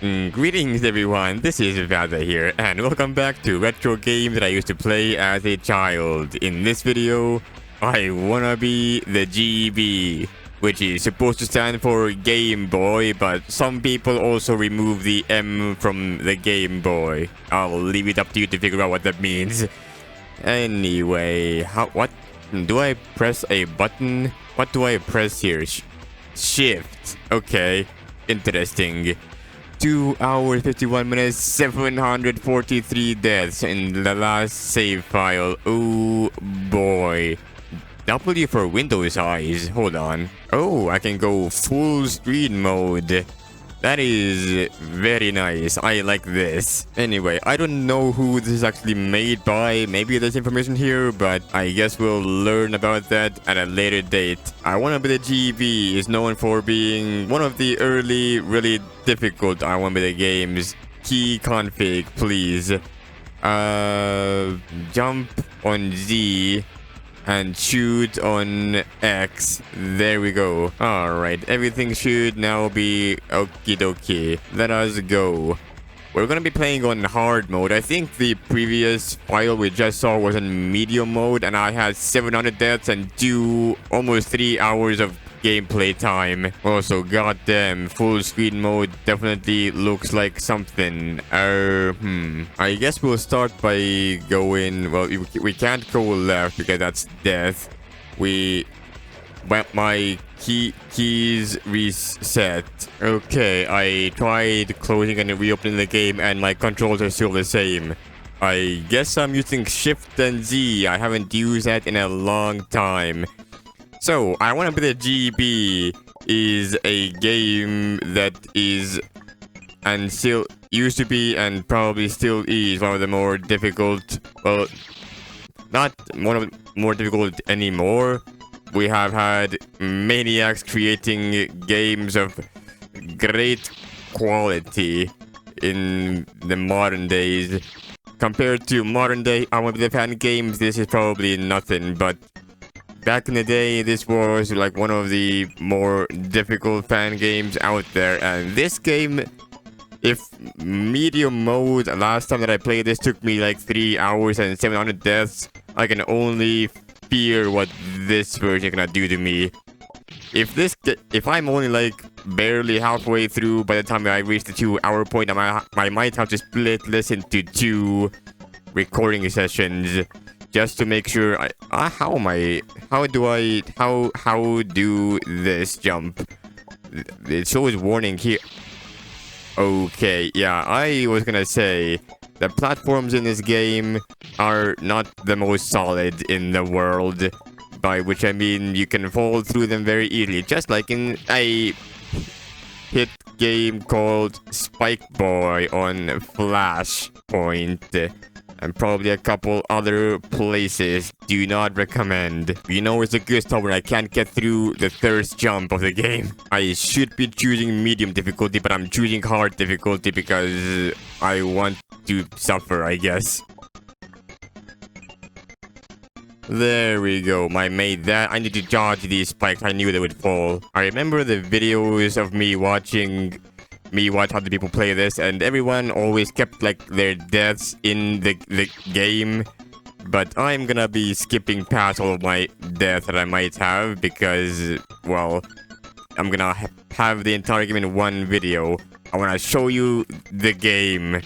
Greetings everyone, this is Vada here, and welcome back to retro games that I used to play as a child. In this video, I wanna be the GB, which is supposed to stand for Game Boy, but some people also remove the M from the Game Boy. I'll leave it up to you to figure out what that means. Anyway, what? Do I press a button? What do I press here? Shift. Okay, interesting. 2 hours, 51 minutes, 743 deaths in the last save file. Oh boy. W for Windows eyes. Hold on. Oh, I can go full screen mode. That is very nice. I like this. Anyway, I don't know who this is actually made by. Maybe there's information here, but I guess we'll learn about that at a later date. I Wanna Be the GB is known for being one of the early, really difficult I Wanna Be the games. Key config, please. Jump on Z and shoot on X. There we go. Alright, everything should now be okie dokie. Let us go. We're gonna be playing on hard mode. I think the previous file we just saw was in medium mode, and I had 700 deaths and almost 3 hours of gameplay time. Also, goddamn, full screen mode definitely looks like something. I guess we'll start by going. Well, we can't go left because that's death. My keys reset. Okay, I tried closing and reopening the game, and my controls are still the same. I guess I'm using Shift and Z. I haven't used that in a long time. So, I Wanna Be the GB is a game that is, and still used to be, and probably still is, one of the more difficult, well, not one of the more difficult anymore. We have had maniacs creating games of great quality in the modern days. Compared to modern day I Wanna Be the fan games, this is probably nothing, but back in the day, this was like one of the more difficult fan games out there. And this game, if medium mode, last time that I played this took me like 3 hours and 700 deaths, I can only fear what this version gonna do to me. If I'm only like barely halfway through by the time I reach the 2 hour point, I might have to split this into 2 recording sessions. Just to make sure how do this jump? It shows warning here. Okay, yeah, I was gonna say the platforms in this game are not the most solid in the world, by which I mean you can fall through them very easily, just like in a hit game called Spike Boy on Flashpoint. And probably a couple other places. Do not recommend. You know, it's a good start when I can't get through the first jump of the game. I should be choosing medium difficulty, but I'm choosing hard difficulty because I want to suffer, I guess. There we go. I made that. I need to dodge these spikes. I knew they would fall. I remember the videos of me watch other people play this, and everyone always kept like their deaths in the game, but I'm gonna be skipping past all of my deaths that I might have because, well, I'm gonna have the entire game in one video. I wanna show you the game,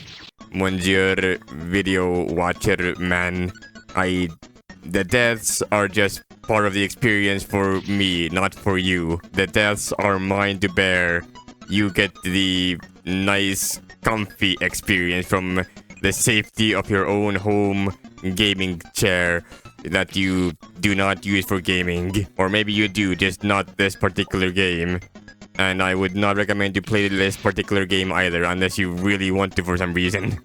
Monsieur Video Watcher Man. The deaths are just part of the experience for me, not for you. The deaths are mine to bear. You get the nice, comfy experience from the safety of your own home gaming chair that you do not use for gaming. Or maybe you do, just not this particular game. And I would not recommend you play this particular game either, unless you really want to for some reason.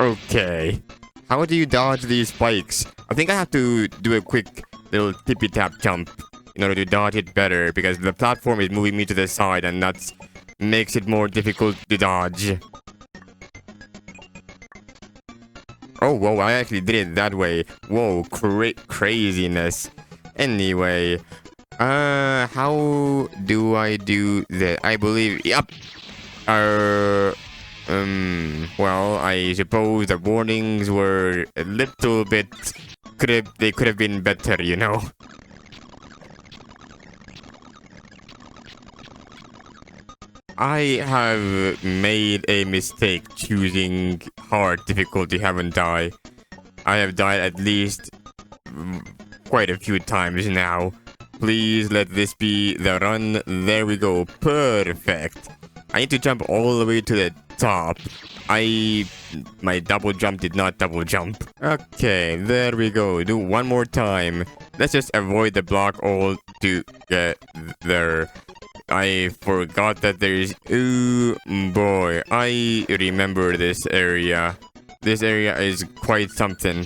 Okay. How do you dodge these spikes? I think I have to do a quick little tippy-tap jump in order to dodge it better, because the platform is moving me to the side, and that makes it more difficult to dodge. Oh, whoa, I actually did it that way. Whoa, craziness. Anyway, how do I do that? I believe, yep. Well, I suppose the warnings were a little bit. They could have been better, you know. I have made a mistake choosing hard difficulty, haven't I? I have died at least quite a few times now. Please let this be the run. There we go. Perfect. I need to jump all the way to the top. My double jump did not double jump. Okay, there we go. Do one more time. Let's just avoid the block altogether. I forgot that there's... Ooh, boy. I remember this area. This area is quite something.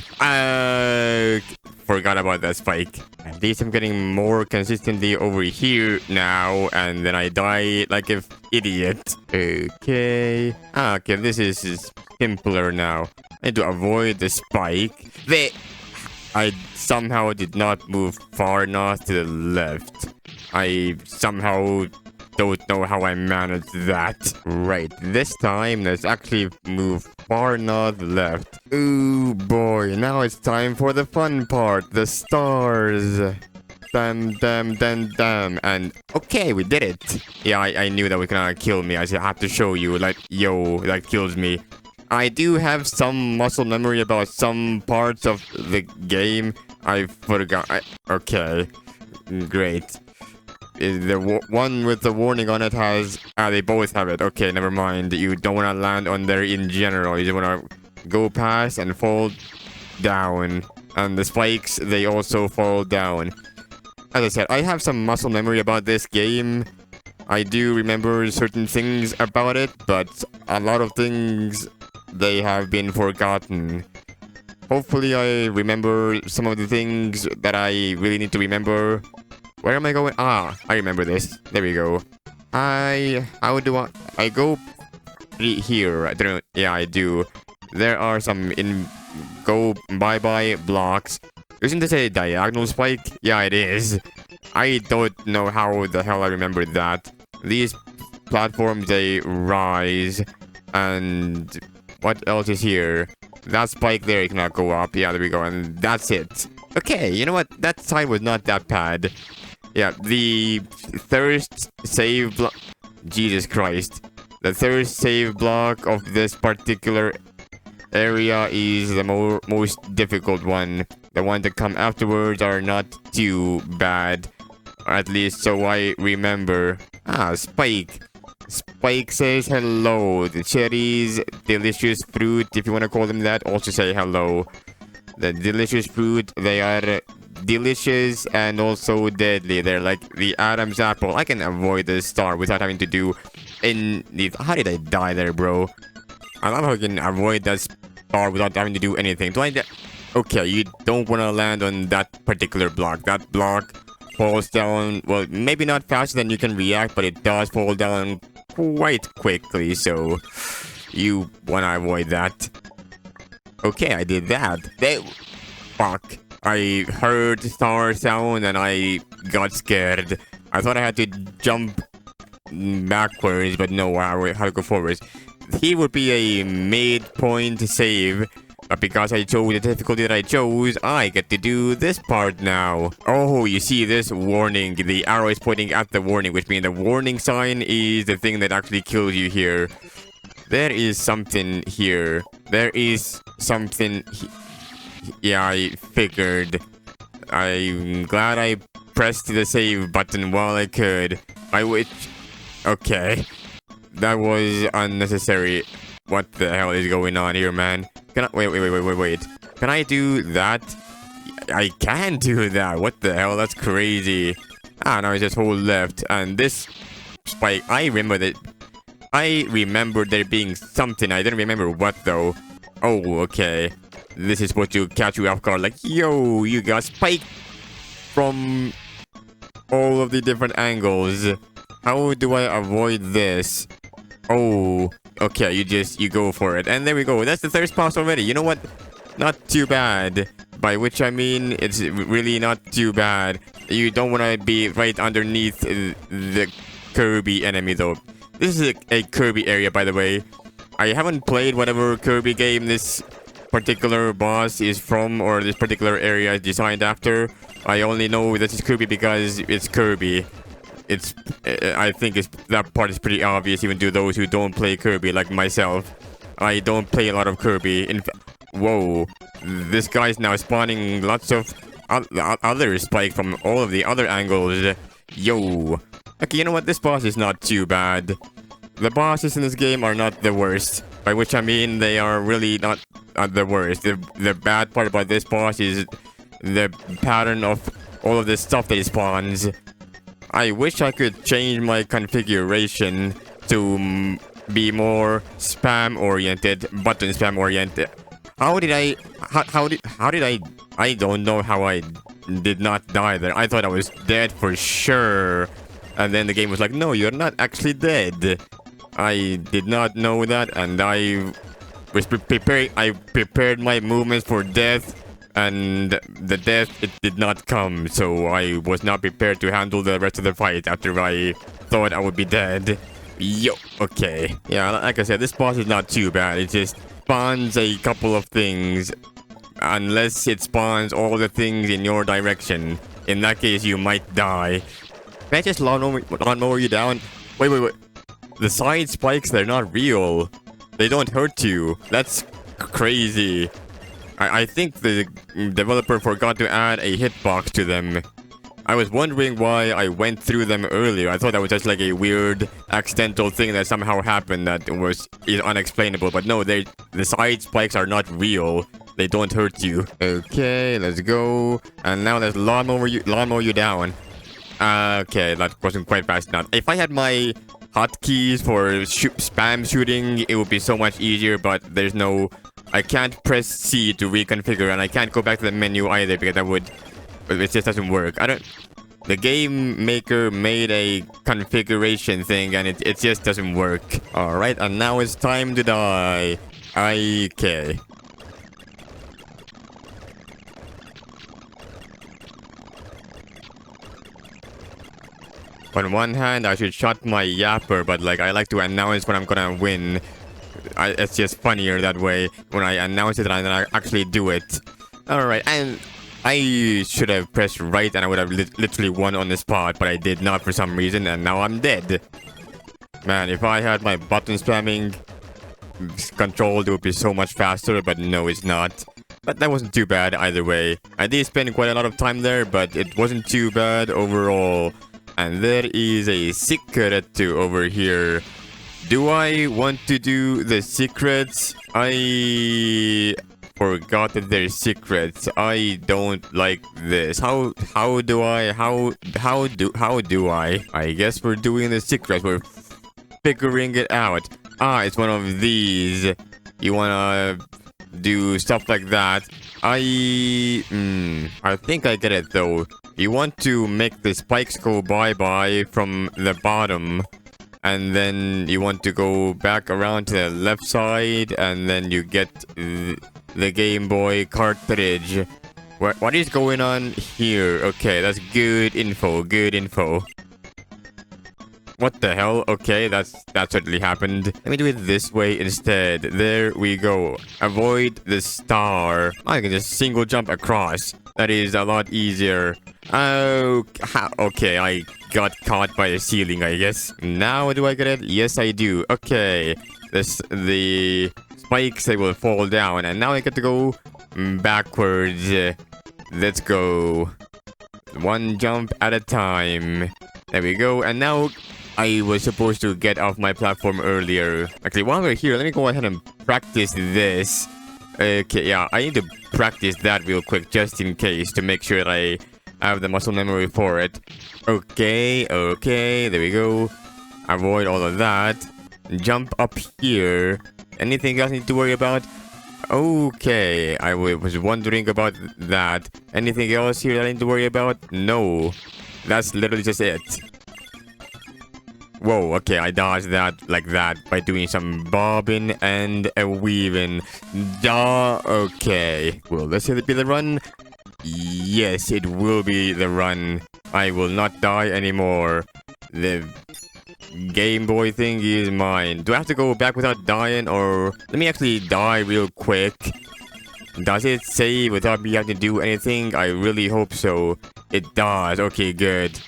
Forgot about that spike. At least I'm getting more consistently over here now, and then I die like an idiot. Okay. Okay, this is simpler now. I need to avoid the spike. I somehow did not move far enough to the left. I somehow don't know how I managed that. Right, this time let's actually move far enough left. Ooh boy, now it's time for the fun part, the stars. Damn. And okay, we did it. Yeah, I knew that was gonna kill me. I have to show you, like, yo, that kills me. I do have some muscle memory about some parts of the game. I forgot. Okay, great. The one with the warning on it has... they both have it. Okay, never mind. You don't want to land on there in general. You just want to go past and fall down. And the spikes, they also fall down. As I said, I have some muscle memory about this game. I do remember certain things about it, but a lot of things, they have been forgotten. Hopefully I remember some of the things that I really need to remember. Where am I going? I remember this. There we go. How do I go here? I don't. Yeah, I do. There are some go bye blocks. Isn't this a diagonal spike? Yeah, it is. I don't know how the hell I remember that. These platforms, they rise. And what else is here? That spike there, you cannot go up. Yeah, there we go. And that's it. Okay, you know what? That side was not that bad. Yeah, the thirst save block... Jesus Christ. The thirst save block of this particular area is the most difficult one. The ones that come afterwards are not too bad. Or at least so I remember. Spike. Spike says hello. The cherries, delicious fruit, if you want to call them that, also say hello. The delicious fruit, they are... delicious and also deadly. They're like the Adam's apple. I can avoid the star without having to do how did I die there, bro? I love how I can avoid that star without having to do anything. Okay, you don't want to land on that particular block. That block falls down, well, maybe not faster than you can react, but it does fall down quite quickly, so you want to avoid that. Okay, I did that. Fuck. I heard star sound and I got scared. I thought I had to jump backwards, but no, I had to go forwards. He would be a midpoint save, but because I chose the difficulty that I chose, I get to do this part now. Oh, you see this warning. The arrow is pointing at the warning, which means the warning sign is the thing that actually kills you here. There is something here. There is something... Yeah, I figured. I'm glad I pressed the save button while I could. Okay. That was unnecessary. What the hell is going on here, man? Can I... Wait. Can I do that? I can do that. What the hell? That's crazy. Now I just hold left. And this spike, I remember there being something. I didn't remember what, though. Oh, okay. This is supposed to catch you off guard, like, yo, you got spiked from all of the different angles. How do I avoid this? Oh, okay, you go for it. And there we go. That's the third pass already. You know what? Not too bad. By which I mean, it's really not too bad. You don't want to be right underneath the Kirby enemy, though. This is a Kirby area, by the way. I haven't played whatever Kirby game this particular boss is from, or this particular area is designed after. I only know this is Kirby because it's Kirby. I think that part is pretty obvious, even to those who don't play Kirby, like myself. I don't play a lot of Kirby. Whoa, this guy's now spawning lots of other spikes from all of the other angles. Yo. Okay, you know what? This boss is not too bad. The bosses in this game are not the worst. By which I mean they are really not the worst. The bad part about this boss is the pattern of all of the stuff that he spawns. I wish I could change my configuration to be more spam oriented, button spam oriented. How did I don't know how I did not die there. I thought I was dead for sure. And then the game was like, no, you're not actually dead. I did not know that, and I was preparing. I prepared my movements for death, and the death, it did not come. So I was not prepared to handle the rest of the fight after I thought I would be dead. Yo, okay. Yeah, like I said, this boss is not too bad. It just spawns a couple of things. Unless it spawns all the things in your direction. In that case, you might die. Can I just lawnmower you down? Wait. The side spikes, they're not real. They don't hurt you. That's crazy. I think the developer forgot to add a hitbox to them. I was wondering why I went through them earlier. I thought that was just like a weird accidental thing that somehow happened that is unexplainable. But no, the side spikes are not real. They don't hurt you. Okay, let's go. And now let's lawnmower you down. Okay, that wasn't quite fast enough. If I had my hotkeys for spam shooting, it would be so much easier, but there's no... I can't press C to reconfigure, and I can't go back to the menu either, because it just doesn't work. The game maker made a configuration thing, and it just doesn't work. Alright, and now it's time to die. Okay. On one hand, I should shut my yapper, but like I like to announce when I'm gonna win. It's just funnier that way when I announce it and then I actually do it. Alright, and I should have pressed right and I would have literally won on the spot, but I did not for some reason, and now I'm dead. Man, if I had my button spamming controlled, it would be so much faster, but no, it's not. But that wasn't too bad either way. I did spend quite a lot of time there, but it wasn't too bad overall. And there is a secret to over here. Do I want to do the secrets? I forgot that there's secrets. I don't like this. How do I? I guess we're doing the secrets. We're figuring it out. Ah, it's one of these. You wanna do stuff like that. I think I get it though. You want to make the spikes go bye-bye from the bottom, and then you want to go back around to the left side, and then you get the Game Boy cartridge. What is going on here? Okay, that's good info, What the hell? Okay, that certainly happened. Let me do it this way instead. There we go. Avoid the star. I can just single jump across. That is a lot easier. Oh, okay, I got caught by the ceiling, I guess. Now do I get it? Yes, I do. Okay. The spikes, they will fall down. And now I get to go backwards. Let's go. One jump at a time. There we go. And now I was supposed to get off my platform earlier. Actually, while we're here, let me go ahead and practice this. Okay, yeah, I need to practice that real quick just in case to make sure that I have the muscle memory for it. Okay, there we go. Avoid all of that. Jump up here. Anything else I need to worry about? Okay, I was wondering about that. Anything else here that I need to worry about? No. That's literally just it. Whoa, okay, I dodged that like that by doing some bobbing and a weaving. Okay. Will this be the run? Yes, it will be the run. I will not die anymore. Gameboy thing is mine. Do I have to go back without dying, or let me actually die real quick? Does it say without me having to do anything? I really hope so. It does. Okay, good.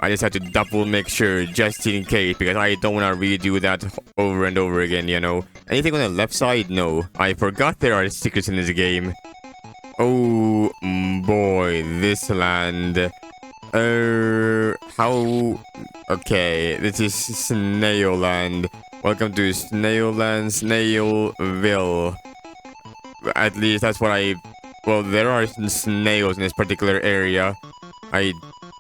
I just have to double make sure just in case, because I don't want to redo that over and over again, you know. Anything on the left side? No. I forgot there are secrets in this game. Oh boy, this land. How? Okay, this is Snailland. Welcome to Snailland, Snailville. At least that's what I... Well, there are snails in this particular area. I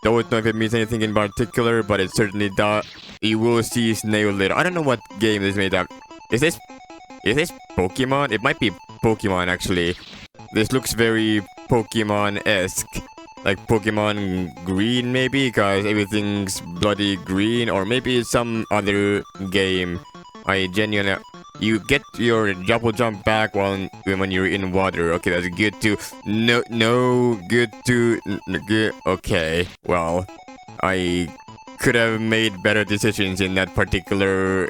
don't know if it means anything in particular, but it certainly does. You will see snail later. I don't know what game this is made up. Is this Pokemon? It might be Pokemon, actually. This looks very Pokemon-esque. Like Pokemon Green, maybe? Because everything's bloody green. Or maybe it's some other game. I genuinely... You get your double jump back when you're in water. Okay, that's good too. No, good too. Good. Okay, well, I could have made better decisions in that particular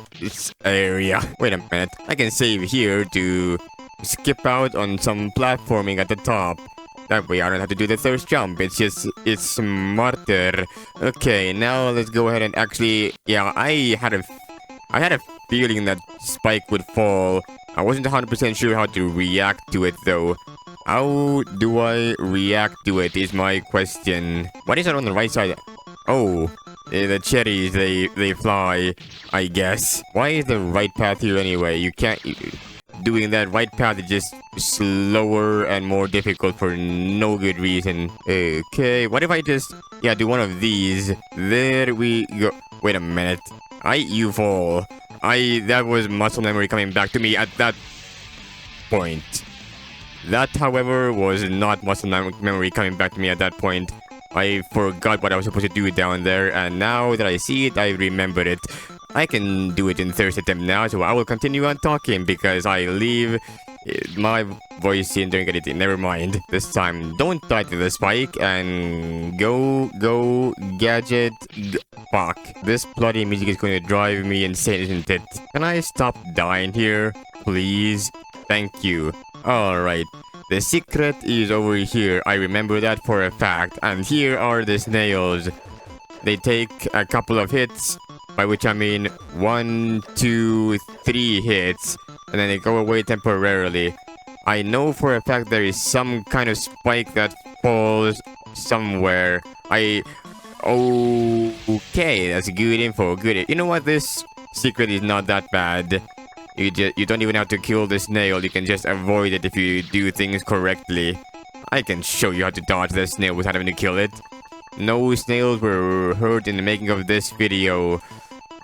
area. Wait a minute. I can save here to skip out on some platforming at the top. That way I don't have to do the first jump. It's smarter. Okay, now let's go ahead and actually... Yeah, I had a feeling that Spike would fall. I wasn't 100% sure how to react to it though. How do I react to it is my question. What is that on the right side? Oh, the cherries, they fly, I guess. Why is the right path here anyway? You can't... Doing that right path is just slower and more difficult for no good reason. Okay, what if I just... Yeah, do one of these. There we go. Wait a minute. You fall. That was muscle memory coming back to me at that point. That, however, was not muscle memory coming back to me at that point. I forgot what I was supposed to do down there, and now that I see it, I remembered it. I can do it in third attempt now, so I will continue on talking because I leave my voice in during editing. Never mind. This time, don't die to the spike and go, gadget. Fuck. This bloody music is going to drive me insane, isn't it? Can I stop dying here? Please? Thank you. Alright. The secret is over here. I remember that for a fact. And here are the snails. They take a couple of hits, by which I mean 1, 2, 3 hits, and then they go away temporarily. I know for a fact there is some kind of spike that falls somewhere. Okay, that's good info. Good. You know what? This secret is not that bad. You don't even have to kill the snail. You can just avoid it if you do things correctly. I can show you how to dodge the snail without having to kill it. No snails were hurt in the making of this video.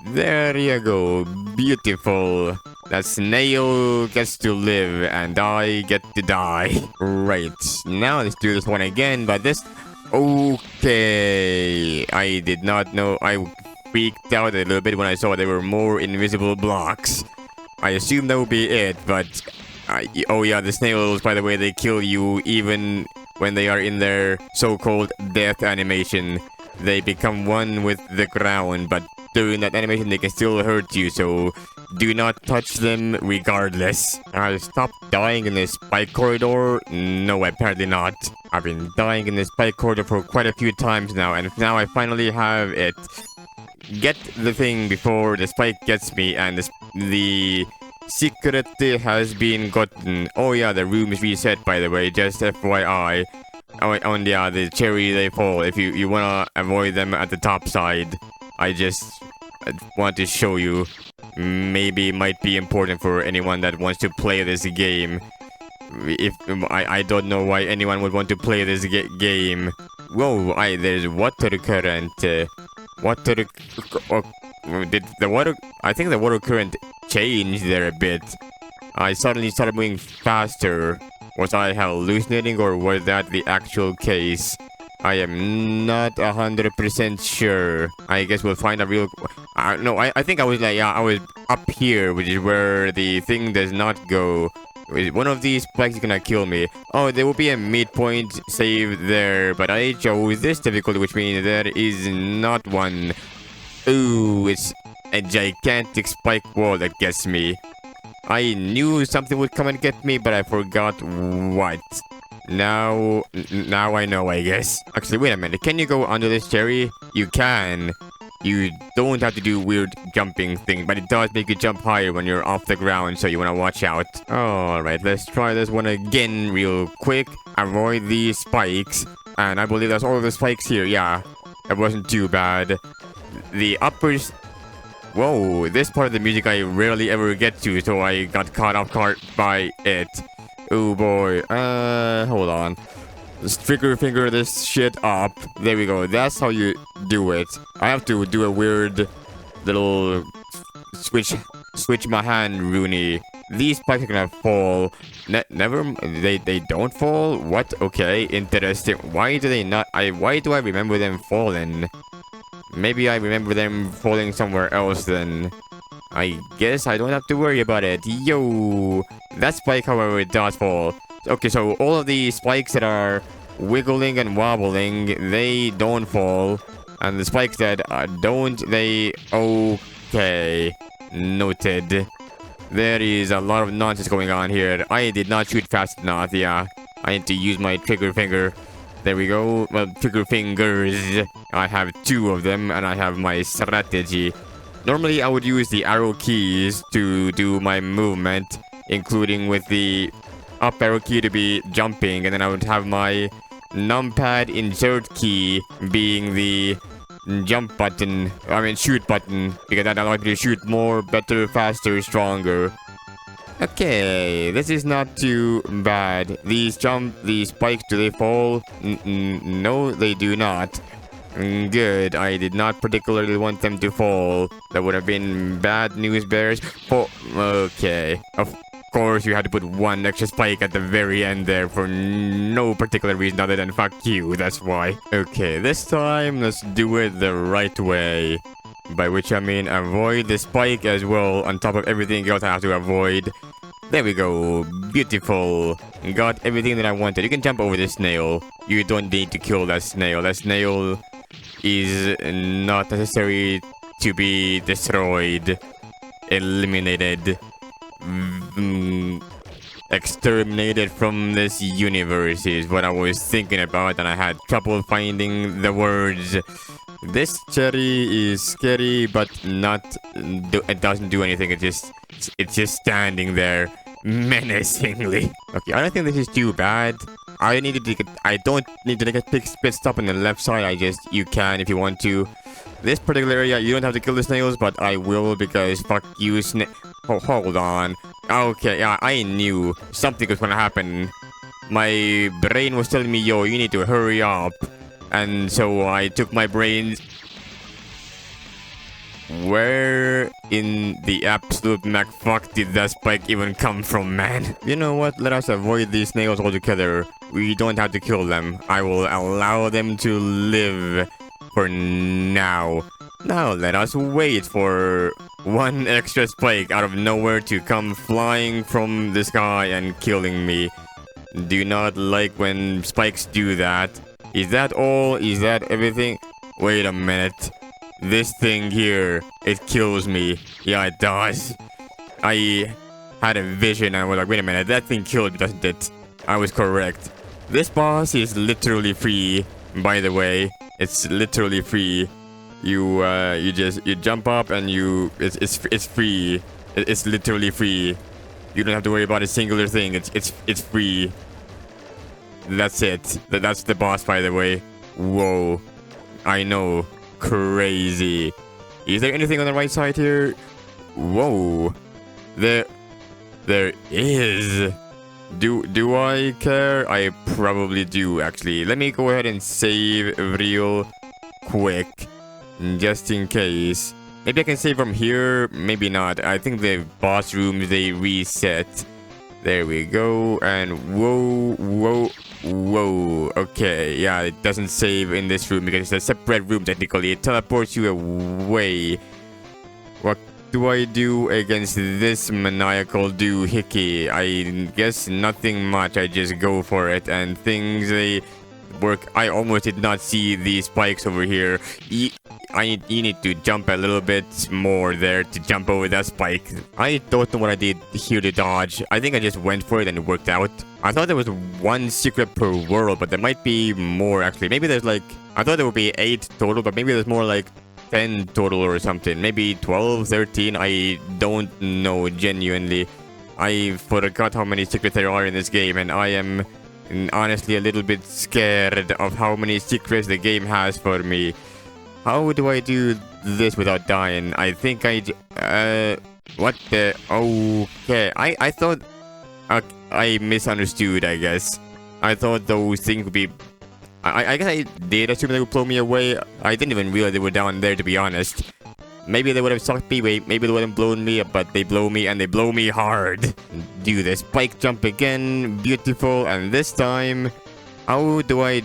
There you go. Beautiful. That snail gets to live and I get to die. Right. Now let's do this one again, but this... Okay. I did not know. I freaked out a little bit when I saw there were more invisible blocks. I assumed that would be it, but... oh yeah, the snails, by the way, they kill you even when they are in their so-called death animation. They become one with the ground, but during that animation they can still hurt you, so do not touch them regardless. I'll stop dying in this spike corridor? No, apparently not. I've been dying in this spike corridor for quite a few times now, and now I finally have it. Get the thing before the spike gets me, and the secret has been gotten. Oh yeah, the room is reset, by the way, just FYI. Oh yeah, the cherry, they fall. If you wanna avoid them at the top side. I just want to show you. Maybe it might be important for anyone that wants to play this game. I don't know why anyone would want to play this game. Whoa, there's water current. Did the water... I think the water current changed there a bit. I suddenly started moving faster. Was I hallucinating or was that the actual case? I am not 100% sure. I guess we'll find a real... no, I think I was like... Yeah, I was up here, which is where the thing does not go. One of these spikes is gonna kill me. Oh, there will be a midpoint save there, but I chose this difficulty, which means there is not one. Ooh, it's a gigantic spike wall that gets me. I knew something would come and get me, but I forgot what. Now I know, I guess. Actually, wait a minute. Can you go under this cherry? You can. You don't have to do weird jumping thing, but it does make you jump higher when you're off the ground, so you want to watch out. Alright, let's try this one again real quick. Avoid these spikes. And I believe that's all of the spikes here. Yeah, it wasn't too bad. The uppers... Whoa, this part of the music I rarely ever get to, so I got caught off guard by it. Oh boy, hold on. Let's trigger finger this shit up. There we go, that's how you do it. I have to do a weird little switch my hand Rooney. These spikes are gonna fall. Never, they don't fall? What? Okay, interesting. Why do they not? Why do I remember them falling? Maybe I remember them falling somewhere else then. I guess I don't have to worry about it. Yo! That spike, however, it does fall. Okay, so all of the spikes that are wiggling and wobbling, they don't fall. And the spikes that don't, they... Okay. Noted. There is a lot of nonsense going on here. I did not shoot fast enough, yeah. I need to use my trigger finger. There we go. Well, trigger fingers. I have 2 of them, and I have my strategy. Normally, I would use the arrow keys to do my movement, including with the up arrow key to be jumping, and then I would have my numpad insert key being the jump button. I mean, shoot button, because that allows me to shoot more, better, faster, stronger. Okay, this is not too bad. These spikes, do they fall? No, they do not. Good, I did not particularly want them to fall. That would have been bad news bears. Okay, of course you had to put 1 extra spike at the very end there for no particular reason other than fuck you, that's why. Okay, this time let's do it the right way. By which I mean avoid the spike as well, on top of everything else I have to avoid. There we go, beautiful. Got everything that I wanted. You can jump over the snail. You don't need to kill that snail. That snail is not necessary to be destroyed. Eliminated. Exterminated from this universe is what I was thinking about, and I had trouble finding the words. This cherry is scary, but it doesn't do anything. It's just standing there menacingly. Okay, I don't think this is too bad. I don't need to take a pit stop on the left side. You can if you want to. This particular area, you don't have to kill the snails, but I will because fuck you, hold on. Okay, yeah, I knew something was gonna happen. My brain was telling me, yo, you need to hurry up. And so I took my brains. Where in the absolute McFuck did that spike even come from, man? You know what? Let us avoid these snails altogether. We don't have to kill them. I will allow them to live for now. Now let us wait for 1 extra spike out of nowhere to come flying from the sky and killing me. Do not like when spikes do that. Is that all? Is that everything? Wait a minute. This thing here, it kills me. Yeah, it does. I had a vision and I was like, wait a minute, that thing killed me, doesn't it? I was correct. This boss is literally free, by the way. It's literally free. You jump up and it's free. It's literally free. You don't have to worry about a singular thing. It's free. That's it. That's the boss, by the way. Whoa. I know. Crazy. Is there anything on the right side here? Whoa. There is. Do I care? I probably do, actually. Let me go ahead and save real quick. Just in case. Maybe I can save from here. Maybe not. I think the boss rooms, they reset. There we go. And whoa. Okay, yeah, it doesn't save in this room because it's a separate room technically. It teleports you away. What do I do against this maniacal doohickey? I guess nothing much. I just go for it and things, work. I almost did not see these spikes over here. You need to jump a little bit more there to jump over that spike. I don't know what I did here to dodge. I think I just went for it and it worked out. I thought there was one secret per world, but there might be more actually. Maybe there's like, I thought there would be 8 total, but maybe there's more like 10 total or something. Maybe 12, 13. I don't know genuinely. I forgot how many secrets there are in this game, and I am honestly a little bit scared of how many secrets the game has for me. How do I do this without dying? I think what the... Okay, I thought... I misunderstood, I guess. I thought those things would be... I guess I did assume they would blow me away. I didn't even realize they were down there, to be honest. Maybe they would have sucked me away, maybe they would have blown me up, but they blow me, and they blow me hard. Do the spike jump again, beautiful, and this time... How do I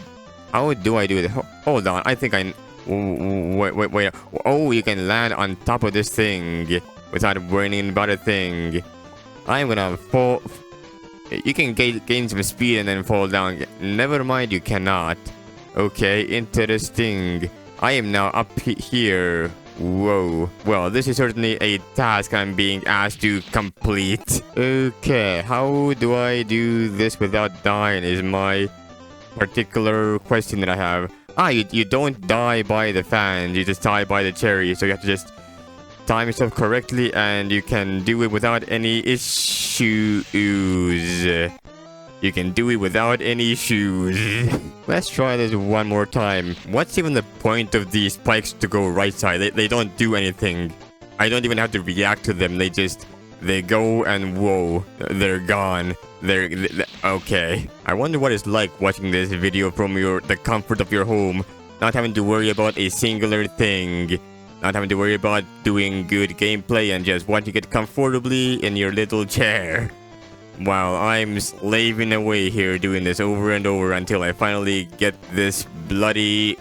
do it? Hold on, I think I... Wait. Oh, you can land on top of this thing without worrying about a thing. I'm gonna fall... You can gain some speed and then fall down. Never mind, you cannot. Okay, interesting. I am now up here. Whoa. Well, this is certainly a task I'm being asked to complete. Okay, how do I do this without dying is my particular question that I have. You don't die by the fans, you just die by the cherry, so you have to just time yourself correctly and you can do it without any issues. You can do it without any issues. Let's try this one more time. What's even the point of these spikes to go right side? They don't do anything. I don't even have to react to them. They go and whoa, they're gone. They're okay. I wonder what it's like watching this video from the comfort of your home, not having to worry about a singular thing, not having to worry about doing good gameplay and just watching it comfortably in your little chair. While I'm slaving away here doing this over and over until I finally get this bloody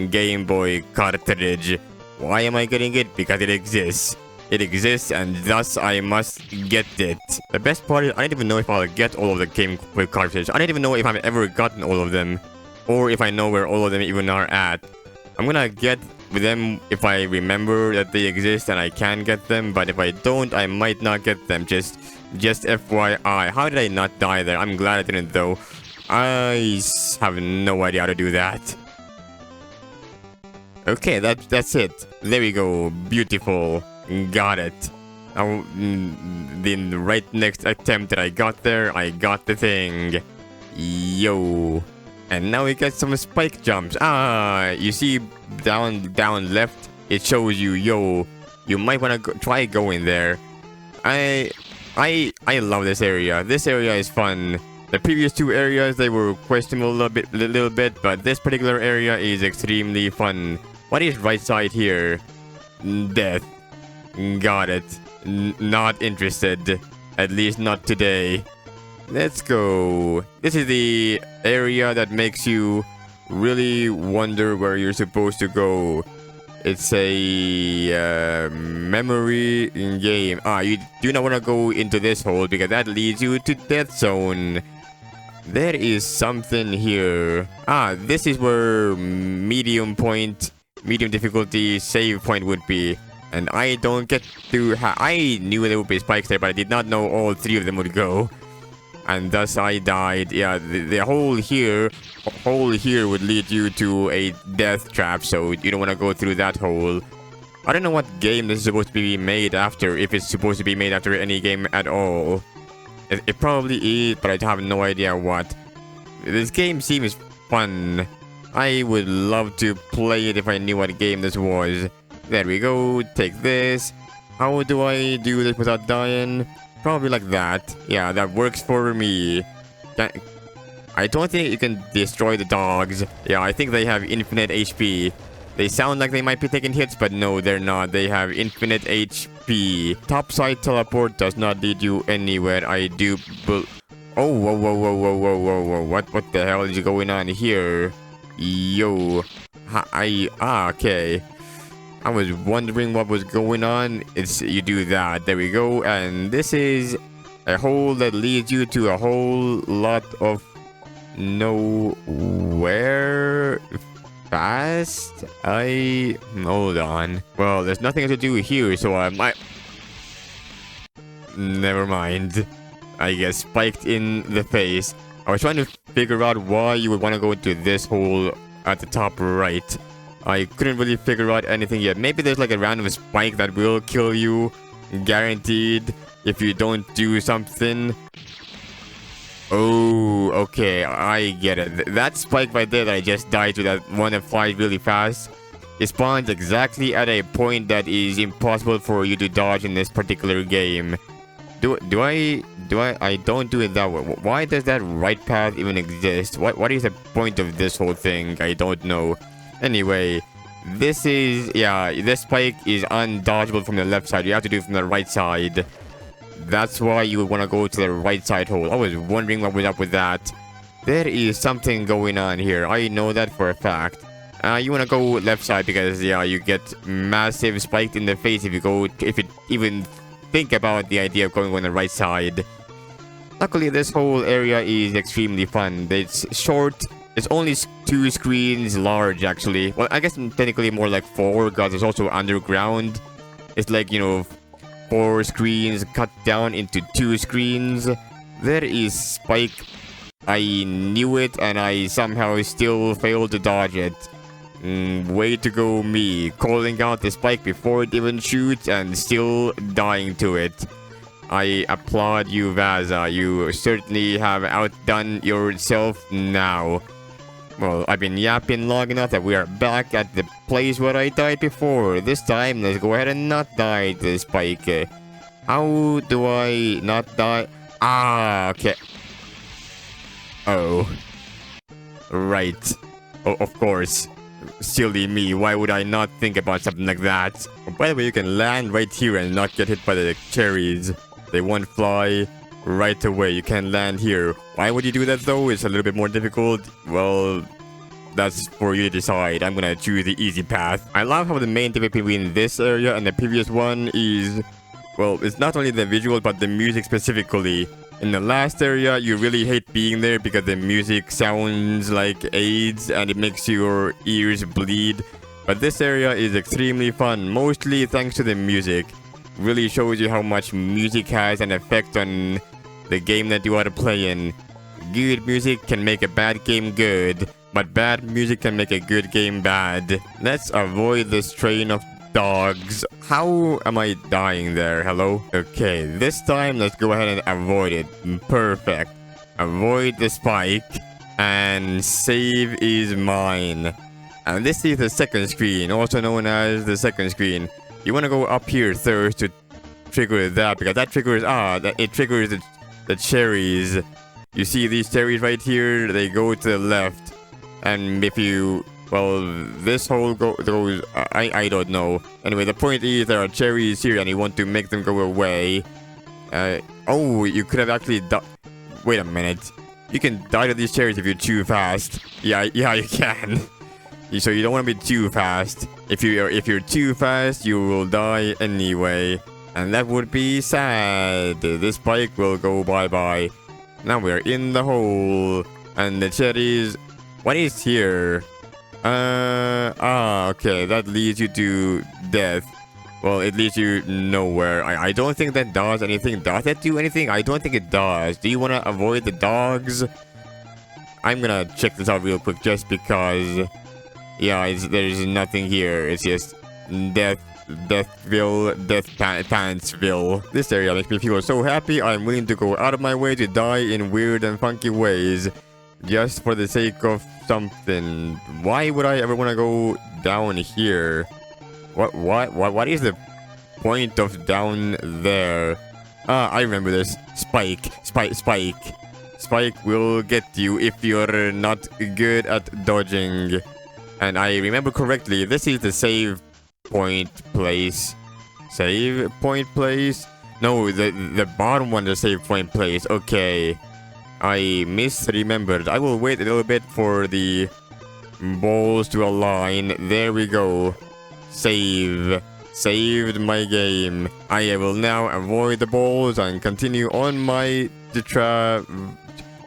Game Boy cartridge. Why am I getting it? Because it exists. It exists and thus I must get it. The best part is I don't even know if I'll get all of the Game Boy cartridges. I don't even know if I've ever gotten all of them. Or if I know where all of them even are at. I'm gonna get with them if I remember that they exist and I can get them. But if I don't, I might not get them. Just FYI. How did I not die there? I'm glad I didn't though. I have no idea how to do that. Okay, that's it. There we go. Beautiful. Got it. The right next attempt that I got there, I got the thing. Yo. And now we get some spike jumps. You see down left, it shows you, yo, you might want to try going there. I love this area. This area is fun. The previous 2 areas, they were questionable a little bit, but this particular area is extremely fun. What is right side here? Death. Got it. Not interested. At least not today. Let's go. This is the area that makes you really wonder where you're supposed to go. It's a memory game. You do not want to go into this hole because that leads you to Death Zone. There is something here. This is where medium difficulty save point would be. And I don't get to... I knew there would be spikes there, but I did not know all 3 of them would go. And thus I died. Yeah, the hole here would lead you to a death trap, so you don't want to go through that hole. I don't know what game this is supposed to be made after, if it's supposed to be made after any game at all. It probably is, but I have no idea what. This game seems fun. I would love to play it if I knew what game this was. There we go, take this. How do I do this without dying? Probably like that. Yeah, that works for me. I don't think you can destroy the dogs. Yeah, I think they have infinite HP. They sound like they might be taking hits, but no, they're not. They have infinite HP. Topside teleport does not lead you anywhere. I do... Oh, whoa. What the hell is going on here? Yo. Okay. I was wondering what was going on. You do that. There we go. And this is a hole that leads you to a whole lot of nowhere fast. Hold on. Well, there's nothing to do here, so I might... Never mind. I get spiked in the face. I was trying to figure out why you would want to go into this hole at the top right. I couldn't really figure out anything yet. Maybe there's like a random spike that will kill you. Guaranteed. If you don't do something. Oh, okay. I get it. That spike right there that I just died to, that one that flies really fast, it spawns exactly at a point that is impossible for you to dodge in this particular game. I don't do it that way. Why does that right path even exist? What is the point of this whole thing? I don't know. Anyway, this spike is undodgeable from the left side. You have to do it from the right side. That's why you would want to go to the right side hole. I was wondering what was up with that. There is something going on here. I know that for a fact. You want to go left side because, you get massive spiked in the face if you even think about the idea of going on the right side. Luckily, this whole area is extremely fun. It's short. It's only 2 screens large, actually. Well, I guess technically more like 4, because it's also underground. It's like, 4 screens cut down into 2 screens. There is Spike. I knew it, and I somehow still failed to dodge it. Way to go, me. Calling out the spike before it even shoots and still dying to it. I applaud you, Vaza. You certainly have outdone yourself now. Well, I've been yapping long enough that we are back at the place where I died before. This time, let's go ahead and not die to the spike. How do I not die? Okay. Oh. Right. Oh, of course. Silly me, why would I not think about something like that? By the way, you can land right here and not get hit by the cherries. They won't fly right away. You can land here. Why would you do that though? It's a little bit more difficult. Well, that's for you to decide. I'm gonna choose the easy path. I love how the main difference between this area and the previous one is... Well, it's not only the visual, but the music specifically. In the last area, you really hate being there because the music sounds like AIDS and it makes your ears bleed. But this area is extremely fun, mostly thanks to the music. Really shows you how much music has an effect on the game that you are to play in. Good music can make a bad game good, but bad music can make a good game bad. Let's avoid this train of dogs. How am I dying there? Hello? Okay, this time let's go ahead and avoid it. Perfect. Avoid the spike. And save is mine. And this is the second screen, also known as the second screen. You want to go up here first to trigger that, because that triggers, it triggers the cherries. You see these cherries right here? They go to the left. And if you... Well, this hole goes... I don't know. Anyway, the point is there are cherries here and you want to make them go away. Oh, you could have actually... Wait a minute. You can die to these cherries if you're too fast. Yeah, you can. So you don't want to be too fast. If you're too fast, you will die anyway. And that would be sad. This bike will go bye-bye. Now we're in the hole. And the cherries... What is here? Okay, that leads you to death. Well, it leads you nowhere. I don't think that does anything. Does that do anything? I don't think it does. Do you want to avoid the dogs? I'm gonna check this out real quick just because... Yeah, there's nothing here. It's just Deathville, Pantsville. This area makes me feel so happy. I'm willing to go out of my way to die in weird and funky ways. Just for the sake of something. Why would I ever want to go down here? What is the point of down there? I remember this. Spike. Spike will get you if you're not good at dodging. And I remember correctly, this is the save point place. Save point place? No, the bottom one is save point place. Okay. I misremembered. I will wait a little bit for the balls to align. There we go. Save. Saved my game. I will now avoid the balls and continue on my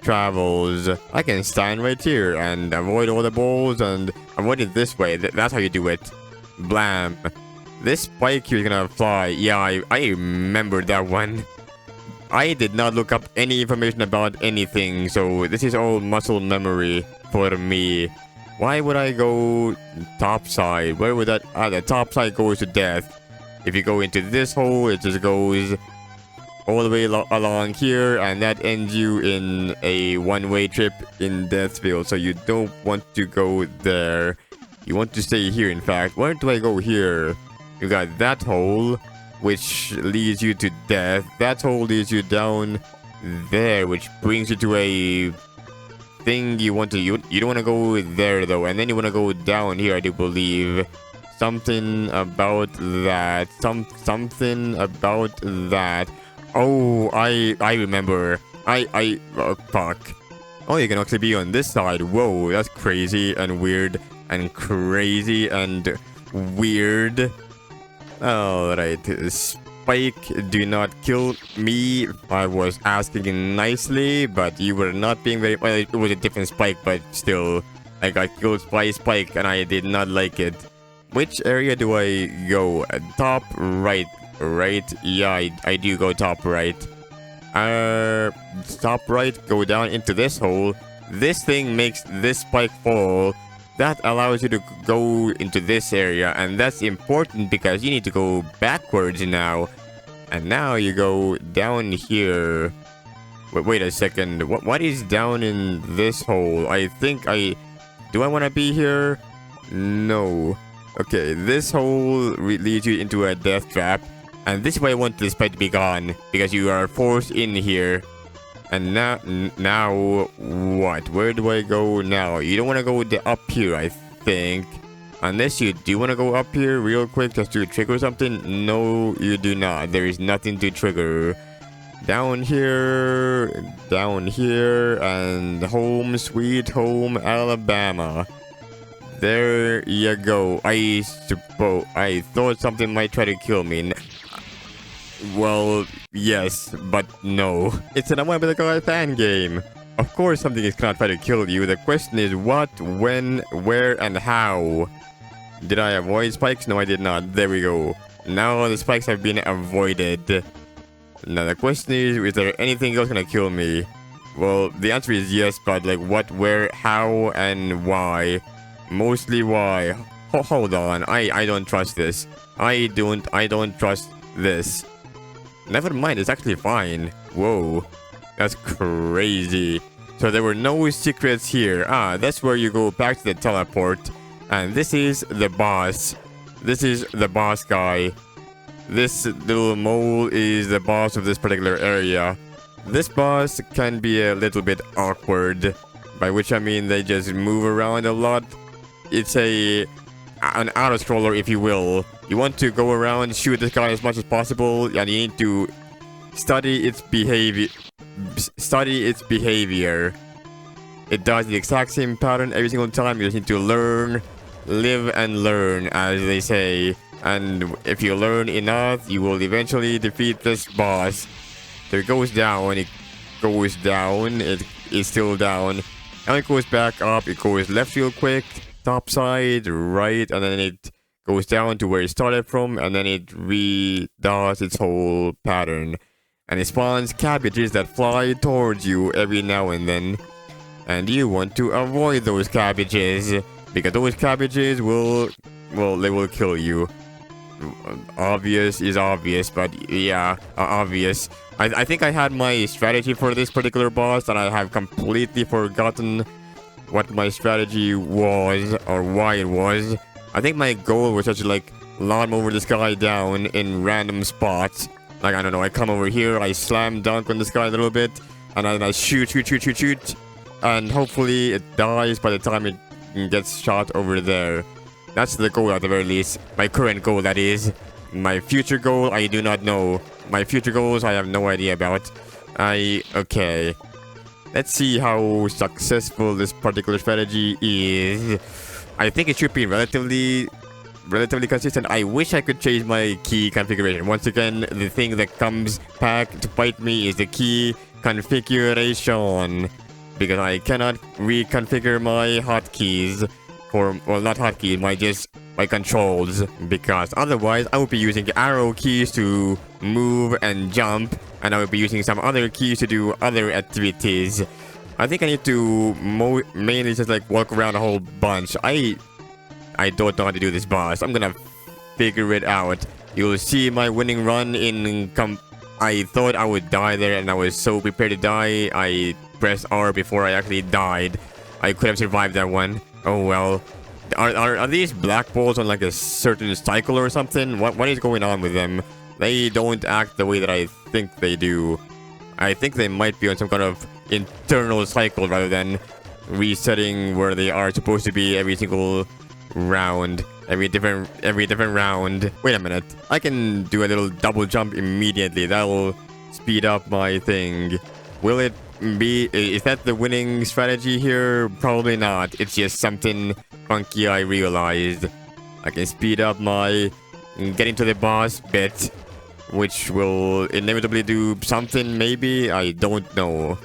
travels. I can stand right here and avoid all the balls and avoid it this way. That's how you do it. Blam. This spike here is gonna fly. Yeah, I remember that one. I did not look up any information about anything, so this is all muscle memory for me. Why would I go top side? Where would that... the top side goes to death. If you go into this hole, it just goes all the way along here, and that ends you in a one-way trip in Deathville, so you don't want to go there. You want to stay here, in fact. Where do I go here? You got that hole, which leads you to death. That hole leads you down there, which brings you to a thing you want to... You don't want to go there, though. And then you want to go down here, I do believe. Something about that. Something about that. Oh, I remember. Oh, fuck. Oh, you can actually be on this side. Whoa, that's crazy and weird and crazy and weird. Alright, Spike, do not kill me. I was asking nicely, but you were not being very... Well, it was a different Spike, but still. I got killed by Spike, and I did not like it. Which area do I go? Top right, right? Yeah, I do go top right. Top right, go down into this hole. This thing makes this Spike fall. That allows you to go into this area, and that's important because you need to go backwards now. And now you go down here. Wait a second. What is down in this hole? I think do I want to be here? No. Okay, this hole leads you into a death trap. And this is why I want this Spike to be gone, because you are forced in here. And now what? Where do I go now? You don't want to go up here, I think. Unless you do want to go up here real quick just to trigger something. No, you do not. There is nothing to trigger. Down here, and home sweet home Alabama. There you go. I thought something might try to kill me. Well, yes, but no. It's an I Want to Be Like a fan game. Of course something is gonna try to kill you. The question is what, when, where, and how. Did I avoid spikes? No, I did not. There we go. Now the spikes have been avoided. Now the question is there anything else gonna kill me? Well, the answer is yes, but like what, where, how, and why. Mostly why. Hold on, I don't trust this. I don't trust this. Never mind, it's actually fine. Whoa, that's crazy. So there were no secrets here. That's where you go back to the teleport. And this is the boss. This is the boss guy. This little mole is the boss of this particular area. This boss can be a little bit awkward, by which I mean they just move around a lot. It's an auto-scroller, if you will. You want to go around, shoot this guy as much as possible, and you need to study its behavior. It does the exact same pattern every single time. You just need to learn, live and learn, as they say. And if you learn enough, you will eventually defeat this boss. So it goes down, it goes down, it is still down. And it goes back up, it goes left real quick, top side, right, and then it goes down to where it started from, and then it redoes its whole pattern. And it spawns cabbages that fly towards you every now and then. And you want to avoid those cabbages, because those cabbages will, well, they will kill you. Obvious is obvious, but yeah, obvious. I think I had my strategy for this particular boss, and I have completely forgotten what my strategy was, or why it was. I think my goal was just to, like, lawn over this guy down in random spots. Like, I don't know, I come over here, I slam dunk on this guy a little bit, and then I shoot. And hopefully it dies by the time it gets shot over there. That's the goal at the very least. My current goal, that is. My future goal, I do not know. My future goals, I have no idea about. Okay. Let's see how successful this particular strategy is. I think it should be relatively consistent. I wish I could change my key configuration. Once again, the thing that comes back to bite me is the key configuration. because I cannot reconfigure my hotkeys for, well, not hotkeys, my controls, because otherwise I would be using arrow keys to move and jump, and I would be using some other keys to do other activities. I think I need to mainly just like walk around a whole bunch. I don't know how to do this boss. I'm gonna figure it out. You'll see my winning run in I thought I would die there, and I was so prepared to die. I pressed R before I actually died. I could have survived that one. Oh well. Are these black balls on like a certain cycle or something? What is going on with them? They don't act the way that I think they do. I think they might be on some kind of internal cycle rather than resetting where they are supposed to be every single round. Every different round. Wait a minute. I can do a little double jump immediately. That'll speed up my thing. Will it be? Is that the winning strategy here? Probably not. It's just something funky I realized. I can speed up my getting to the boss bit, which will inevitably do something, maybe? I don't know.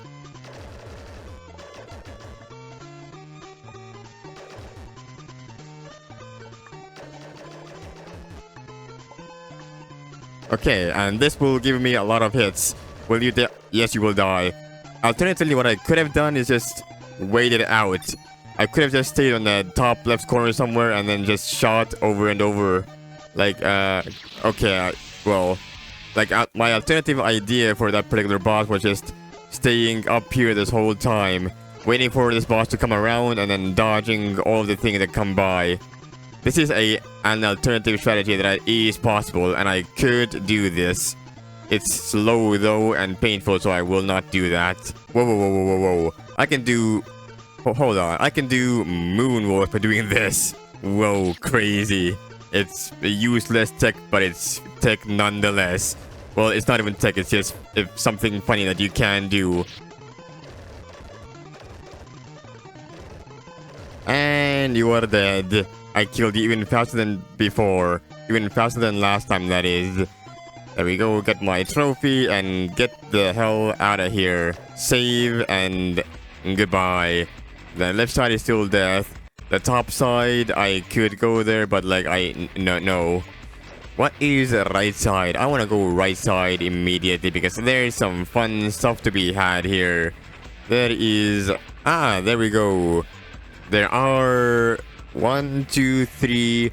Okay, and this will give me a lot of hits. Will you Yes, you will die. Alternatively, what I could have done is just waited out. I could have just stayed on the top left corner somewhere and then just shot over and over. Like, okay, well, like, my alternative idea for that particular boss was just staying up here this whole time, waiting for this boss to come around and then dodging all of the things that come by. This is an alternative strategy that is possible, and I could do this. It's slow though and painful, so I will not do that. Whoa, whoa, whoa, whoa, whoa, whoa. I can do... Oh, hold on. I can do moonwalk for doing this. Whoa, crazy. It's a useless tech, but it's tech nonetheless. Well, it's not even tech, it's just something funny that you can do. And you are dead. I killed you even faster than before. Even faster than last time, that is. There we go, get my trophy and get the hell out of here. Save and goodbye. The left side is still death. The top side, I could go there, but like, no. What is the right side? I want to go right side immediately because there's some fun stuff to be had here. There is... Ah, there we go. There are 1, 2, 3,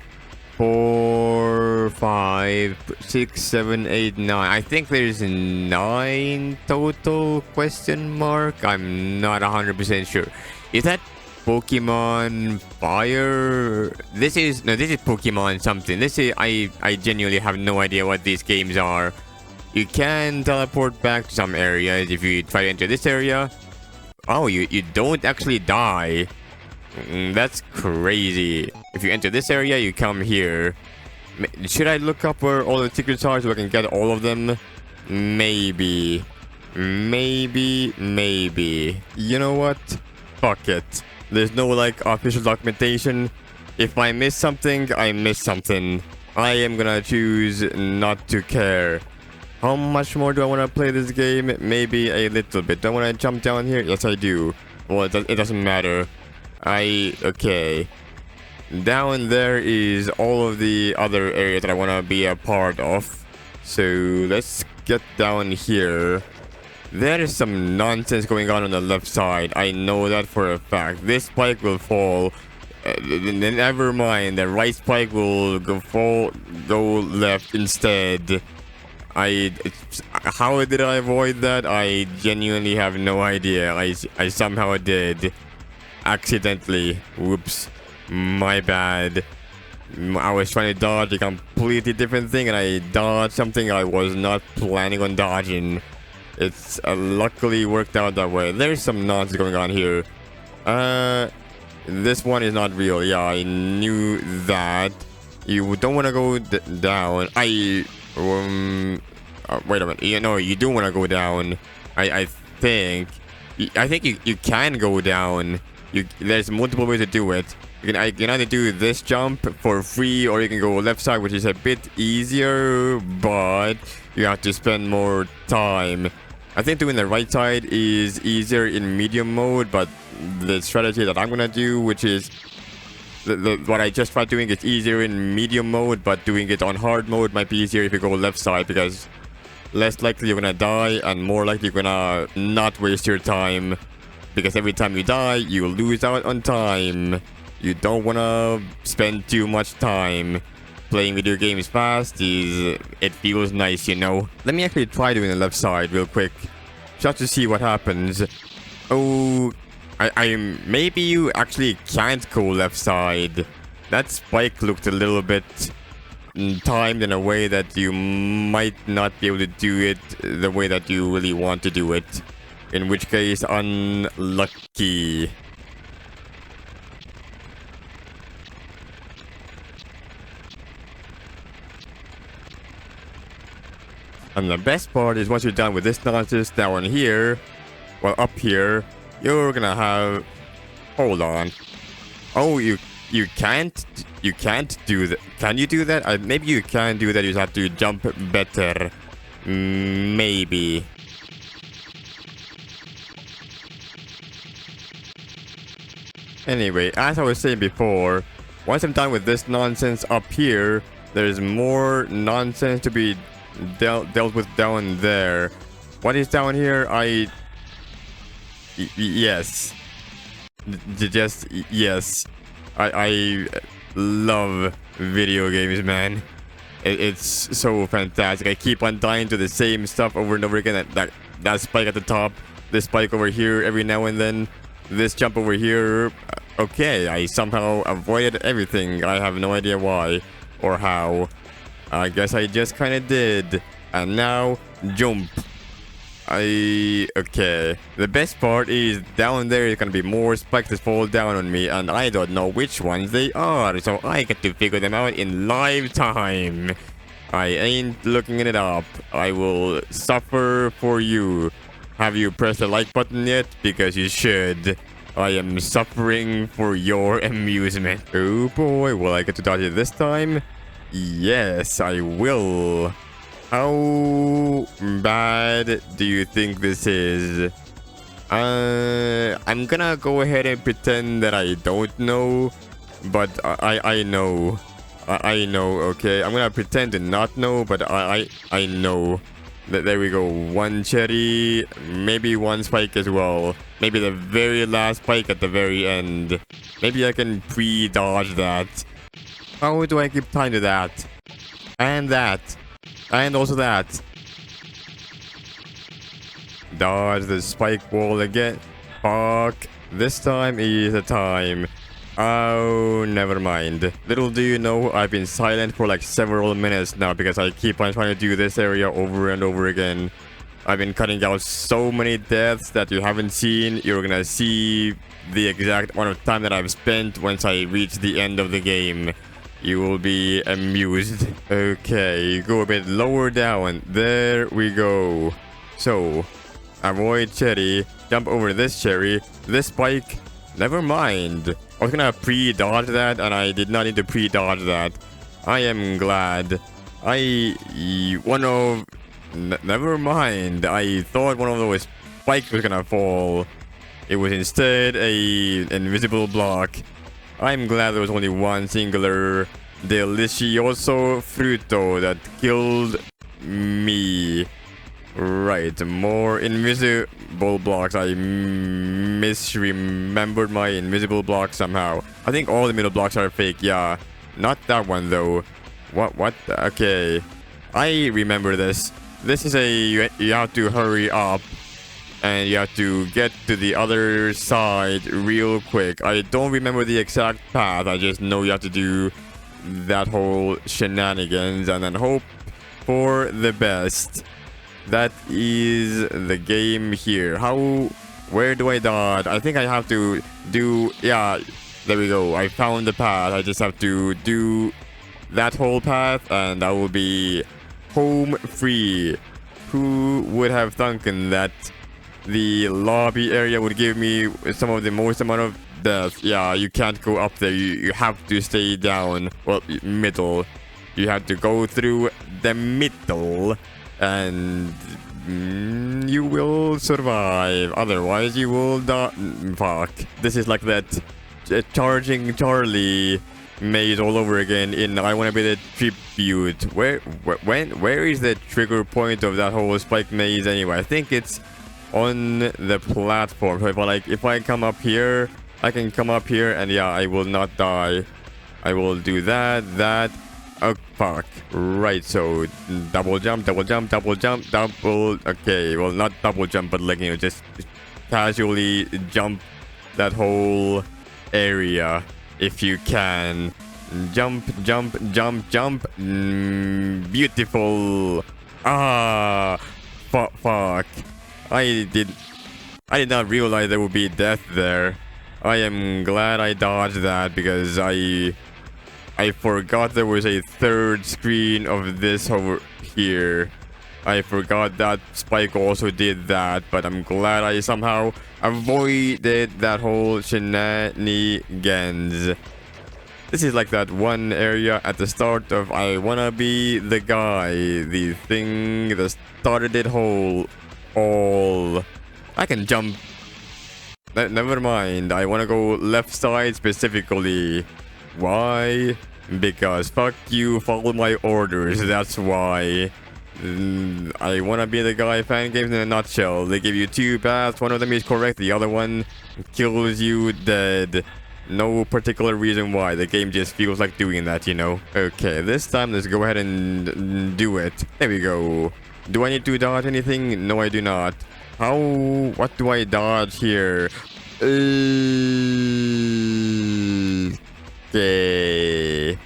4, 5, 6, 7, 8, 9. I think there's 9 total question mark. I'm not 100% sure. Is that Pokemon Fire? This is Pokemon something. I genuinely have no idea what these games are. You can teleport back to some areas if you try to enter this area. Oh, you don't actually die. That's crazy. If you enter this area, you come here. Should I look up where all the secrets are so I can get all of them? Maybe. You know what? Fuck it. There's no like official documentation. If I miss something, I miss something. I am gonna choose not to care. How much more do I want to play this game? Maybe a little bit. Do I want to jump down here? Yes, I do. Well, it doesn't matter. Okay. Down there is all of the other areas that I want to be a part of. So let's get down here. There is some nonsense going on the left side. I know that for a fact. This spike will fall. Never mind. The right spike will go left instead. How did I avoid that? I genuinely have no idea. I somehow did. Accidentally. Whoops. My bad. I was trying to dodge a completely different thing and I dodged something I was not planning on dodging. It's luckily worked out that way. There's some nonsense going on here. This one is not real. Yeah, I knew that. You don't want to go down. Wait a minute. You do want to go down. I think you can go down. There's multiple ways to do it. You can either do this jump for free, or you can go left side, which is a bit easier, but you have to spend more time. I think doing the right side is easier in medium mode, but the strategy that I'm gonna do, which is what I just tried doing, is easier in medium mode, but doing it on hard mode might be easier if you go left side, because less likely you're gonna die and more likely you're gonna not waste your time, because every time you die, you lose out on time. You don't wanna spend too much time. Playing video games fast it feels nice, you know. Let me actually try doing the left side real quick, just to see what happens. Oh, I maybe you actually can't go left side. That spike looked a little bit timed in a way that you might not be able to do it the way that you really want to do it. In which case, unlucky. And the best part is once you're done with this nonsense down here, well, up here, you're gonna have... Hold on. Oh, you can't do that. Can you do that? Maybe you can do that. You just have to jump better. Maybe. Anyway, as I was saying before, once I'm done with this nonsense up here, there's more nonsense to be dealt with down there. What is down here? Yes. Just yes. I love video games, man. It's so fantastic. I keep on dying to the same stuff over and over again. That spike at the top, this spike over here every now and then, this jump over here. Okay, I somehow avoided everything. I have no idea why or how. I guess I just kind of did. And now, jump. Okay. The best part is down there is gonna be more spikes that fall down on me, and I don't know which ones they are, so I get to figure them out in live time. I ain't looking it up. I will suffer for you. Have you pressed the like button yet? Because you should. I am suffering for your amusement. Oh boy, will I get to dodge it this time? Yes, I will. How bad do you think this is? I'm gonna go ahead and pretend that I don't know, but I know. I know, okay? I'm gonna pretend to not know, but I know. There we go. One cherry, maybe one spike as well. Maybe the very last spike at the very end. Maybe I can pre-dodge that. How do I keep time to that? And that. And also that. Dodge the spike wall again. Fuck. This time is the time. Oh, never mind. Little do you know, I've been silent for like several minutes now because I keep on trying to do this area over and over again. I've been cutting out so many deaths that you haven't seen. You're gonna see the exact amount of time that I've spent once I reach the end of the game. You will be amused. Okay, go a bit lower down. There we go. So, avoid cherry. Jump over this cherry. This spike. Never mind. I was gonna pre-dodge that, and I did not need to pre-dodge that. I am glad. Never mind. I thought one of those spikes was gonna fall. It was instead a invisible block. I'm glad there was only one singular delicioso fruto that killed me. Right, more invisible blocks. I misremembered my invisible block somehow. I think all the middle blocks are fake, yeah. Not that one though. What? Okay. I remember this. This is you have to hurry up. And you have to get to the other side real quick. I don't remember the exact path. I just know you have to do that whole shenanigans and then hope for the best. That is the game here. Where do I dodge? I think I have to do, yeah, there we go. I found the path. I just have to do that whole path and I will be home free. Who would have thunk that the lobby area would give me some of the most amount of death? Yeah, you can't go up there. You have to stay down. Well, middle. You have to go through the middle and you will survive. Otherwise, you will die. Fuck. This is like that charging Charlie maze all over again in I Wanna Be the Tribute. Where is the trigger point of that whole spike maze anyway? I think it's on the platform. So if I come up here, I can come up here and yeah, I will not die. I will do that. Oh fuck. Right, so double jump. Okay, well, not double jump, but like, you know, just casually jump that whole area if you can. Jump. Beautiful. Ah, fuck. I did not realize there would be death there. I am glad I dodged that because I forgot there was a third screen of this over here. I forgot that Spike also did that, but I'm glad I somehow avoided that whole shenanigans. This is like that one area at the start of I Wanna Be the Guy, the thing that started it all. I can jump. Never mind, I wanna go left side specifically. Why? Because fuck you, follow my orders, that's why. I Wanna Be the Guy fan games in a nutshell. They give you two paths, one of them is correct, the other one kills you dead. No particular reason why, the game just feels like doing that, you know. Okay, this time let's go ahead and do it. There we go. Do I need to dodge anything? No, I do not. What do I dodge here? Okay.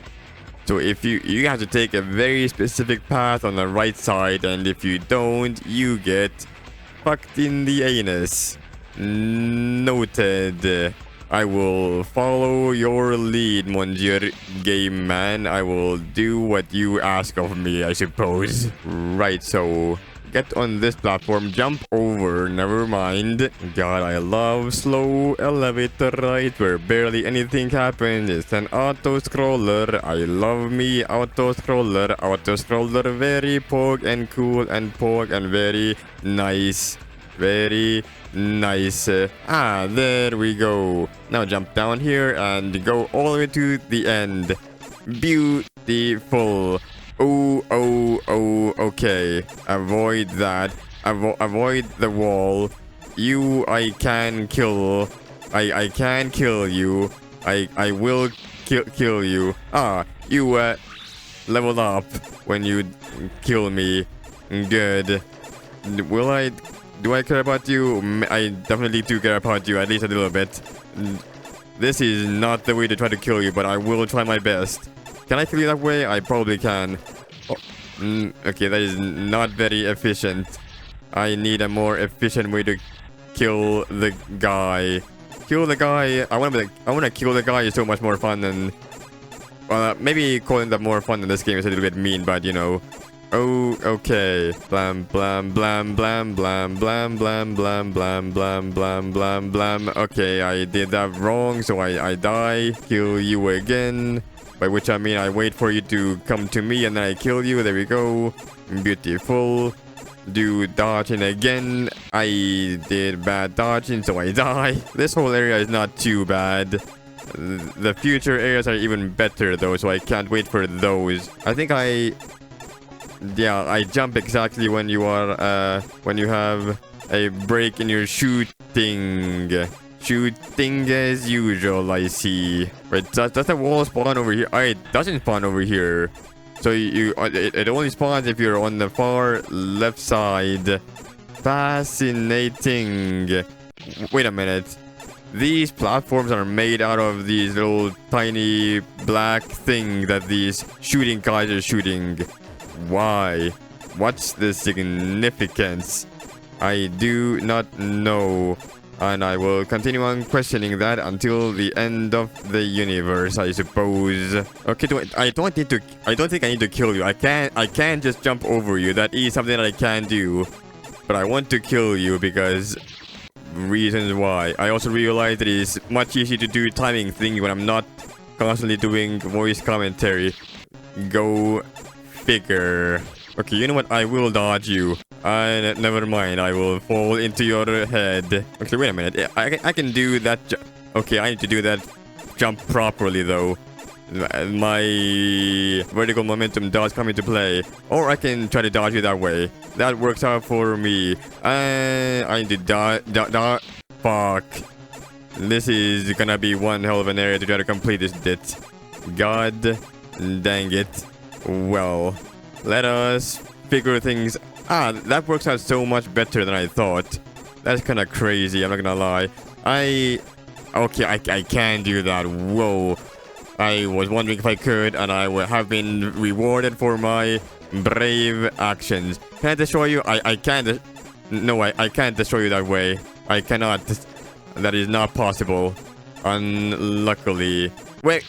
So if you have to take a very specific path on the right side, and if you don't, you get fucked in the anus. Noted. I will follow your lead, Monsieur Game Man. I will do what you ask of me, I suppose. Right, so get on this platform, jump over, never mind. God, I love slow elevator ride where barely anything happens. It's an auto-scroller. I love me auto-scroller. Auto-scroller, very poke and cool and poke and very nice. Very nice. There we go. Now jump down here and go all the way to the end. Beautiful. Oh, okay. Avoid that. Avoid the wall. I can kill. I can kill you. I will kill you. You leveled up when you kill me. Good. Do I care about you? I definitely do care about you, at least a little bit. This is not the way to try to kill you, but I will try my best. Can I kill you that way? I probably can. Okay, that is not very efficient. I need a more efficient way to kill the guy. Kill the guy. I want to kill the guy is so much more fun than. Well, maybe calling that more fun than this game is a little bit mean, but you know. Oh, okay. Blam, blam, blam, blam, blam, blam, blam, blam, blam, blam, blam, blam, blam. Okay, I did that wrong, so I die. Kill you again. By which I mean I wait for you to come to me and then I kill you. There we go. Beautiful. Do dodging again. I did bad dodging, so I die. This whole area is not too bad. The future areas are even better though, so I can't wait for those. I think I jump exactly when you are when you have a break in your shooting. Shooting as usual, I see. Wait, does the wall spawn over here? It doesn't spawn over here. So it only spawns if you're on the far left side. Fascinating. Wait a minute. These platforms are made out of these little tiny black thing that these shooting guys are shooting. Why? What's the significance? I do not know. And I will continue on questioning that until the end of the universe, I suppose. Okay, I don't think I need to kill you. I can't just jump over you. That is something that I can do. But I want to kill you because reasons why. I also realize that it is much easier to do timing things when I'm not constantly doing voice commentary. Go figure. Okay, you know what? I will dodge you. Never mind. I will fall into your head. Okay, wait a minute. I can do that. Okay, I need to do that jump properly though. My vertical momentum does come into play, or I can try to dodge it that way. That works out for me. I need to fuck. This is gonna be one hell of an area to try to complete this bit. God dang it. Well, let us figure things. That works out so much better than I thought. That's kind of crazy, I'm not gonna lie. Okay, I can do that. Whoa. I was wondering if I could, and I would have been rewarded for my brave actions. Can I destroy you? I can't. No, I can't destroy you that way. I cannot. That is not possible. Unluckily. Wait.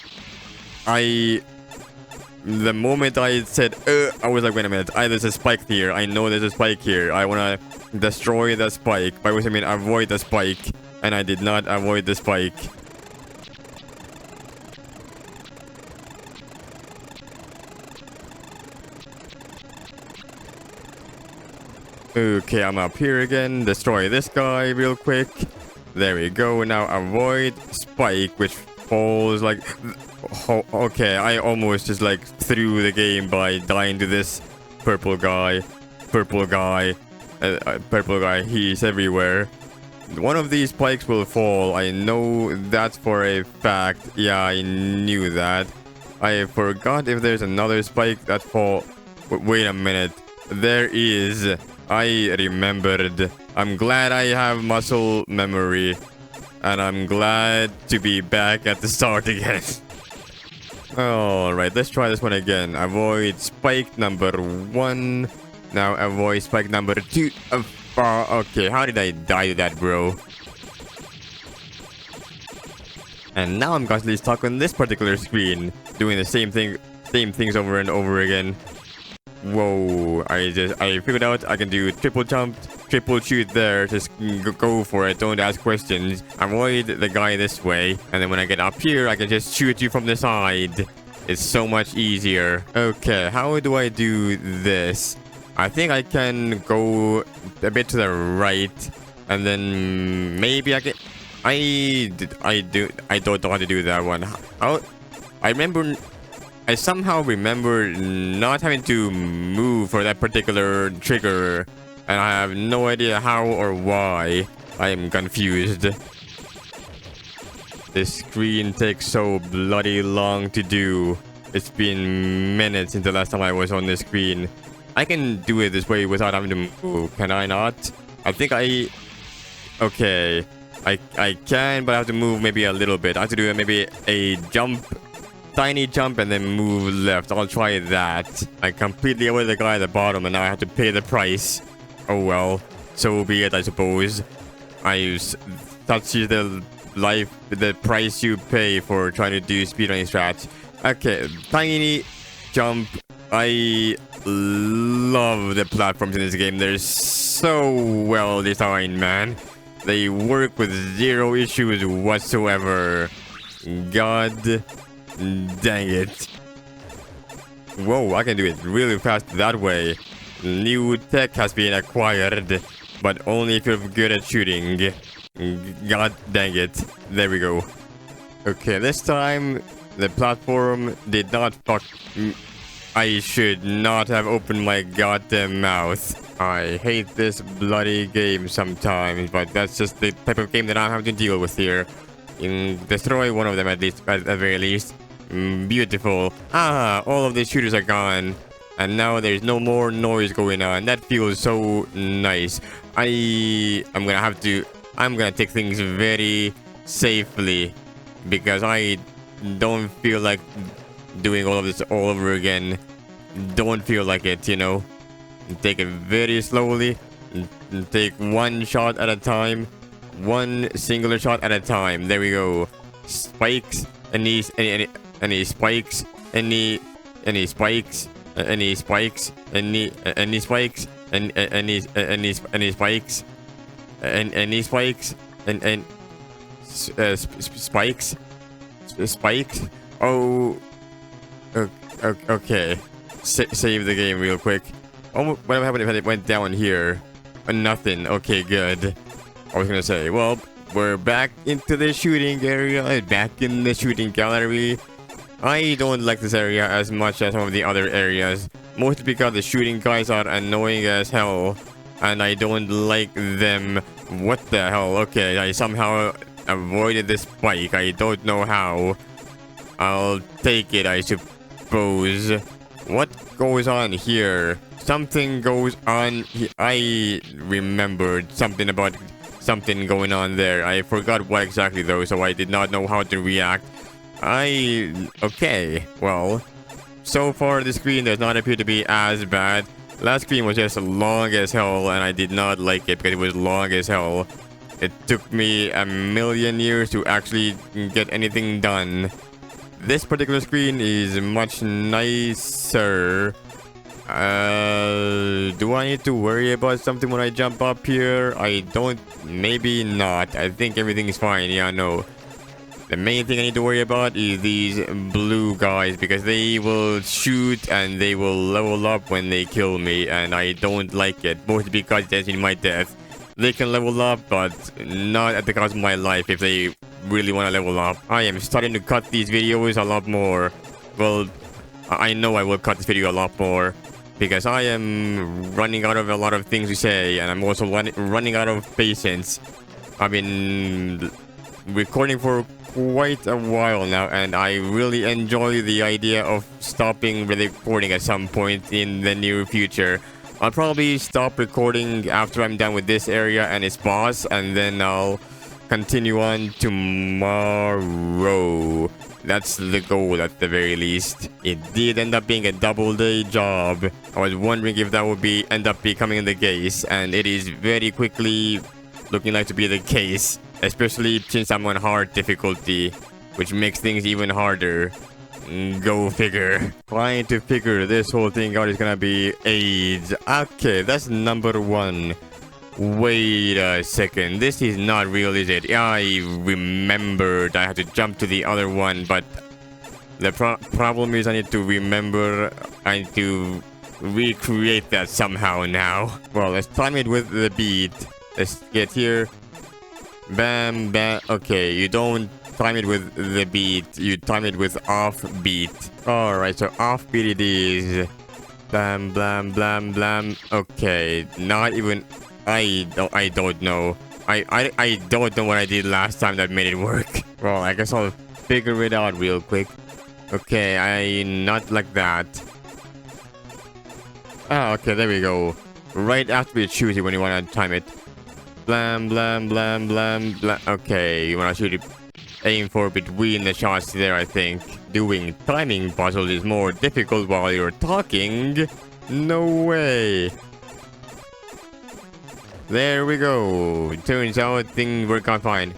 The moment I said, I was like, wait a minute. There's a spike here. I know there's a spike here. I want to destroy the spike. By which I mean avoid the spike. And I did not avoid the spike. Okay, I'm up here again. Destroy this guy real quick. There we go. Now avoid spike, which falls like... Oh, okay, I almost just like threw the game by dying to this purple guy. Purple guy. Purple guy. He's everywhere. One of these spikes will fall. I know that for a fact. Yeah, I knew that. I forgot if there's another spike that fall... Wait a minute. There is... I remembered. I'm glad I have muscle memory. And I'm glad to be back at the start again. Alright, let's try this one again. Avoid spike number 1. Now avoid spike number 2. Okay, how did I die to that, bro? And now I'm constantly stuck on this particular screen, doing the same things over and over again. Whoa, I figured out I can do triple jump, triple shoot there. Just go for it, don't ask questions. Avoid the guy this way, and then when I get up here, I can just shoot you from the side. It's so much easier. Okay, how do I do this? I think I can go a bit to the right, and then maybe I can... I don't know how to do that one. I somehow remember not having to move for that particular trigger, and I have no idea how or why. I am confused. This screen takes so bloody long to do. It's been minutes since the last time I was on this screen. I can do it this way without having to move, can I not? I think okay. I can, but I have to move maybe a little bit. I have to do maybe a jump. Tiny jump and then move left. I'll try that. I completely avoided the guy at the bottom and now I have to pay the price. Oh well. So be it, I suppose. That's the price you pay for trying to do speedrunning strats. Okay, tiny jump. I love the platforms in this game. They're so well designed, man. They work with zero issues whatsoever. God dang it. Whoa, I can do it really fast that way. New tech has been acquired, but only if you're good at shooting. God dang it. There we go. Okay, this time the platform did not fuck. I should not have opened my goddamn mouth. I hate this bloody game sometimes, but that's just the type of game that I have to deal with here. Destroy one of them at the very least. Beautiful. All of the shooters are gone. And now there's no more noise going on. That feels so nice. I'm gonna take things very safely. Because I don't feel like doing all of this all over again. Don't feel like it, you know. Take it very slowly. Take one shot at a time. One singular shot at a time. There we go. Spikes. Any spikes? Any spikes? Any spikes? Any spikes? Any spikes? Any spikes? And spikes? Spikes? Oh. Okay. Save the game real quick. Oh, what happened if it went down here? Nothing. Okay, good. I was gonna say, well, we're back into the shooting area, back in the shooting gallery. I don't like this area as much as some of the other areas, mostly because the shooting guys are annoying as hell, and I don't like them. What the hell? Okay, I somehow avoided this spike. I don't know how. I'll take it, I suppose. What goes on here? Something goes on here. I remembered something about something going on there. I forgot what exactly though, so I did not know how to react. Okay, well, so far the screen does not appear to be as bad. Last screen was just long as hell, and I did not like it because it was long as hell. It took me a million years to actually get anything done. This particular screen is much nicer. Do I need to worry about something when I jump up here? I don't, maybe not. I think everything is fine, yeah, no. The main thing I need to worry about is these blue guys, because they will shoot and they will level up when they kill me, and I don't like it, mostly because that's in my death. They can level up, but not at the cost of my life if they really want to level up. I am starting to cut these videos a lot more. Well, I know I will cut this video a lot more, because I am running out of a lot of things to say, and I'm also running out of patience. I've been recording for quite a while now, and I really enjoy the idea of stopping recording at some point in the near future. I'll probably stop recording after I'm done with this area and its boss, and then I'll continue on tomorrow. That's the goal at the very least. It did end up being a double day job. I was wondering if that would end up becoming the case, and it is very quickly looking like to be the case. Especially since I'm on hard difficulty, which makes things even harder. Go figure. Trying to figure this whole thing out is gonna be AIDS. Okay, that's number one. Wait a second. This is not real, is it? I remembered I had to jump to the other one, but the problem is I need to remember. I need to recreate that somehow now. Well, let's time it with the beat. Let's get here. Bam, bam. Okay, you don't time it with the beat. You time it with off beat. Alright, so off beat it is. Blam, blam, blam, blam. Okay, not even... I don't know. I don't know what I did last time that made it work. Well, I guess I'll figure it out real quick. Okay, not like that. Ah, okay, there we go. Right after you choose it when you want to time it. Blam, blam, blam, blam, blam. Okay, you want to shoot it, aim for between the shots there, I think. Doing timing puzzles is more difficult while you're talking. No way. There we go. Turns out things work out fine.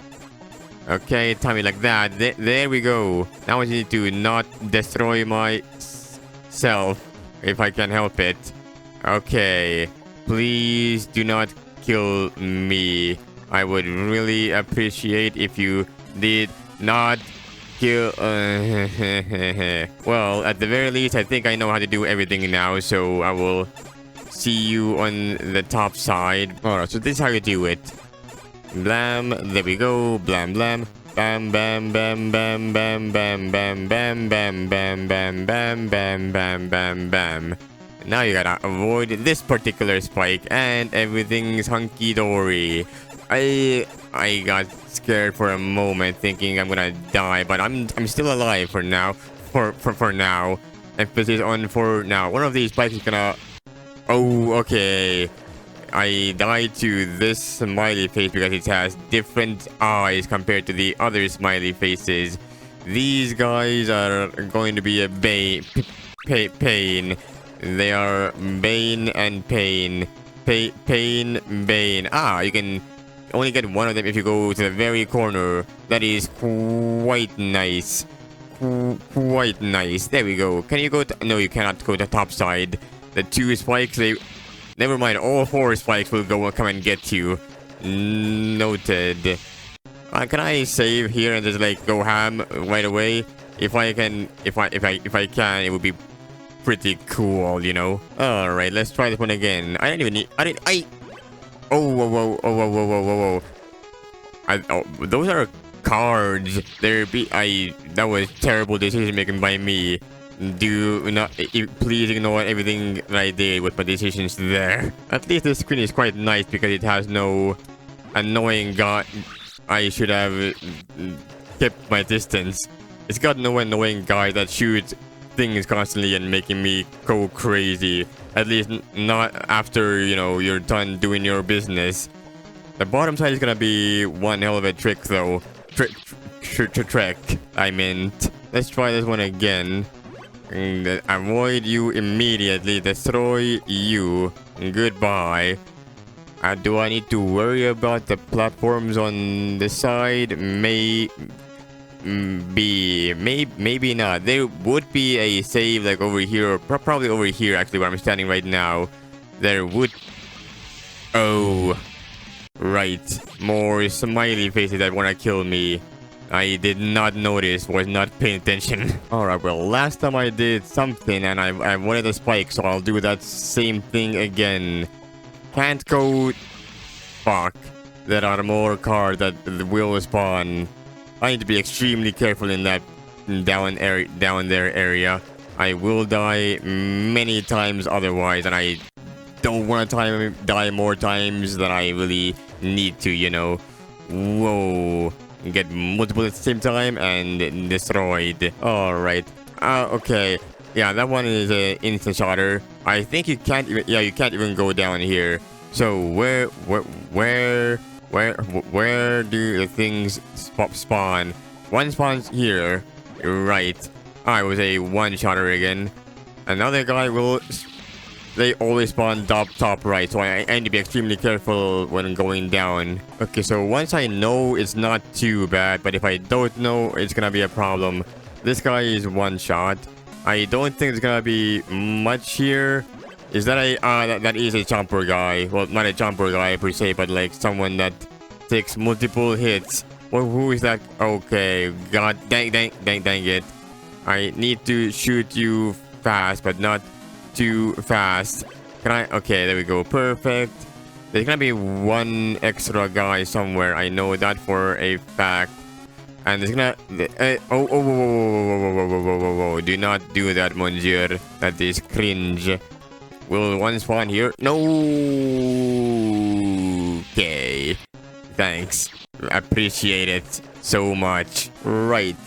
Okay, time it like that. There we go. Now I need to not destroy myself if I can help it. Okay. Please do not kill me. I would really appreciate if you did not kill... Well, at the very least, I think I know how to do everything now, so I will see you on the top side. Alright, so this is how you do it. Blam, there we go. Blam, blam. Bam, bam, bam, bam, bam, bam, bam, bam, bam, bam, bam, bam, bam, bam, bam, bam. Now you gotta avoid this particular spike, and everything's hunky-dory. I got scared for a moment, thinking I'm gonna die, but I'm still alive for now. For now. Emphasis on for now. One of these spikes is gonna... Oh, okay. I died to this smiley face because it has different eyes compared to the other smiley faces. These guys are going to be a pain. They are Bane and Pain. Pain, Bane. Ah, you can only get one of them if you go to the very corner. That is quite nice. Quite nice. There we go. Can you go to... No, you cannot go to the top side. The two spikes, they... Never mind, all four spikes will come and get you. Noted. Can I save here and just like go ham right away? If I can, it would be pretty cool, you know. All right, let's try this one again. I didn't even need. Oh, whoa, whoa, oh, whoa, whoa, whoa, whoa, whoa. Those are cards. That was terrible decision making by me. Please ignore everything that I did with my decisions there. At least the screen is quite nice because it has no annoying guy. I should have kept my distance. It's got no annoying guy that shoots things constantly and making me go crazy. At least not after, you know, you're done doing your business. The bottom side is gonna be one hell of a trick though. Trick, I meant. Let's try this one again. Avoid you immediately. Destroy you. Goodbye. Do I need to worry about the platforms on the side? Maybe not. There would be a save like over here, or probably over here actually where I'm standing right now. There would... Oh, right. More smiley faces that wanna kill me. I did not notice, was not paying attention. Alright, well, last time I did something and I wanted a spike, so I'll do that same thing again. Can't go... Fuck. There are more cards that will spawn. I need to be extremely careful in that down there area. I will die many times otherwise, and I don't want to die more times than I really need to, you know. Whoa. Get multiple at the same time and destroyed. Alright. Okay. Yeah, that one is an instant shotter. I think you can't even... Yeah, you can't even go down here. So, where do the things spawn? One spawns here. Right. I was a one-shotter again. Another guy will... They always spawn top right, so I need to be extremely careful when going down. Okay, so once I know, it's not too bad, but if I don't know, it's gonna be a problem. This guy is one shot. I don't think there's gonna be much here. Is that a... that is a jumper guy. Well, not a jumper guy per se, but like someone that takes multiple hits. Well, who is that? Okay, god dang it. I need to shoot you fast, but not too fast. Can I? Okay, there we go. Perfect. There's gonna be one extra guy somewhere. I know that for a fact. And there's gonna... whoa. Do not do that, monsieur. That is cringe. Will one spawn here? No. Okay. Thanks. Appreciate it so much. Right.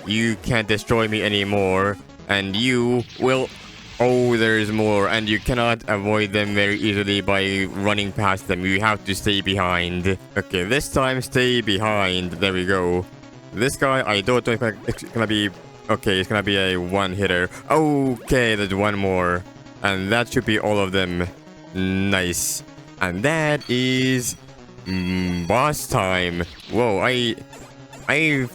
You can't destroy me anymore. And you will... Oh, there's more. And you cannot avoid them very easily by running past them. You have to stay behind. Okay, this time stay behind. There we go. This guy, I don't know if it's gonna be... Okay, it's gonna be a one-hitter. Okay, there's one more. And that should be all of them. Nice. And that is... boss time. Whoa, I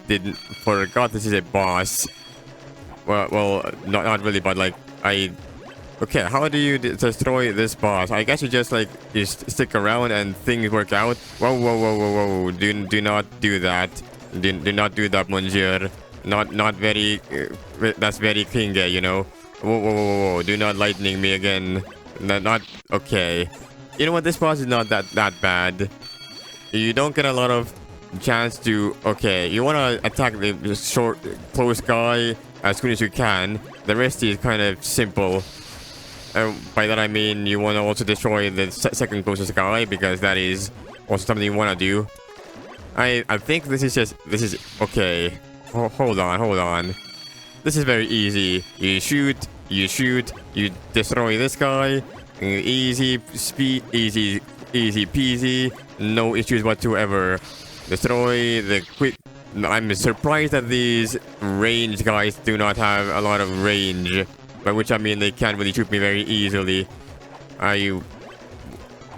didn't... Forgot this is a boss. Well, not really, but like... Okay, how do you destroy this boss? I guess you just like stick around and things work out. Whoa. Do not do that. Do not do that, monsieur. Not very... that's very clingy, you know. Whoa. Do not lightning me again. Not... Okay. You know what? This boss is not that bad. You don't get a lot of chance to... Okay, you want to attack the short, close guy as soon as you can. The rest is kind of simple. By that I mean you want to also destroy the second closest guy, because that is also something you want to do. I think this is okay. Hold on. This is very easy. You shoot, you destroy this guy. Easy peasy. No issues whatsoever. Destroy the quick... I'm surprised that these range guys do not have a lot of range. By which I mean they can't really shoot me very easily. I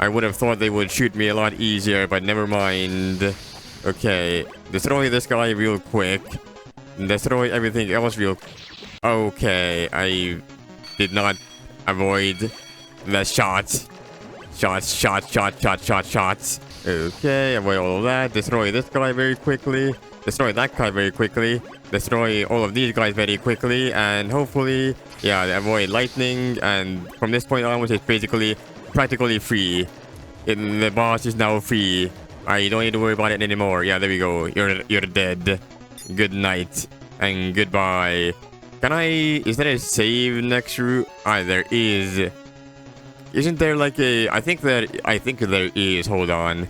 would have thought they would shoot me a lot easier, but never mind. Okay, destroy this guy real quick. Destroy everything else real... Okay, I did not avoid the shots. Shots. Okay, avoid all of that. Destroy this guy very quickly. destroy that guy very quickly, destroy all of these guys very quickly, and hopefully, yeah, avoid lightning. And from this point onwards, it's basically practically free. The boss is now free. I don't need to worry about it anymore. Yeah, there we go. You're dead. Good night and goodbye. Can I? Is there a save next route? Ah, there is. Isn't there like a? I think there is. Hold on.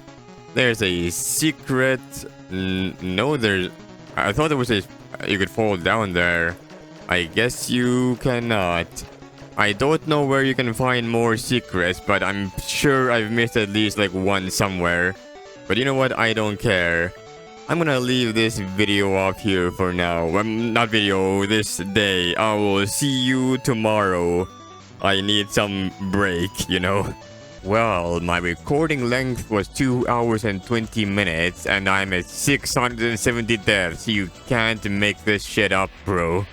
There's a secret. No, there's. I thought there was a. You could fall down there. I guess you cannot. I don't know where you can find more secrets, but I'm sure I've missed at least like one somewhere. But you know what? I don't care. I'm gonna leave this video off here for now. Not video, this day. I will see you tomorrow. I need some break, you know. Well, my recording length was 2 hours and 20 minutes, and I'm at 670 deaths. You can't make this shit up, bro.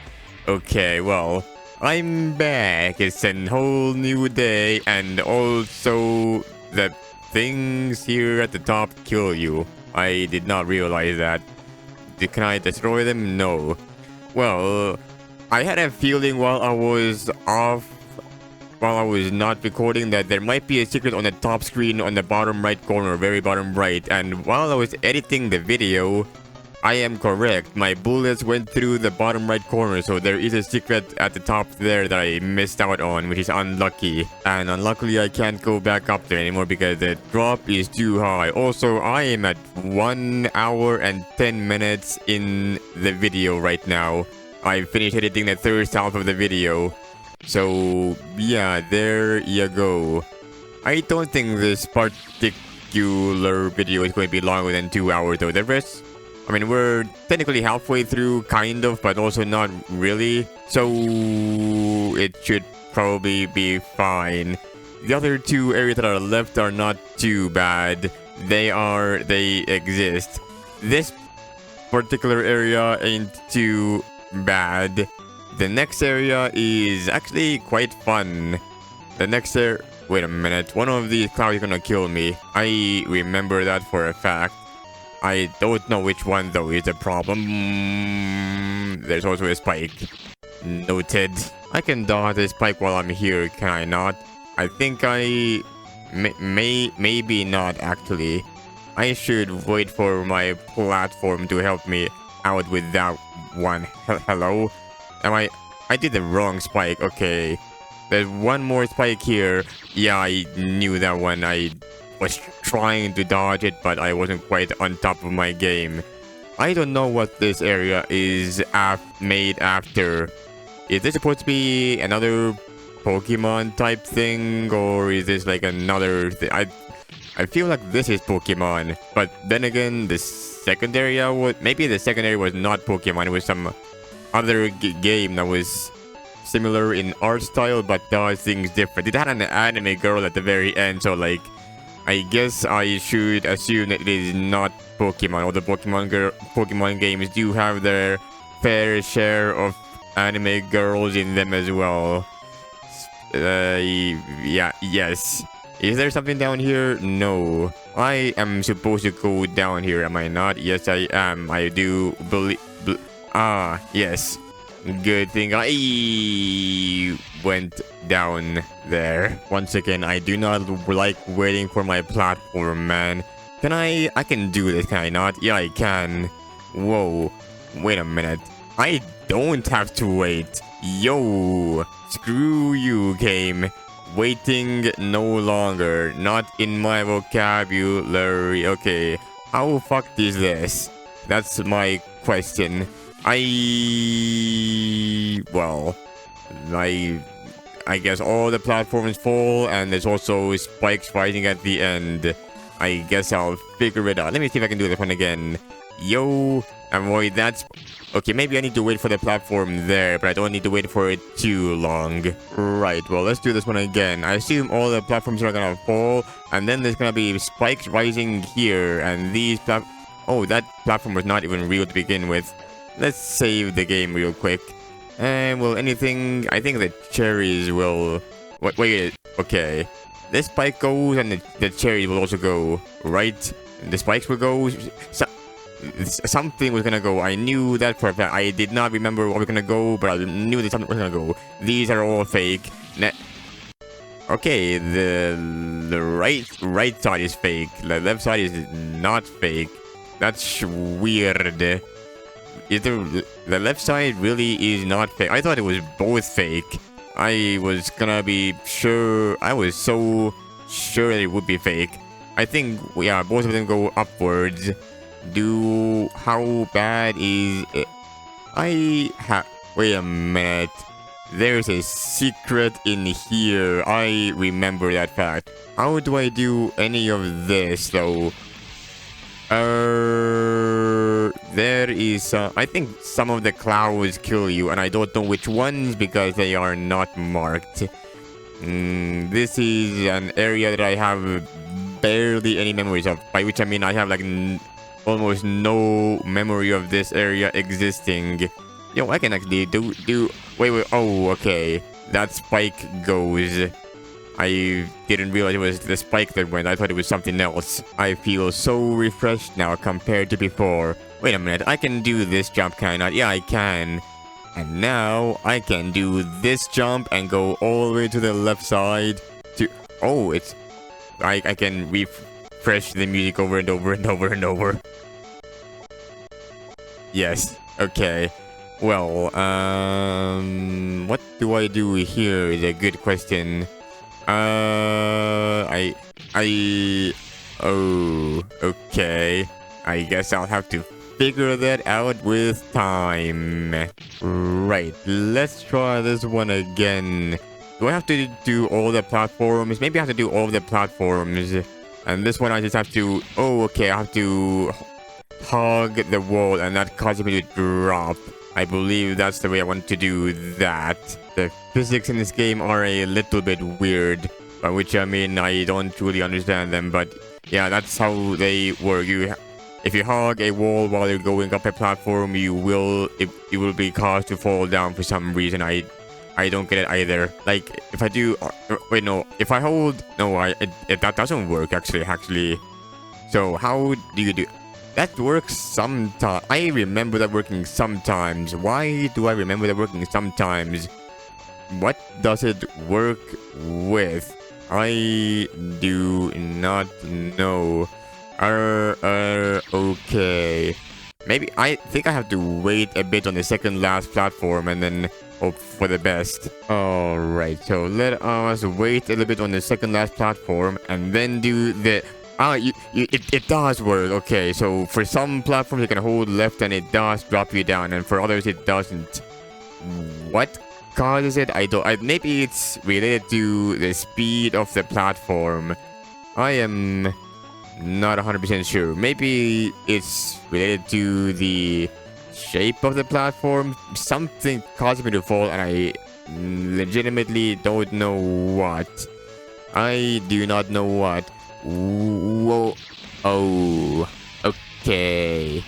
Okay, well, I'm back. It's a whole new day, and also the things here at the top kill you. I did not realize that. Can I destroy them? No. Well, I had a feeling while I was not recording that there might be a secret on the top screen on the bottom right corner, very bottom right. And while I was editing the video, I am correct. My bullets went through the bottom right corner, so there is a secret at the top there that I missed out on, which is unlucky. And unluckily, I can't go back up there anymore because the drop is too high. Also, I am at 1 hour and 10 minutes in the video right now. I finished editing the first half of the video. So, yeah, there you go. I don't think this particular video is going to be longer than 2 hours though. The rest, I mean, we're technically halfway through, kind of, but also not really. So, it should probably be fine. The other two areas that are left are not too bad. They exist. This particular area ain't too bad. The next area is actually quite fun. The next area... Wait a minute. One of these clouds is gonna kill me. I remember that for a fact. I don't know which one though is the problem. There's also a spike. Noted. I can dodge the spike while I'm here, can I not? I think I... maybe not actually. I should wait for my platform to help me out with that one. Hello? I did the wrong spike. Okay. There's one more spike here. Yeah, I knew that one. I was trying to dodge it, but I wasn't quite on top of my game. I don't know what this area is made after. Is this supposed to be another Pokemon type thing, or is this like another thing? I feel like this is Pokemon, but then again, the second area was... Maybe the second area was not Pokemon. It was some other game that was similar in art style but does things different. It had an anime girl at the very end, so like I guess I should assume that it is not Pokemon. All the Pokemon games do have their fair share of anime girls in them as well. Yeah, yes. Is there something down here? No. I am supposed to go down here, am I not? Yes, I am. I do believe... yes. Good thing I went down there. Once again, I do not like waiting for my platform, man. Can I can do this, can I not? Yeah, I can. Whoa. Wait a minute. I don't have to wait. Yo. Screw you, game. Waiting no longer. Not in my vocabulary. Okay. How fucked is this? That's my question. Well, I guess all the platforms fall, and there's also spikes rising at the end. I guess I'll figure it out. Let me see if I can do this one again. Yo, avoid that. Okay, maybe I need to wait for the platform there, but I don't need to wait for it too long. Right, well, let's do this one again. I assume all the platforms are gonna fall, and then there's gonna be spikes rising here, and these oh, that platform was not even real to begin with. Let's save the game real quick. And will anything... I think the cherries will... Wait, okay. This spike goes and the cherries will also go, right? The spikes will go... something was gonna go. I knew that for a fact. I did not remember what was gonna go, but I knew that something was gonna go. These are all fake. Okay, the right side is fake. The left side is not fake. That's weird. The left side really is not fake? I thought it was both fake. I was gonna be sure. I was so sure that it would be fake. I think, yeah, both of them go upwards. How bad is it? Wait a minute. There's a secret in here. I remember that fact. How do I do any of this though? There is, I think some of the clouds kill you, and I don't know which ones because they are not marked. This is an area that I have barely any memories of, by which I mean I have like almost no memory of this area existing. Yo, I can actually wait, oh, okay. That spike goes. I didn't realize it was the spike that went. I thought it was something else. I feel so refreshed now compared to before. Wait a minute, I can do this jump, can I not? Yeah, I can. And now I can do this jump and go all the way to the left side to... Oh, it's... I can refresh the music over and over and over and over. Yes, okay. Well, what do I do here is a good question. Oh, okay. I guess I'll have to figure that out with time. Right, let's try this one again. Do I have to do all the platforms? Maybe I have to do all the platforms. And this one I just have to... Oh, okay, I have to hug the wall and that causes me to drop. I believe that's the way I want to do that. The physics in this game are a little bit weird, by which I mean I don't truly understand them, but yeah, that's how they work. If you hug a wall while you're going up a platform, you will be caused to fall down for some reason. I don't get it either. Like if I do, wait, no, if I hold, no, that doesn't work actually. So how do you do? That works sometimes. I remember that working sometimes. Why do I remember that working sometimes? What does it work with? I do not know. Okay. Maybe I think I have to wait a bit on the second last platform and then hope for the best. Alright, so let us wait a little bit on the second last platform and then do the... it does work. Okay, so for some platforms you can hold left and it does drop you down, and for others it doesn't. What causes it? Maybe it's related to the speed of the platform. I am not 100% sure. Maybe it's related to the shape of the platform. Something caused me to fall and I legitimately don't know what. I do not know what. Whoa. Oh, okay.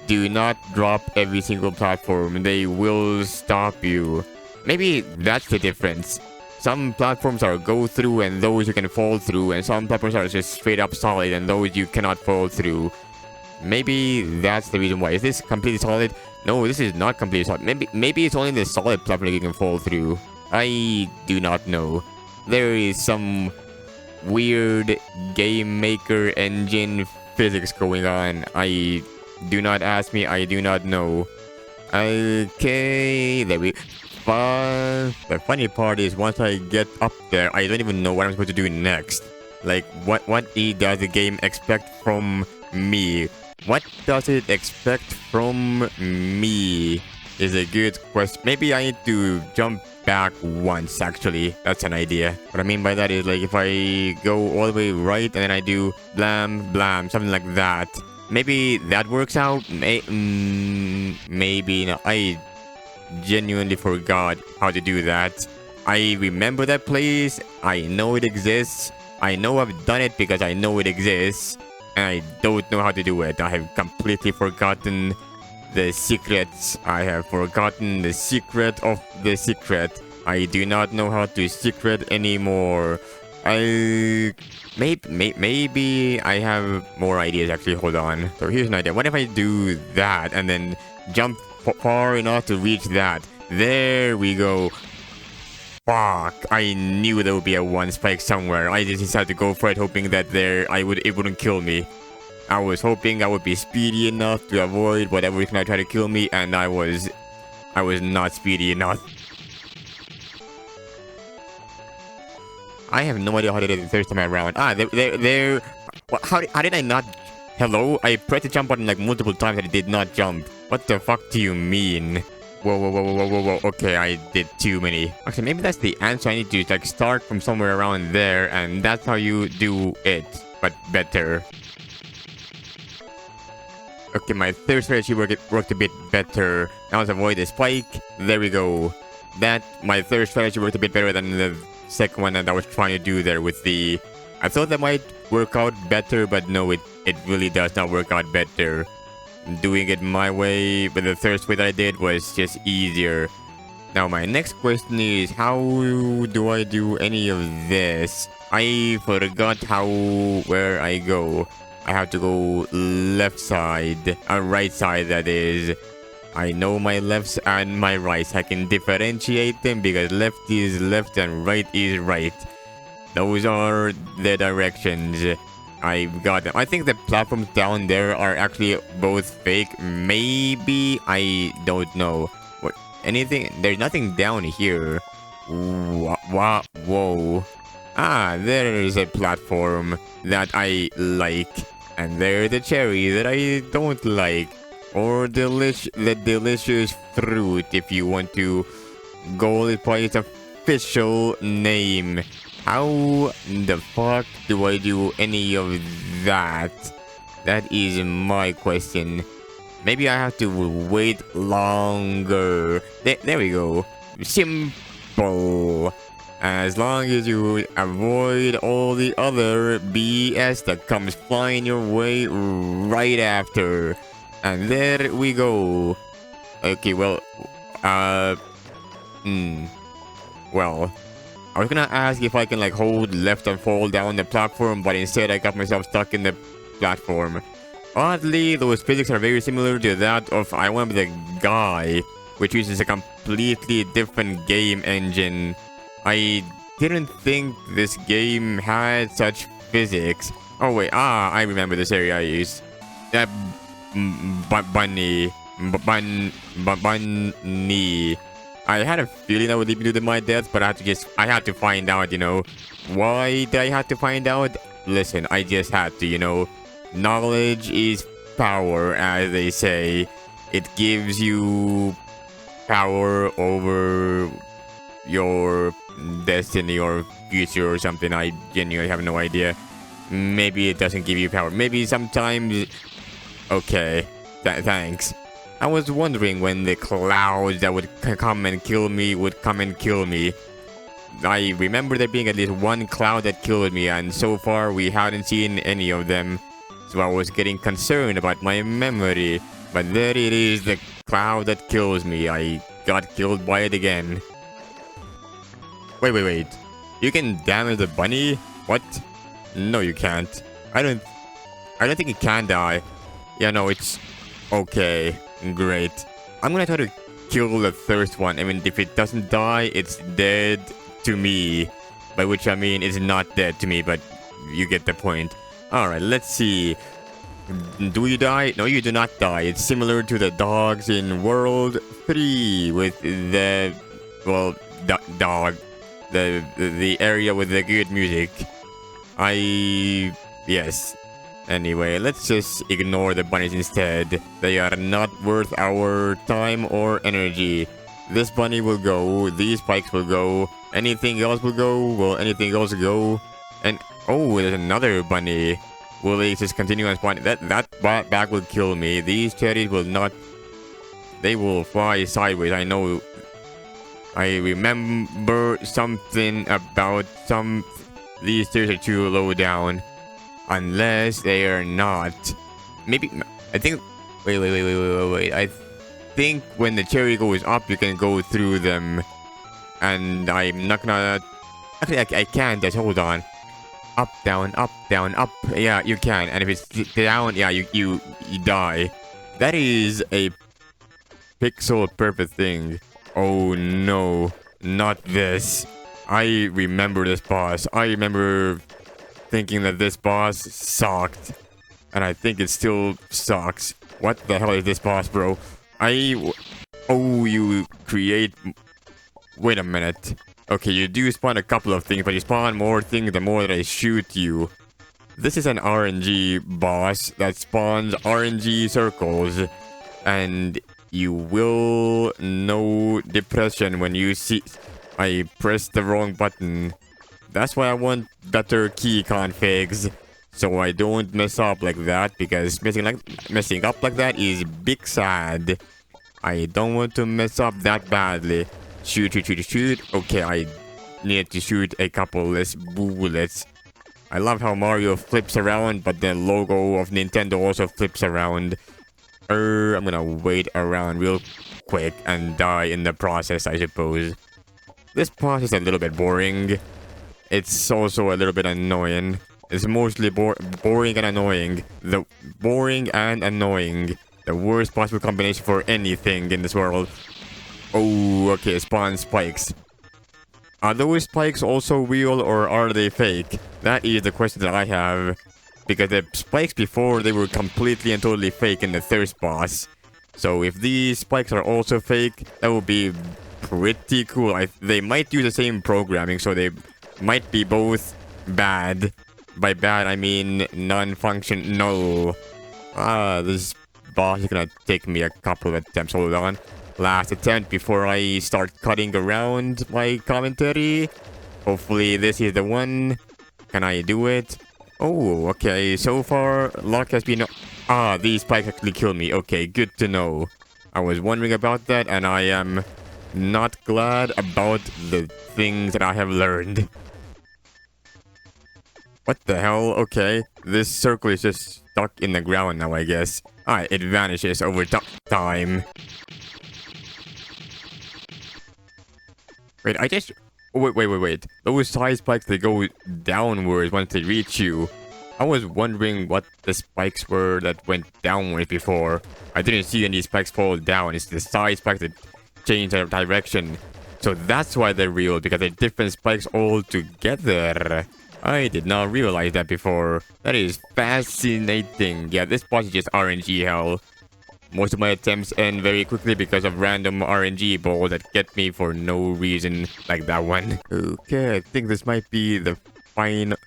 Do not drop every single platform. They will stop you. Maybe that's the difference. Some platforms are go through and those you can fall through, and some platforms are just straight up solid and those you cannot fall through. Maybe that's the reason why. Is this completely solid? No, this is not completely solid. Maybe it's only the solid platform that you can fall through. I do not know. There is some weird game maker engine physics going on. Do not ask me, I do not know. Okay, there we... The funny part is once I get up there, I don't even know what I'm supposed to do next. Like, what does the game expect from me? What does it expect from me is a good question. Maybe I need to jump back once, actually. That's an idea. What I mean by that is, like, if I go all the way right and then I do blam, blam, something like that. Maybe that works out. Maybe not. I genuinely forgot how to do that. I remember that place. I know it exists. I know I've done it because I know it exists. And I don't know how to do it. I have completely forgotten the secrets. I have forgotten the secret of the secret. I do not know how to secret anymore. Maybe I have more ideas actually. Hold on. So here's an idea. What if I do that and then jump far enough to reach that? There we go. Fuck! I knew there would be a one spike somewhere. I just decided to go for it, hoping that it wouldn't kill me. I was hoping I would be speedy enough to avoid whatever was gonna try to kill me, and I was not speedy enough. I have no idea how they did it the first time around. Ah, there. How did I not? Hello? I pressed the jump button like multiple times and it did not jump. What the fuck do you mean? Whoa. Okay, I did too many. Actually, maybe that's the answer. I need to like start from somewhere around there, and that's how you do it, but better. Okay, my third strategy worked a bit better. Now let's avoid the spike. There we go. My third strategy worked a bit better than the second one that I was trying to do there with the... I thought that might work out better, but no, it really does not work out better. Doing it my way, but the third way that I did was just easier. Now my next question is, how do I do any of this? I forgot where I go. I have to go left side, right side that is. I know my lefts and my rights. I can differentiate them because left is left and right is right. Those are the directions. I've got them. I think the platforms down there are actually both fake. Maybe, I don't know. What? Anything? There's nothing down here. Whoa. Ah, there's a platform that I like. And there's the cherry that I don't like. Or the delicious fruit, if you want to go by its official name. How the fuck do I do any of that? That is my question. Maybe I have to wait longer. There we go. Simple. As long as you avoid all the other BS that comes flying your way right after. And there we go. Okay, well, well, I was gonna ask if I can like hold left and fall down the platform, but instead I got myself stuck in the platform. Oddly, those physics are very similar to that of I Want to Be the Guy, which uses a completely different game engine. I didn't think this game had such physics. Oh wait, I remember this area I used. That bunny. I had a feeling that would lead me to my death, but I had to find out, you know. Why did I have to find out? Listen, I just had to, you know. Knowledge is power, as they say. It gives you power over your destiny or future or something. I genuinely have no idea. Maybe it doesn't give you power. Maybe sometimes... Okay, thanks. I was wondering when the clouds that would come and kill me would come and kill me. I remember there being at least one cloud that killed me, and so far we hadn't seen any of them. So I was getting concerned about my memory. But there it is, the cloud that kills me. I got killed by it again. Wait. You can damage the bunny? What? No, you can't. I don't think it can die. Yeah, no, it's... Okay, great. I'm gonna try to kill the first one. I mean, if it doesn't die, it's dead to me. By which I mean, it's not dead to me, but you get the point. Alright, let's see. Do you die? No, you do not die. It's similar to the dogs in World 3 with the... Well, dog. The area with the good music. Yes. Anyway, let's just ignore the bunnies instead. They are not worth our time or energy. This bunny will go, these spikes will go, anything else will go, well, anything else will go. And, oh, there's another bunny. Will they just continue on spawning? That bag will kill me. These cherries will not... They will fly sideways, I know. I remember something about these stairs are too low down. Unless they are not. Maybe... I think... Wait. I think when the cherry goes up, you can go through them. And I'm not gonna... Actually, I can't. Just hold on. Up, down, up, down, up. Yeah, you can. And if it's down, yeah, you die. That is a pixel perfect thing. Oh no, not this. I remember this boss. I remember thinking that this boss sucked. And I think it still sucks. What the hell is this boss, bro? Oh, you create... Wait a minute. Okay, you do spawn a couple of things, but you spawn more things the more that I shoot you. This is an RNG boss that spawns RNG circles. And you will know depression when you see... I pressed the wrong button. That's why I want better key configs. So I don't mess up like that, because messing up like that is big sad. I don't want to mess up that badly. Shoot, shoot, shoot, shoot. Okay, I need to shoot a couple less bullets. I love how Mario flips around, but the logo of Nintendo also flips around. I'm gonna wait around real quick and die in the process, I suppose. This boss is a little bit boring. It's also a little bit annoying. It's mostly boring and annoying. The boring and annoying. The worst possible combination for anything in this world. Oh, okay, spawn spikes. Are those spikes also real or are they fake? That is the question that I have. Because the spikes before, they were completely and totally fake in the thirst boss. So if these spikes are also fake, that would be pretty cool. They might use the same programming, so they might be both bad. By bad, I mean non-functional. This boss is gonna take me a couple of attempts. Hold on. Last attempt before I start cutting around my commentary. Hopefully this is the one. Can I do it? Oh, okay. So far, luck has been... these spikes actually kill me. Okay, good to know. I was wondering about that, and I am not glad about the things that I have learned. What the hell? Okay, this circle is just stuck in the ground now, I guess. Alright, it vanishes over time. Wait, I just... Wait. Those side spikes, they go downwards once they reach you. I was wondering what the spikes were that went downwards before. I didn't see any spikes fall down. It's the side spikes that change their direction. So that's why they're real, because they're different spikes all together. I did not realize that before. That is fascinating. Yeah, this boss is just RNG hell. Most of my attempts end very quickly because of random RNG balls that get me for no reason, like that one. Okay, I think this might be the final...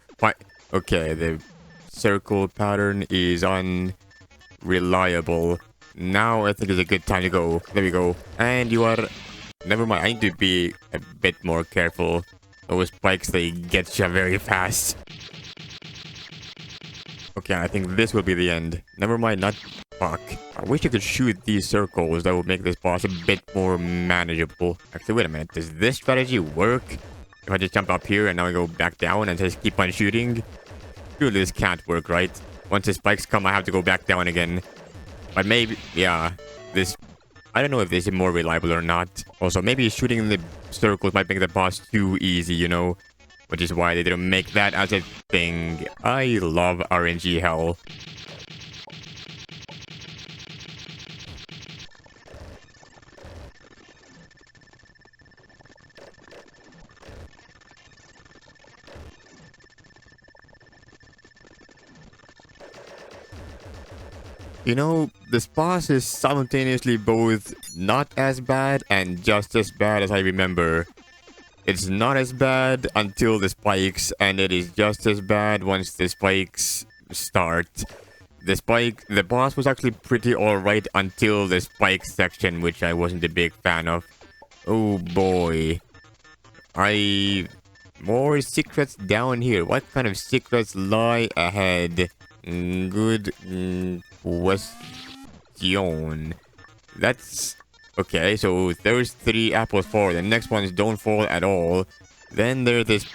Okay, the circle pattern is unreliable. Now I think it's a good time to go. There we go. And you are... Never mind, I need to be a bit more careful. Those spikes, they get you very fast. Okay, I think this will be the end. Never mind, not... Fuck. I wish I could shoot these circles. That would make this boss a bit more manageable. Actually, wait a minute. Does this strategy work? If I just jump up here and now I go back down and just keep on shooting? Surely this can't work, right? Once the spikes come, I have to go back down again. But maybe... Yeah. This... I don't know if this is more reliable or not. Also, maybe shooting in the circles might make the boss too easy, you know? Which is why they didn't make that as a thing. I love RNG hell. You know, this boss is simultaneously both not as bad and just as bad as I remember. It's not as bad until the spikes, and it is just as bad once the spikes start. The boss was actually pretty alright until the spike section, which I wasn't a big fan of. Oh boy. More secrets down here. What kind of secrets lie ahead? Good question. That's... Okay, so there's 3 apples forward. The next ones don't fall at all. Then there's this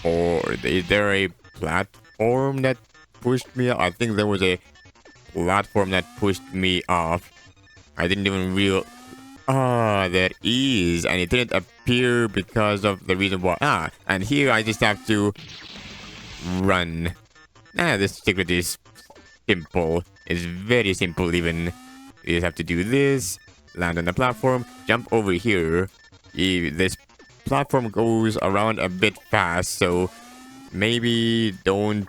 is there a platform that pushed me off? I think there was a platform that pushed me off. I didn't even Ah, there is, and it didn't appear because of the reason why. Ah, and here I just have to run. Ah, this secret is simple. It's very simple even. You just have to do this, land on the platform, jump over here. This platform goes around a bit fast, so maybe don't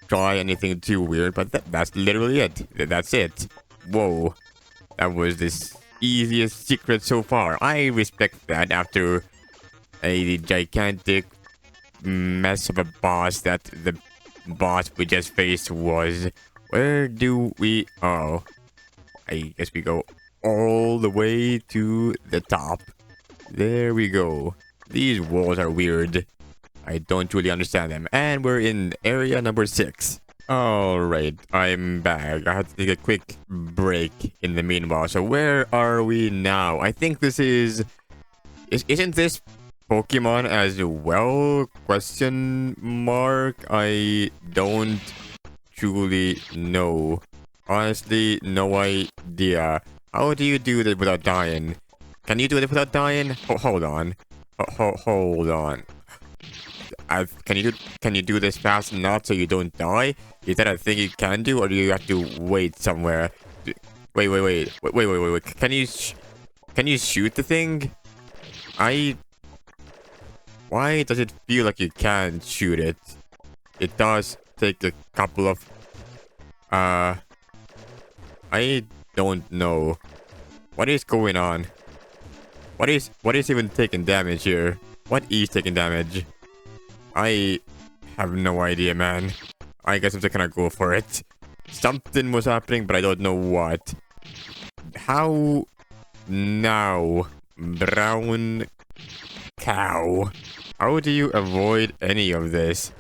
try anything too weird, but that's literally it. That's it. Whoa. That was the easiest secret so far. I respect that after a gigantic mess of a boss that the boss we just faced was. Where do we... Oh. I guess we go all the way to the top. There we go. These walls are weird. I don't really understand them. And we're in area number 6. Alright, I'm back. I had to take a quick break in the meanwhile. So where are we now? I think this is... Isn't this Pokemon as well? Question mark? I don't truly know. Honestly, no idea. How do you do this without dying? Can you do it without dying? Hold on. Hold on. Can you do this fast enough so you don't die? Is that a thing you can do, or do you have to wait somewhere? Wait. Can you shoot the thing? Why does it feel like you can shoot it? It does take a couple of I don't know. What is going on? What is even taking damage here? What is taking damage? I have no idea, man. I guess I'm just gonna go for it. Something was happening, but I don't know what. How now, brown cow? How do you avoid any of this?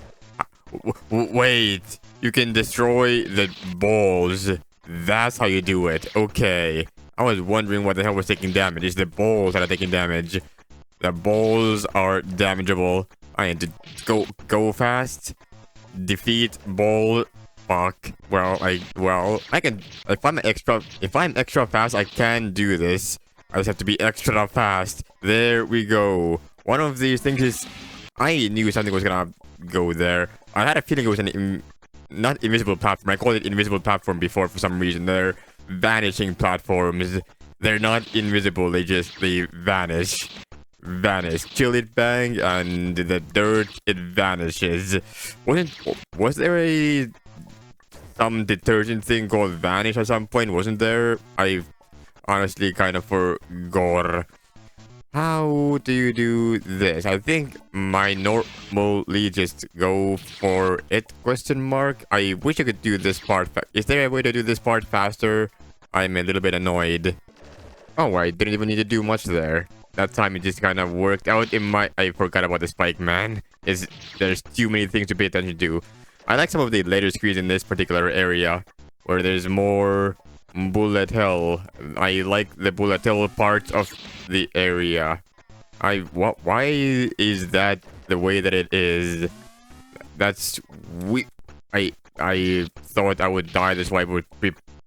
Wait, you can destroy the balls. That's how you do it. Okay. I was wondering what the hell was taking damage. It's the balls that are taking damage. The balls are damageable. I need to go fast. Defeat ball. Fuck. Well, I can. If I'm extra fast, I can do this. I just have to be extra fast. There we go. One of these things is. I knew something was gonna go there. I had a feeling it was not invisible platform. I called it invisible platform before for some reason. They're vanishing platforms. They're not invisible. They vanish. Chill it bang, and the dirt it vanishes. Was there some detergent thing called vanish at some point? Wasn't there? I honestly kind of forgot. How do you do this? I think my normally just go for it, question mark. I wish I could do this part. Is there a way to do this part faster? I'm a little bit annoyed. Oh, I didn't even need to do much there. That time it just kind of worked out in my... I forgot about the spike, man. There's too many things to pay attention to. I like some of the later screens in this particular area, where there's more bullet hell. I like the bullet hell part of the area. Why is that the way that it is? That's I thought I would die, that's why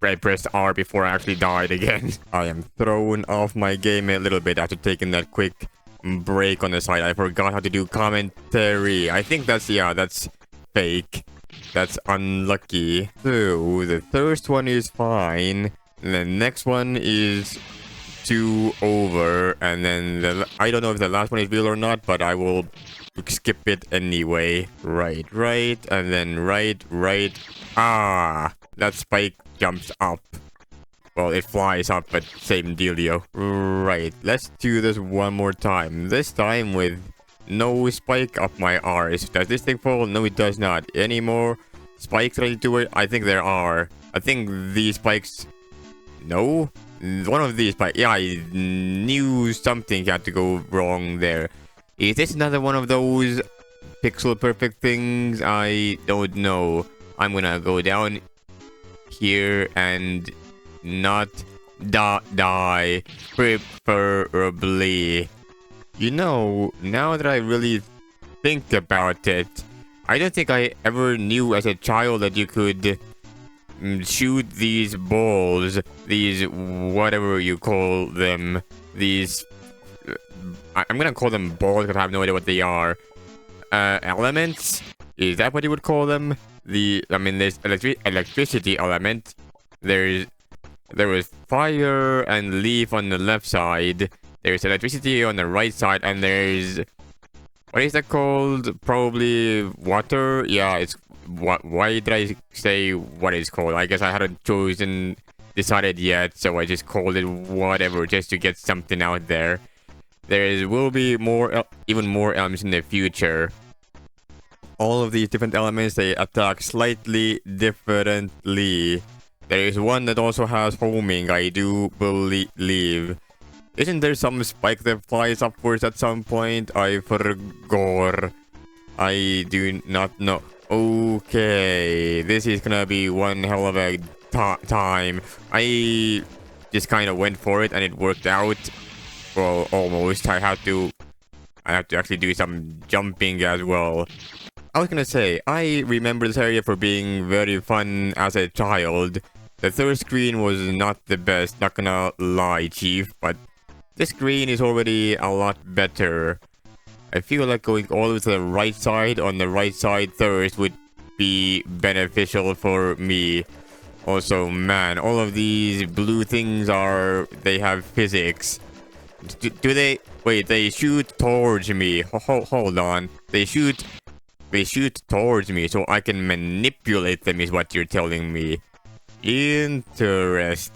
I pressed R before I actually died again. I am thrown off my game a little bit after taking that quick break on the side. I forgot how to do commentary. I think that's fake. That's unlucky. So the first one is fine. And the next one is 2 over. And then I don't know if the last one is real or not, but I will skip it anyway. Right. And then right. Ah, that spike jumps up. Well, it flies up, but same dealio. Right, let's do this one more time. This time with no spike up my R's. Does this thing fall? No, it does not. Any more spikes ready to it? I think there are. I think these spikes... No? One of these spikes... Yeah, I knew something had to go wrong there. Is this another one of those pixel perfect things? I don't know. I'm gonna go down here and not die, preferably. You know, now that I really think about it, I don't think I ever knew as a child that you could shoot these balls, these whatever you call them, these. I'm gonna call them balls because I have no idea what they are. Elements? Is that what you would call them? There's electricity element. There was fire and leaf on the left side. There's electricity on the right side, and there's what is that called? Probably water. Yeah, it's what? Why did I say what it's called? I guess I hadn't decided yet, so I just called it whatever just to get something out there. Will be even more elements in the future. All of these different elements, they attack slightly differently. There is one that also has homing, I do believe. Isn't there some spike that flies upwards at some point? I forgot. I do not know. Okay, this is gonna be one hell of a time. I just kind of went for it and it worked out. Well, almost. I have to actually do some jumping as well. I was gonna say, I remember this area for being very fun as a child. The third screen was not the best, not gonna lie, Chief, but this screen is already a lot better. I feel like going all the way to the right side on the right side first would be beneficial for me. Also, man, all of these blue things they have physics. Do they? Wait, they shoot towards me. Hold on. They shoot towards me so I can manipulate them is what you're telling me. Interesting.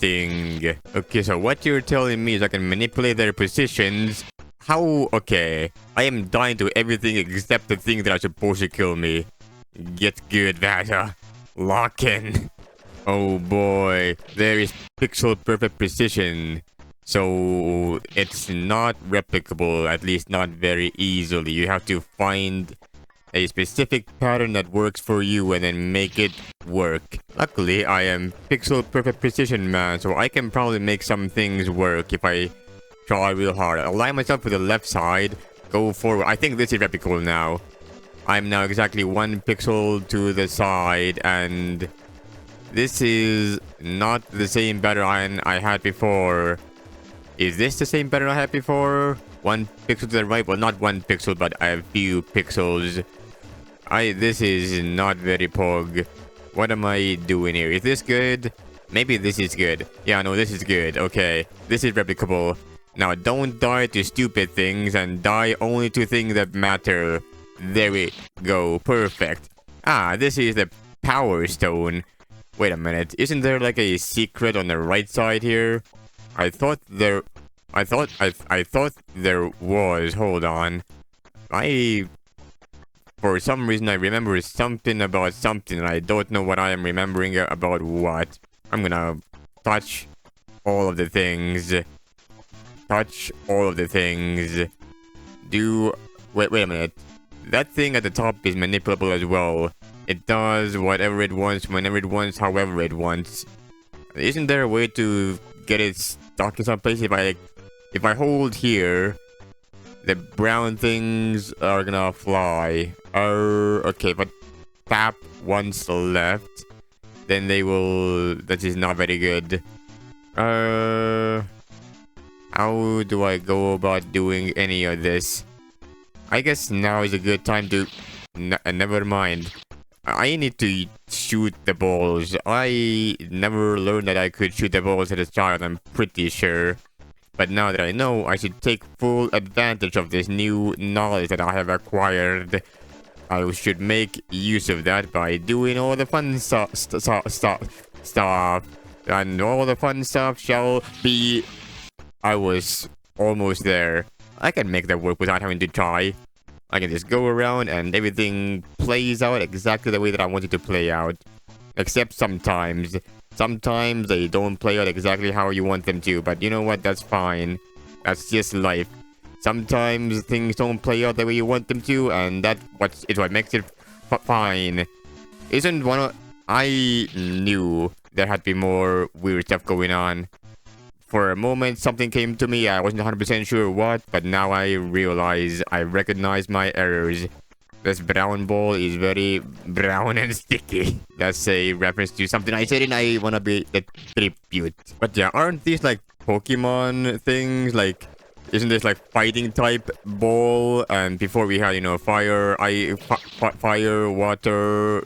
Okay, so what you're telling me is I can manipulate their positions. How? Okay. I am dying to everything except the thing that are supposed to kill me. Get good, Vata. Lock in. Oh boy. There is pixel perfect precision. So it's not replicable, at least not very easily. You have to find a specific pattern that works for you and then make it work. Luckily, I am pixel perfect precision man, so I can probably make some things work if I try real hard. Align myself with the left side, go forward. I think this is replicable now. I'm now exactly 1 pixel to the side, and this is not the same pattern I had before. Is this the same pattern I had before? 1 pixel to the right, well, not 1 pixel, but a few pixels. This is not very pog. What am I doing here? Is this good? Maybe this is good. Yeah, no, this is good. Okay, this is replicable. Now, don't die to stupid things and die only to things that matter. There we go. Perfect. Ah, this is the power stone. Wait a minute. Isn't there like a secret on the right side here? I thought there was. Hold on. For some reason I remember something about something and I don't know what I am remembering about what. I'm gonna touch all of the things. Touch all of the things. Wait a minute. That thing at the top is manipulable as well. It does whatever it wants, whenever it wants, however it wants. Isn't there a way to get it stuck in some place? If I hold here, the brown things are gonna fly. Okay, but tap once left, then they will. That is not very good. How do I go about doing any of this? I guess now is a good time to. Never mind. I need to shoot the balls. I never learned that I could shoot the balls as a child, I'm pretty sure. But now that I know, I should take full advantage of this new knowledge that I have acquired. I should make use of that by doing all the fun stuff. And all the fun stuff shall be... I was almost there. I can make that work without having to try. I can just go around and everything plays out exactly the way that I want it to play out. Except sometimes. Sometimes they don't play out exactly how you want them to, but you know what? That's fine. That's just life. Sometimes things don't play out the way you want them to, and that's what makes it fine. Isn't one of... I knew there had to be more weird stuff going on. For a moment, something came to me. I wasn't 100% sure what, but now I recognize my errors. This brown ball is very brown and sticky. That's a reference to something I said and I wanna be the tribute. But yeah, aren't these like Pokemon things? Like, isn't this like fighting type ball? And before we had, you know, fire, fire, water,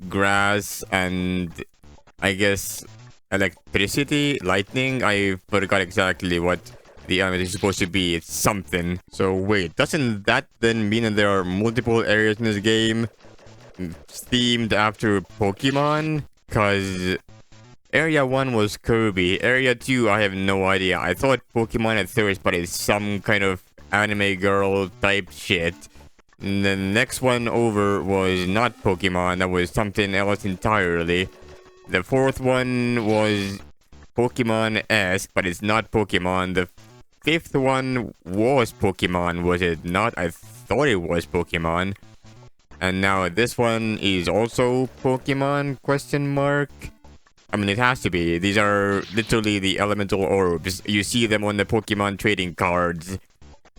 grass, and I guess electricity, lightning. I forgot exactly what the element is supposed to be. It's something. So wait, doesn't that then mean that there are multiple areas in this game themed after Pokemon? Because Area 1 was Kirby. Area 2, I have no idea. I thought Pokemon at first, but it's some kind of anime girl type shit. And the next one over was not Pokemon. That was something else entirely. The fourth one was Pokemon-esque, but it's not Pokemon. The fifth one was Pokemon, was it not? I thought it was Pokemon. And now this one is also Pokemon, question mark? I mean, it has to be. These are literally the elemental orbs. You see them on the Pokemon trading cards.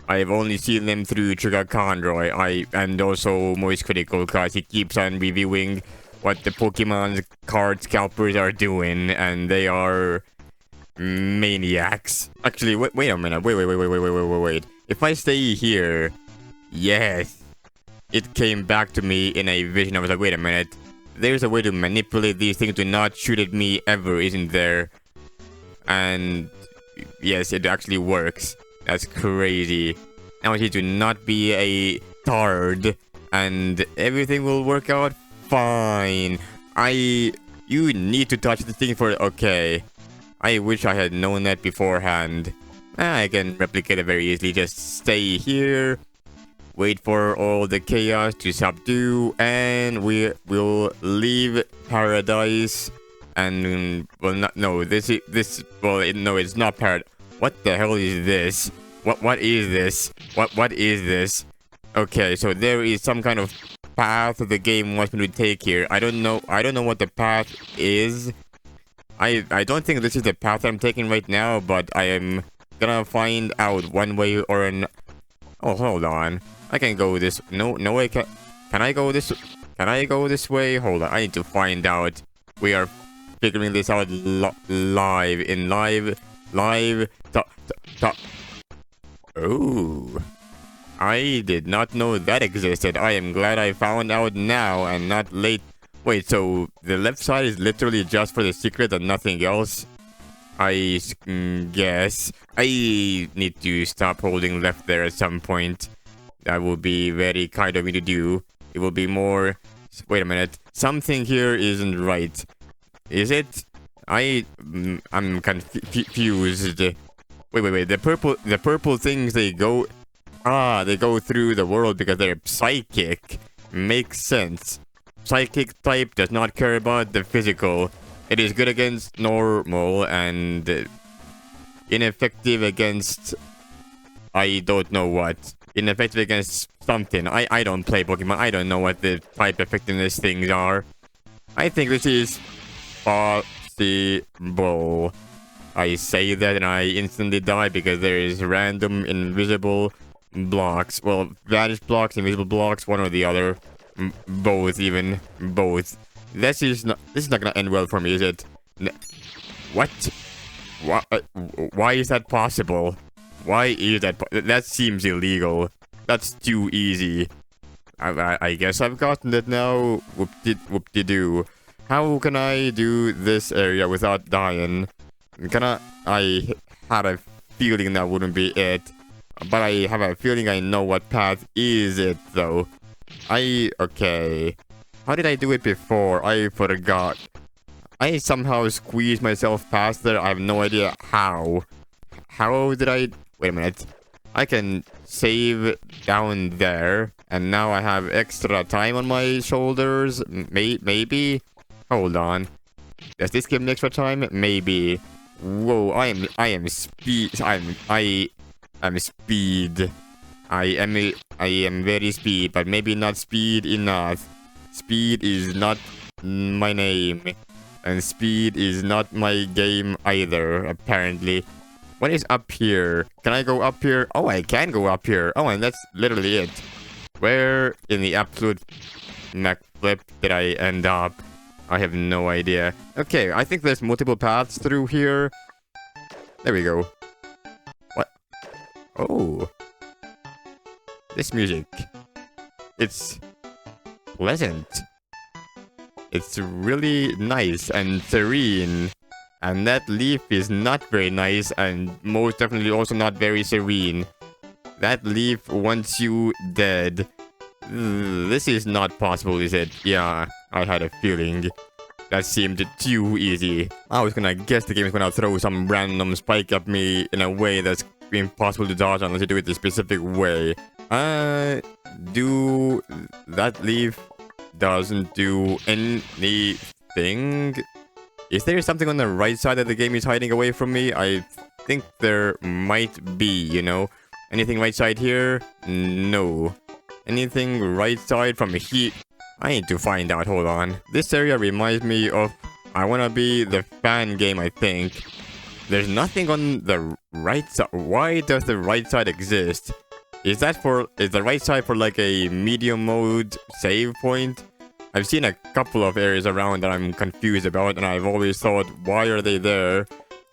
I've only seen them through Trigger Conroy. And also Moist Critical, because he keeps on reviewing what the Pokemon's card scalpers are doing, and they are maniacs. Actually, wait a minute. Wait. If I stay here, yes, it came back to me in a vision. I was like, wait a minute. There's a way to manipulate these things to not shoot at me ever, isn't there? And yes, it actually works. That's crazy. I want you to not be a tard, and everything will work out fine. You need to touch the thing for... Okay. I wish I had known that beforehand. I can replicate it very easily. Just stay here. Wait for all the chaos to subdue. And we will leave paradise. And... Well, not... No, no, it's not paradise. What the hell is this? What is this? What is this? Okay, so there is some kind of path the game wants me to take here. I don't know what the path is. I don't think this is the path I'm taking right now, but I am gonna find out one way or an... Oh, hold on. I can go this... No, I can't... Can I go this... Can I go this way? Hold on, I need to find out. We are figuring this out live. In live... Oh... I did not know that existed. I am glad I found out now and not late. Wait, so the left side is literally just for the secret and nothing else? I guess. I need to stop holding left there at some point. That will be very kind of me to do. It will be more... Wait a minute. Something here isn't right. Is it? I'm confused. Wait. The purple things, they go... they go through the world because they're psychic. Makes sense. Psychic type does not care about the physical. It is good against normal and ineffective against... I don't know what. Ineffective against something. I don't play Pokemon. I don't know what the type effectiveness things are. I think this is possible. I say that and I instantly die because there is random invisible blocks. Well, vanish blocks, invisible blocks, one or the other. Both, even. Both. This is not gonna end well for me, is it? What? Why is that possible? Why is that? That seems illegal. That's too easy. I guess I've gotten it now. Whoop-de-doo. How can I do this area without dying? I had a feeling that wouldn't be it. But I have a feeling I know what path is it, though. Okay. How did I do it before? I forgot. I somehow squeezed myself past there. I have no idea how. How did I... Wait a minute. I can save down there. And now I have extra time on my shoulders. Maybe? Hold on. Does this give me extra time? Maybe. Whoa, I am speed. I'm speed. I am very speed, but maybe not speed enough. Speed is not my name. And speed is not my game either, apparently. What is up here? Can I go up here? Oh, I can go up here. Oh, and that's literally it. Where in the absolute McFlip did I end up? I have no idea. Okay, I think there's multiple paths through here. There we go. What? Oh. This music. It's pleasant. It's really nice and serene. And that leaf is not very nice and most definitely also not very serene. That leaf wants you dead. This is not possible, is it? Yeah, I had a feeling. That seemed too easy. I was gonna guess the game is gonna throw some random spike at me in a way that's impossible to dodge unless you do it the specific way. That leaf doesn't do anything. Is there something on the right side that the game is hiding away from me? I think there might be, you know? Anything right side here? No. Anything right side from here? I need to find out, hold on. This area reminds me of I Wanna Be the Fan game, I think. There's nothing on the right side. Why does the right side exist? Is the right side for like a medium mode save point? I've seen a couple of areas around that I'm confused about, and I've always thought, why are they there?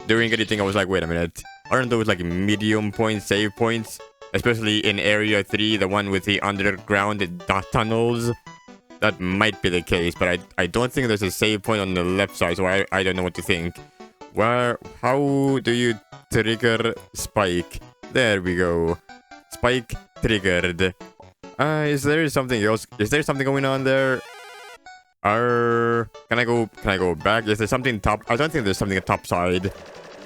During editing, I was like, wait a minute. Aren't those like medium point save points? Especially in Area 3, the one with the underground tunnels. That might be the case, but I don't think there's a save point on the left side, so I don't know what to think. How do you trigger Spike? There we go. Spike triggered. Is there something else? Is there something going on there? Can I go back? Is there something top? I don't think there's something at top side.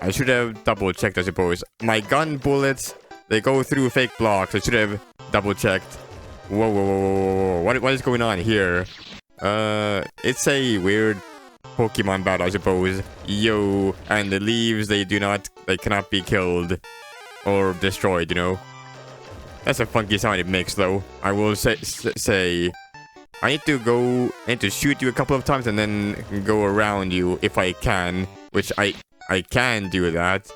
I should have double checked, I suppose. My gun bullets, they go through fake blocks. I should have double checked. Whoa. What is going on here? It's a weird Pokemon battle, I suppose. Yo, and the leaves, they cannot be killed or destroyed, you know? That's a funky sound it makes, though. I will say, I need to shoot you a couple of times and then go around you if I can, which I can do that.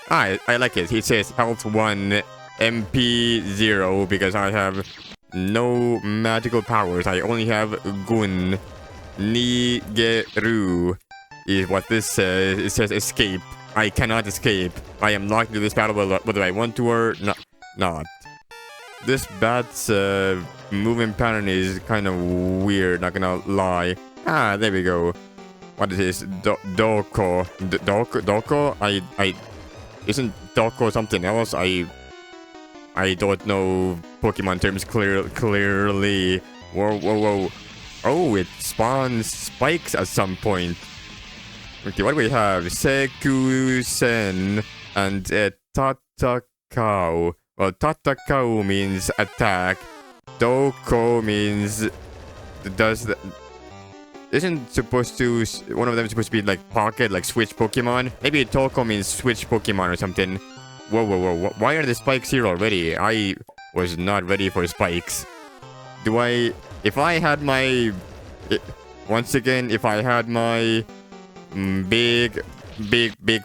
I like it. It says health 1, MP 0 because I have no magical powers. I only have Gun. Nigeru is what this says. It says escape. I cannot escape. I am locked into this battle whether I want to or not. This bat's movement pattern is kind of weird, not gonna lie. Ah, there we go. What is this? Doko. Doko? Isn't Doko something else? I don't know Pokemon terms clearly. Whoa. Oh, it spawns spikes at some point. Okay, what do we have? Sekusen and Tatakao. Well, Tatakao means attack. Doko means isn't supposed to one of them supposed to be like pocket, like switch Pokemon? Maybe Toko means switch Pokemon or something. Whoa. Why are the spikes here already? I was not ready for spikes. If I had my big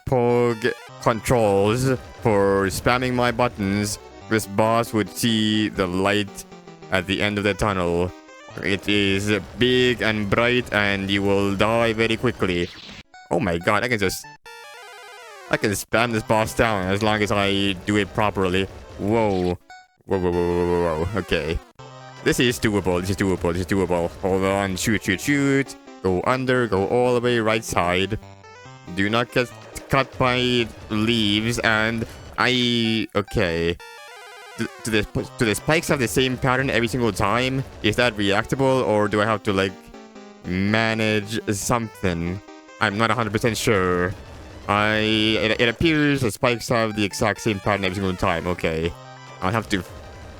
Pog controls for spamming my buttons, this boss would see the light at the end of the tunnel. It is big and bright and you will die very quickly. Oh my god, I can spam this boss down as long as I do it properly. Whoa. Okay. This is doable. Hold on, shoot. Go under, go all the way right side. Do not get cut by leaves and okay. Do the spikes have the same pattern every single time? Is that reactable or do I have to like manage something? I'm not 100% sure. It appears the spikes have the exact same pattern every single time. Okay. I'll have to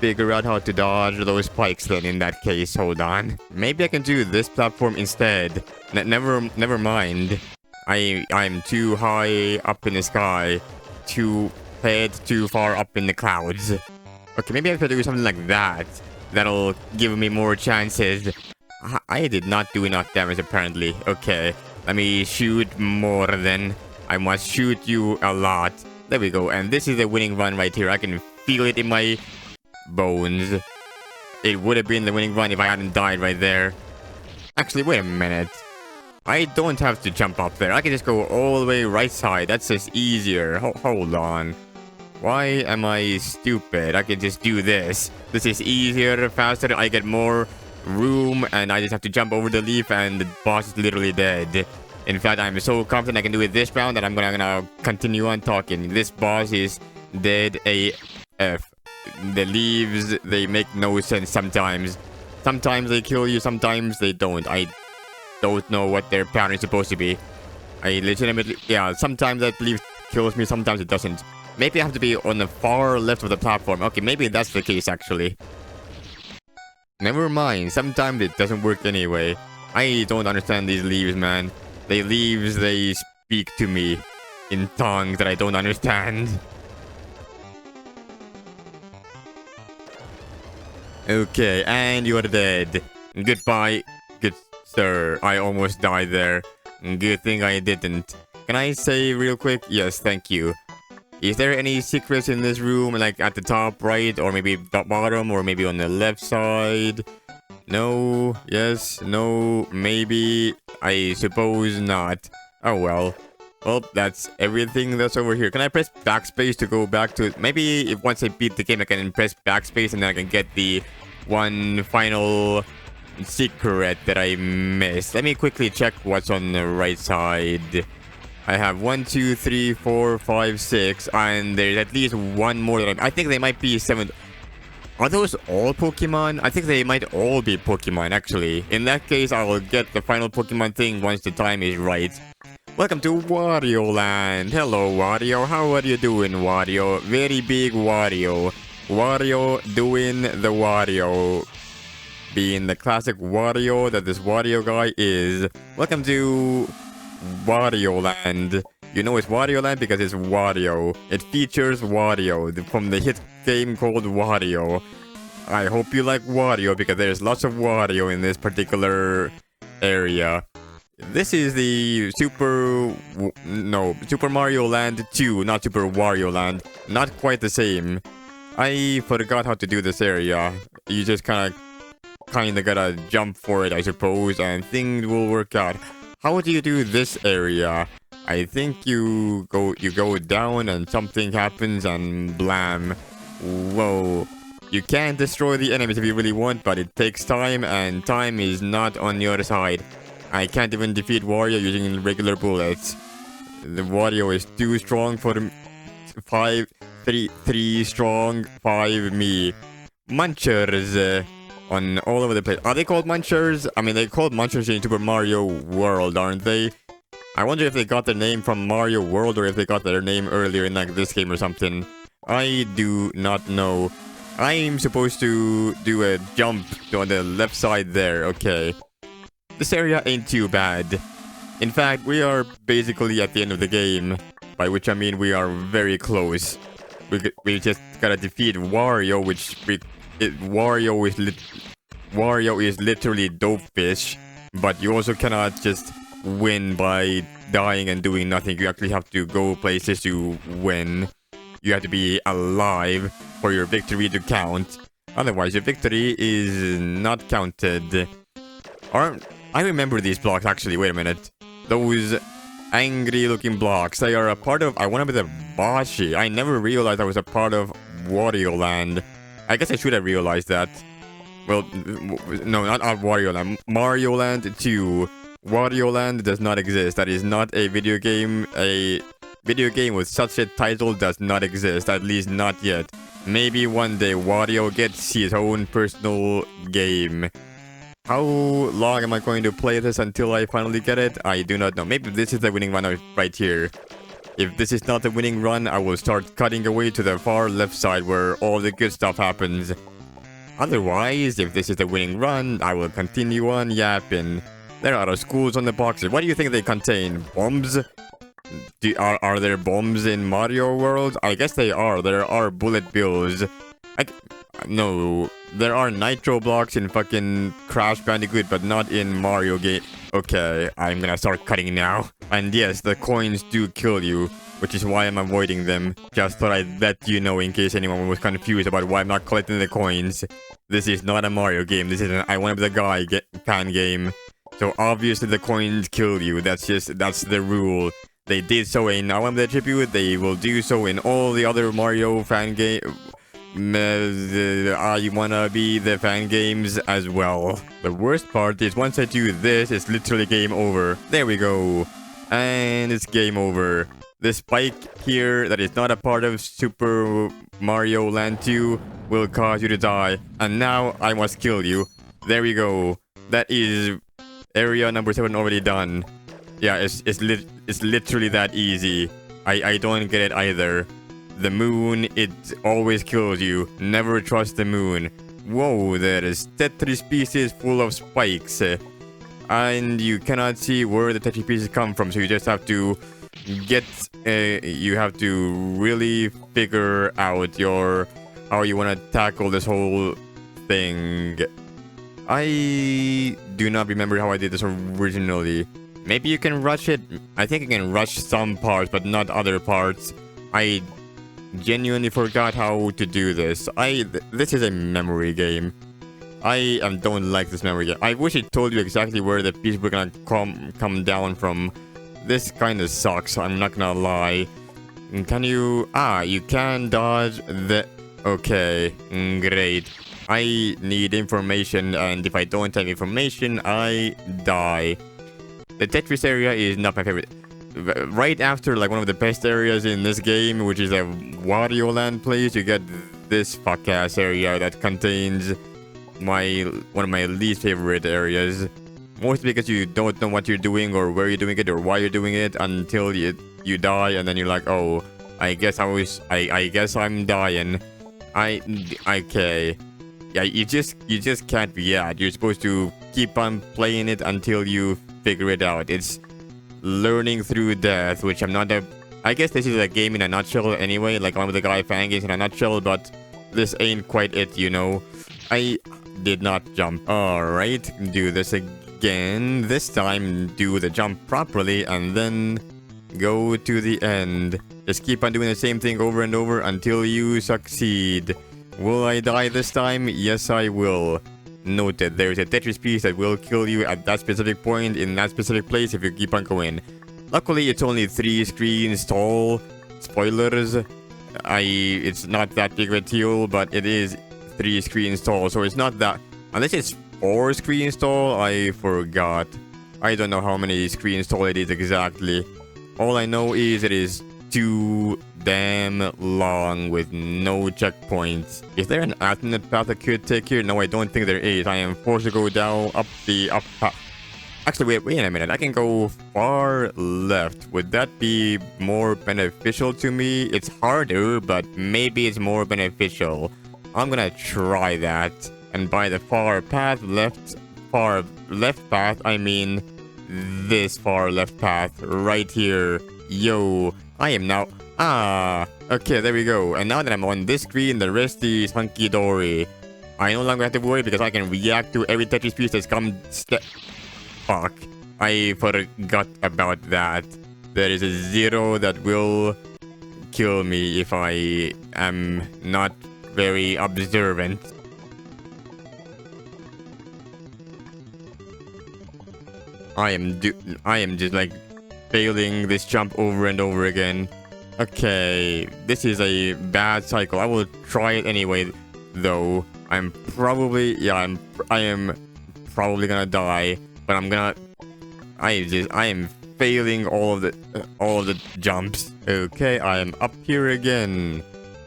figure out how to dodge those spikes then in that case. Hold on. Maybe I can do this platform instead. Never mind. I'm too high up in the sky. Too far up in the clouds. Okay, maybe I could do something like that. That'll give me more chances. I did not do enough damage apparently. Okay, let me shoot more then. I must shoot you a lot. There we go. And this is the winning run right here. I can feel it in my bones. It would have been the winning run if I hadn't died right there. Actually, wait a minute. I don't have to jump up there. I can just go all the way right side. That's just easier. Hold on. Why am I stupid? I can just do this. This is easier, faster. I get more room, and I just have to jump over the leaf, and the boss is literally dead. In fact, I'm so confident I can do it this round that I'm gonna continue on talking. This boss is dead AF. The leaves, they make no sense sometimes. Sometimes they kill you, sometimes they don't. I don't know what their pattern is supposed to be. I legitimately... Yeah, sometimes that leaf kills me, sometimes it doesn't. Maybe I have to be on the far left of the platform. Okay, maybe that's the case, actually. Never mind. Sometimes it doesn't work anyway. I don't understand these leaves, man. The leaves, they speak to me in tongues that I don't understand. Okay, and you are dead. Goodbye, good sir. I almost died there. Good thing I didn't. Can I say real quick? Yes, thank you. Is there any secrets in this room, like at the top right, or maybe the bottom, or maybe on the left side? No, yes, no, maybe, I suppose not. Oh well. Well, that's everything that's over here. Can I press backspace to go back to it? Maybe if once I beat the game, I can press backspace and then I can get the one final secret that I missed. Let me quickly check what's on the right side. I have 1, 2, 3, 4, 5, 6, and there's at least one more that I think they might be 7. Are those all Pokemon? I think they might all be Pokemon, actually. In that case, I will get the final Pokemon thing once the time is right. Welcome to Wario Land. Hello, Wario. How are you doing, Wario? Very big Wario. Wario doing the Wario. Being the classic Wario that this Wario guy is. Welcome to Wario Land. You know it's Wario Land because it's Wario. It features Wario from the hit game called Wario. I hope you like Wario because there's lots of Wario in this particular area. This is the Super Mario Land 2, not Super Wario Land. Not quite the same. I forgot how to do this area. You just kinda gotta jump for it, I suppose, and things will work out. How do you do this area? I think you go down and something happens and blam. Whoa. You can destroy the enemies if you really want, but it takes time and time is not on your side. I can't even defeat Wario using regular bullets. The Wario is too strong for 3 strong, 5 me. Munchers on all over the place. Are they called Munchers? I mean, they're called Munchers in Super Mario World, aren't they? I wonder if they got their name from Mario World or if they got their name earlier in like this game or something. I do not know. I'm supposed to do a jump on the left side there. Okay. This area ain't too bad. In fact, we are basically at the end of the game. By which I mean we are very close. We just gotta defeat Wario, which Wario is literally dope fish. But you also cannot just win by dying and doing nothing. You actually have to go places to win. You have to be alive for your victory to count. Otherwise, your victory is not counted. I remember these blocks, actually. Wait a minute. Those angry-looking blocks. They are a part of... I want to be the Bashi. I never realized I was a part of Wario Land. I guess I should have realized that. Well, no, not Wario Land. Mario Land 2. Wario Land does not exist. That is not a video game. A video game with such a title does not exist. At least not yet. Maybe one day Wario gets his own personal game. How long am I going to play this until I finally get it? I do not know. Maybe this is the winning run right here. If this is not the winning run, I will start cutting away to the far left side where all the good stuff happens. Otherwise, if this is the winning run, I will continue on yapping. There are schools on the boxes. What do you think they contain? Bombs? Are there bombs in Mario World? I guess they are. There are bullet bills. No, there are nitro blocks in fucking Crash Bandicoot, but not in Mario game. Okay, I'm gonna start cutting now. And yes, the coins do kill you, which is why I'm avoiding them. Just thought I'd let you know in case anyone was confused about why I'm not collecting the coins. This is not a Mario game. This is an I Wanna Be the Guy fan game. So obviously the coins kill you. That's the rule. They did so in I Wanna Be the Tribute. They will do so in all the other Mario fan game. I Wanna Be the fan games as well. The worst part is once I do this, it's literally game over. There we go. And it's game over. The spike here that is not a part of Super Mario Land 2 will cause you to die. And now I must kill you. There we go. That is area number 7 already done. Yeah, it's literally that easy. I don't get it either. The moon, it always kills you. Never trust the moon. Whoa, there is Tetris pieces full of spikes. And you cannot see where the Tetris pieces come from, so you just have to you have to really figure out how you want to tackle this whole thing. I do not remember how I did this originally. Maybe you can rush it. I think you can rush some parts, but not other parts. I genuinely forgot how to do this. This is a memory game. I don't like this memory game. I wish it told you exactly where the pieces were gonna come down from. This kind of sucks, I'm not gonna lie. Can you... you can dodge the... Okay, great. I need information, and if I don't have information, I die. The Tetris area is not my favorite. Right after like one of the best areas in this game, which is a Wario Land place, you get this fuck-ass area that contains one of my least favorite areas. Mostly because you don't know what you're doing or where you're doing it or why you're doing it until you die, and then you're like, oh, I guess I'm dying. Okay. Yeah, you just can't react. You're supposed to keep on playing it until you figure it out. It's learning through death, which I'm not I guess this is a game in a nutshell anyway, like one of the guy fan games in a nutshell, but this ain't quite it, you know. I did not jump. Alright, do this again. This time, do the jump properly and then go to the end. Just keep on doing the same thing over and over until you succeed. Will I die this time? Yes, I will. Noted, there's a Tetris piece that will kill you at that specific point in that specific place if you keep on going. Luckily, it's only 3 screens tall. Spoilers. It's not that big of a deal, but it is 3 screens tall, so it's not that... Unless it's 4 screens tall, I forgot. I don't know how many screens tall it is exactly. All I know is it is too damn long with no checkpoints. Is there an alternate path I could take here? No, I don't think there is. I am forced to go down up path. Actually, wait a minute. I can go far left. Would that be more beneficial to me? It's harder, but maybe it's more beneficial. I'm gonna try that. And by the far left path, I mean this far left path right here. Yo, I am now... okay, there we go. And now that I'm on this screen, the rest is hunky-dory. I no longer have to worry because I can react to every Tetris piece that's come... Fuck. I forgot about that. There is a 0 that will kill me if I am not very observant. I am just like failing this jump over and over again. Okay, this is a bad cycle. I will try it anyway, though. I am probably gonna die, but I am failing all of the jumps. Okay, I am up here again.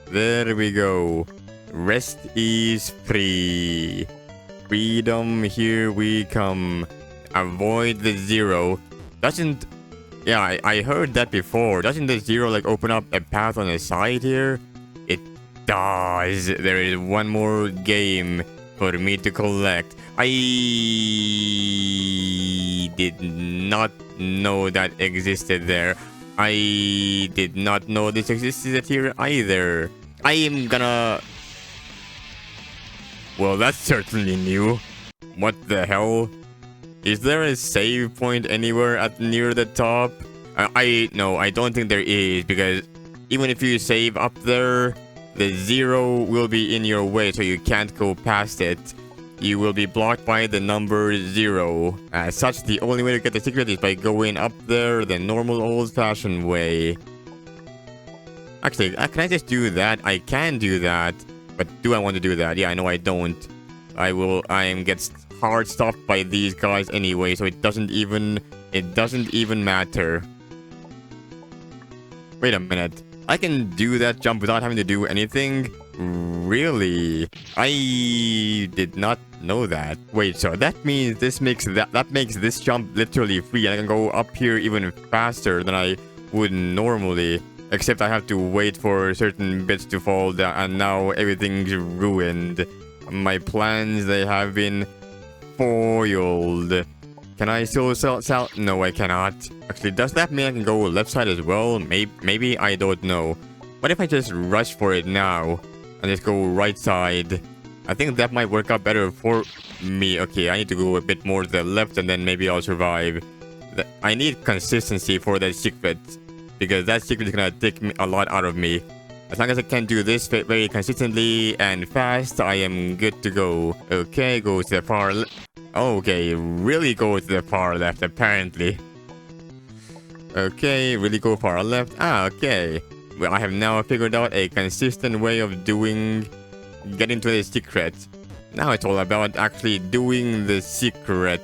There we go. Rest is free. Freedom, here we come. Avoid the 0. Doesn't... Yeah, I heard that before. Doesn't the 0 like open up a path on the side here? It does. There is one more game for me to collect. I did not know that existed there. I did not know this existed here either. I am gonna... Well, that's certainly new. What the hell? Is there a save point anywhere at near the top? No, I don't think there is, because even if you save up there, the 0 will be in your way, so you can't go past it. You will be blocked by the number 0. As such, the only way to get the secret is by going up there the normal old-fashioned way. Actually, can I just do that? I can do that, but do I want to do that? Yeah, I know I don't. I am get hard stopped by these guys anyway, so it doesn't even matter. Wait a minute. I can do that jump without having to do anything? Really? I did not know that. Wait, so that means this makes that makes this jump literally free, and I can go up here even faster than I would normally. Except I have to wait for certain bits to fall down, and now everything's ruined. My plans, they have been foiled. Can I still sell? No, I cannot. Actually, does that mean I can go left side as well? Maybe, I don't know. What if I just rush for it now and just go right side? I think that might work out better for me. Okay, I need to go a bit more to the left, and then maybe I'll survive. I need consistency for that secret, because that secret is gonna take a lot out of me. As long as I can do this very consistently and fast, I am good to go. Okay, go to the far left. Okay, really go to the far left, apparently. Okay, really go far left. Okay. Well, I have now figured out a consistent way of getting to the secret. Now it's all about actually doing the secret.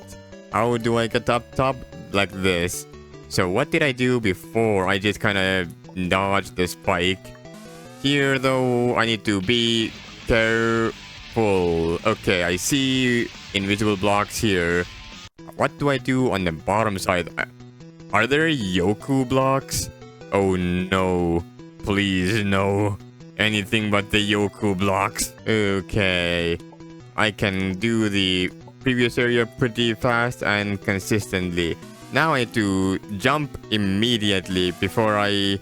How do I get up top? Like this. So what did I do before? I just kind of dodged the spike. Here, though, I need to be careful. Okay, I see invisible blocks here. What do I do on the bottom side? Are there Yoku blocks? Oh no. Please, no. Anything but the Yoku blocks. Okay. I can do the previous area pretty fast and consistently. Now I need to jump immediately before I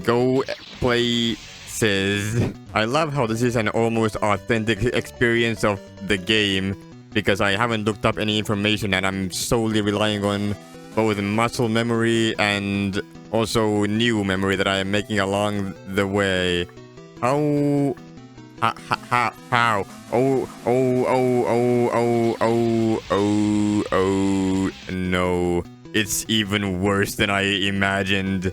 go places. I love how this is an almost authentic experience of the game, because I haven't looked up any information and I'm solely relying on both muscle memory and also new memory that I am making along the way. How? Oh, no. It's even worse than I imagined.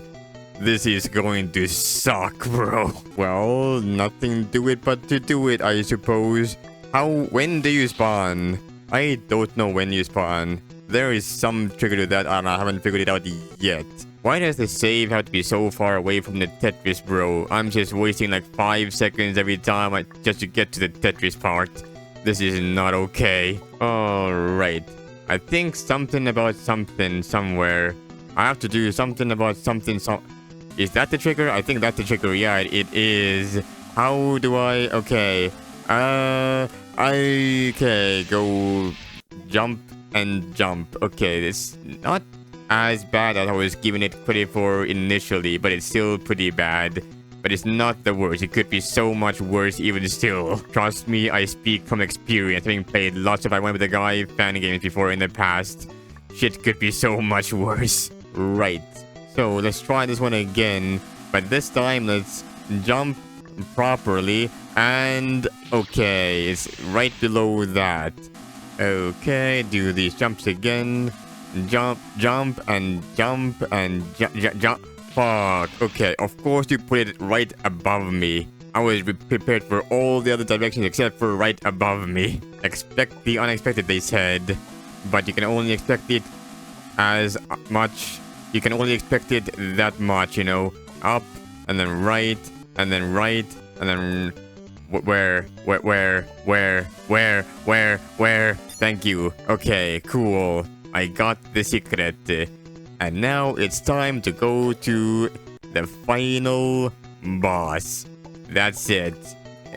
This is going to suck, bro. Well, nothing to it but to do it, I suppose. When do you spawn? I don't know when you spawn. There is some trigger to that, and I haven't figured it out yet. Why does the save have to be so far away from the Tetris, bro? I'm just wasting like 5 seconds every time just to get to the Tetris part. This is not okay. Alright. I think something about something somewhere. I have to do something about something. Is that the trigger? I think that's the trigger. Yeah, it is. How do I? Okay. Okay. Go jump and jump. Okay, it's not as bad as I was giving it credit for initially, but it's still pretty bad. But it's not the worst. It could be so much worse even still. Trust me, I speak from experience, having played lots of I Went With The Guy fan games before in the past. Shit could be so much worse. Right. So let's try this one again. But this time, let's jump properly. And okay, it's right below that. Okay, do these jumps again. Jump, and jump, and jump. Fuck. Okay, of course you put it right above me. I was prepared for all the other directions except for right above me. Expect the unexpected, they said. But you can only expect it as much. You can only expect it that much, you know. Up, and then right, and then right, and then... Where? Thank you. Okay, cool. I got the secret. And now it's time to go to the final boss. That's it.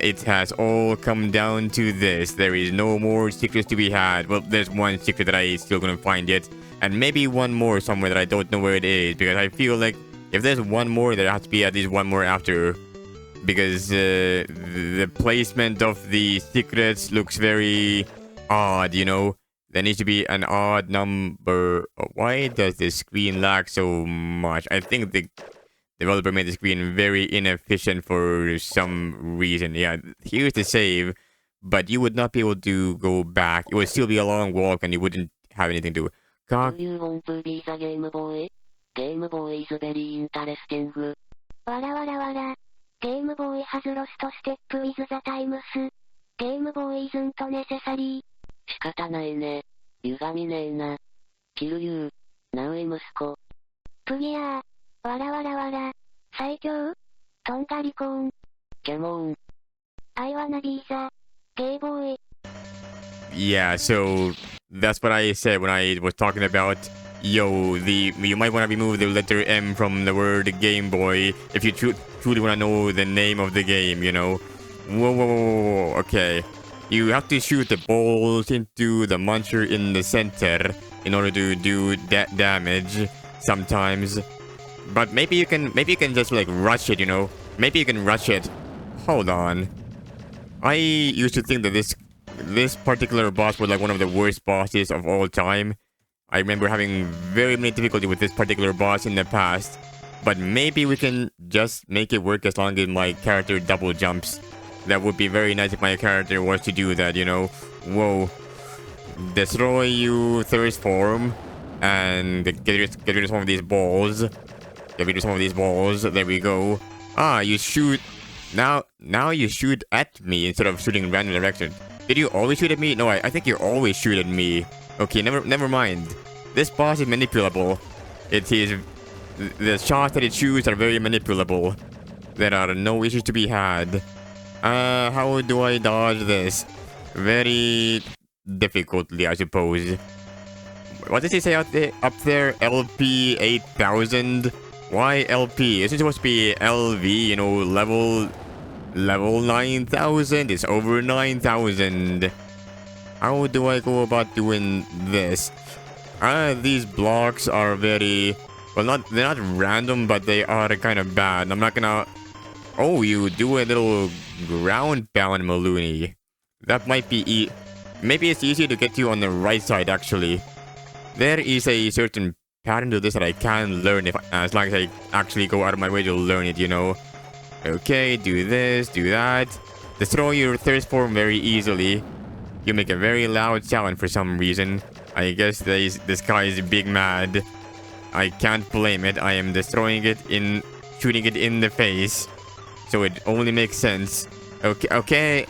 It has all come down to this. There is no more secrets to be had. Well, there's one secret that I still gonna find yet. And maybe one more somewhere that I don't know where it is. Because I feel like if there's one more, there has to be at least one more after because the placement of the secrets looks very odd, you know? There needs to be an odd number. Why does the screen lag so much? I think the developer made the screen very inefficient for some reason. Yeah, here's the save, but you would not be able to go back. It would still be a long walk and you wouldn't have anything to... Do you want to be the Gameboy? Gameboy is very interesting. Wara. Gameboy has lost step with the times. Gameboy isn't necessary. 仕方ないね。歪みねえな。kill you。なおい息子。プギアー。わら。最強とんがりコーン。ケモン。I wanna be the Gameboy. Yeah, so that's what I said when I was talking about, yo, you might want to remove the letter M from the word Game Boy if you truly want to know the name of the game, you know? Whoa, okay. You have to shoot the balls into the monster in the center in order to do that damage sometimes. But maybe you can just like rush it, you know? Maybe you can rush it. Hold on. I used to think that this particular boss was like one of the worst bosses of all time. I remember having very many difficulty with this particular boss in the past. But maybe we can just make it work as long as my character double jumps. That would be very nice if my character was to do that, you know? Whoa. Destroy you thirst form. And get rid of some of these balls. Get rid of some of these balls. There we go. Ah, you shoot... Now you shoot at me instead of shooting in random direction. Did you always shoot at me? No, I think you always shoot at me. Okay, never mind. This boss is manipulable. It is... The shots that it shoots are very manipulable. There are no issues to be had. How do I dodge this? Very difficultly, I suppose. What does he say up there? LP 8000? Why LP? Isn't it supposed to be LV, you know, level 9000? It's over 9000. How do I go about doing this? These blocks are very... Well, they're not random, but they are kind of bad. I'm not gonna... Oh, you do a little ground bound Maloney. That might be... Maybe it's easier to get to on the right side, actually. There is a certain pattern to this that I can learn as long as I actually go out of my way to learn it, you know. Okay, do this, do that. Destroy your thirst form very easily. You make a very loud sound for some reason. I guess this guy is big mad. I can't blame it. I am destroying it shooting it in the face. So it only makes sense. Okay.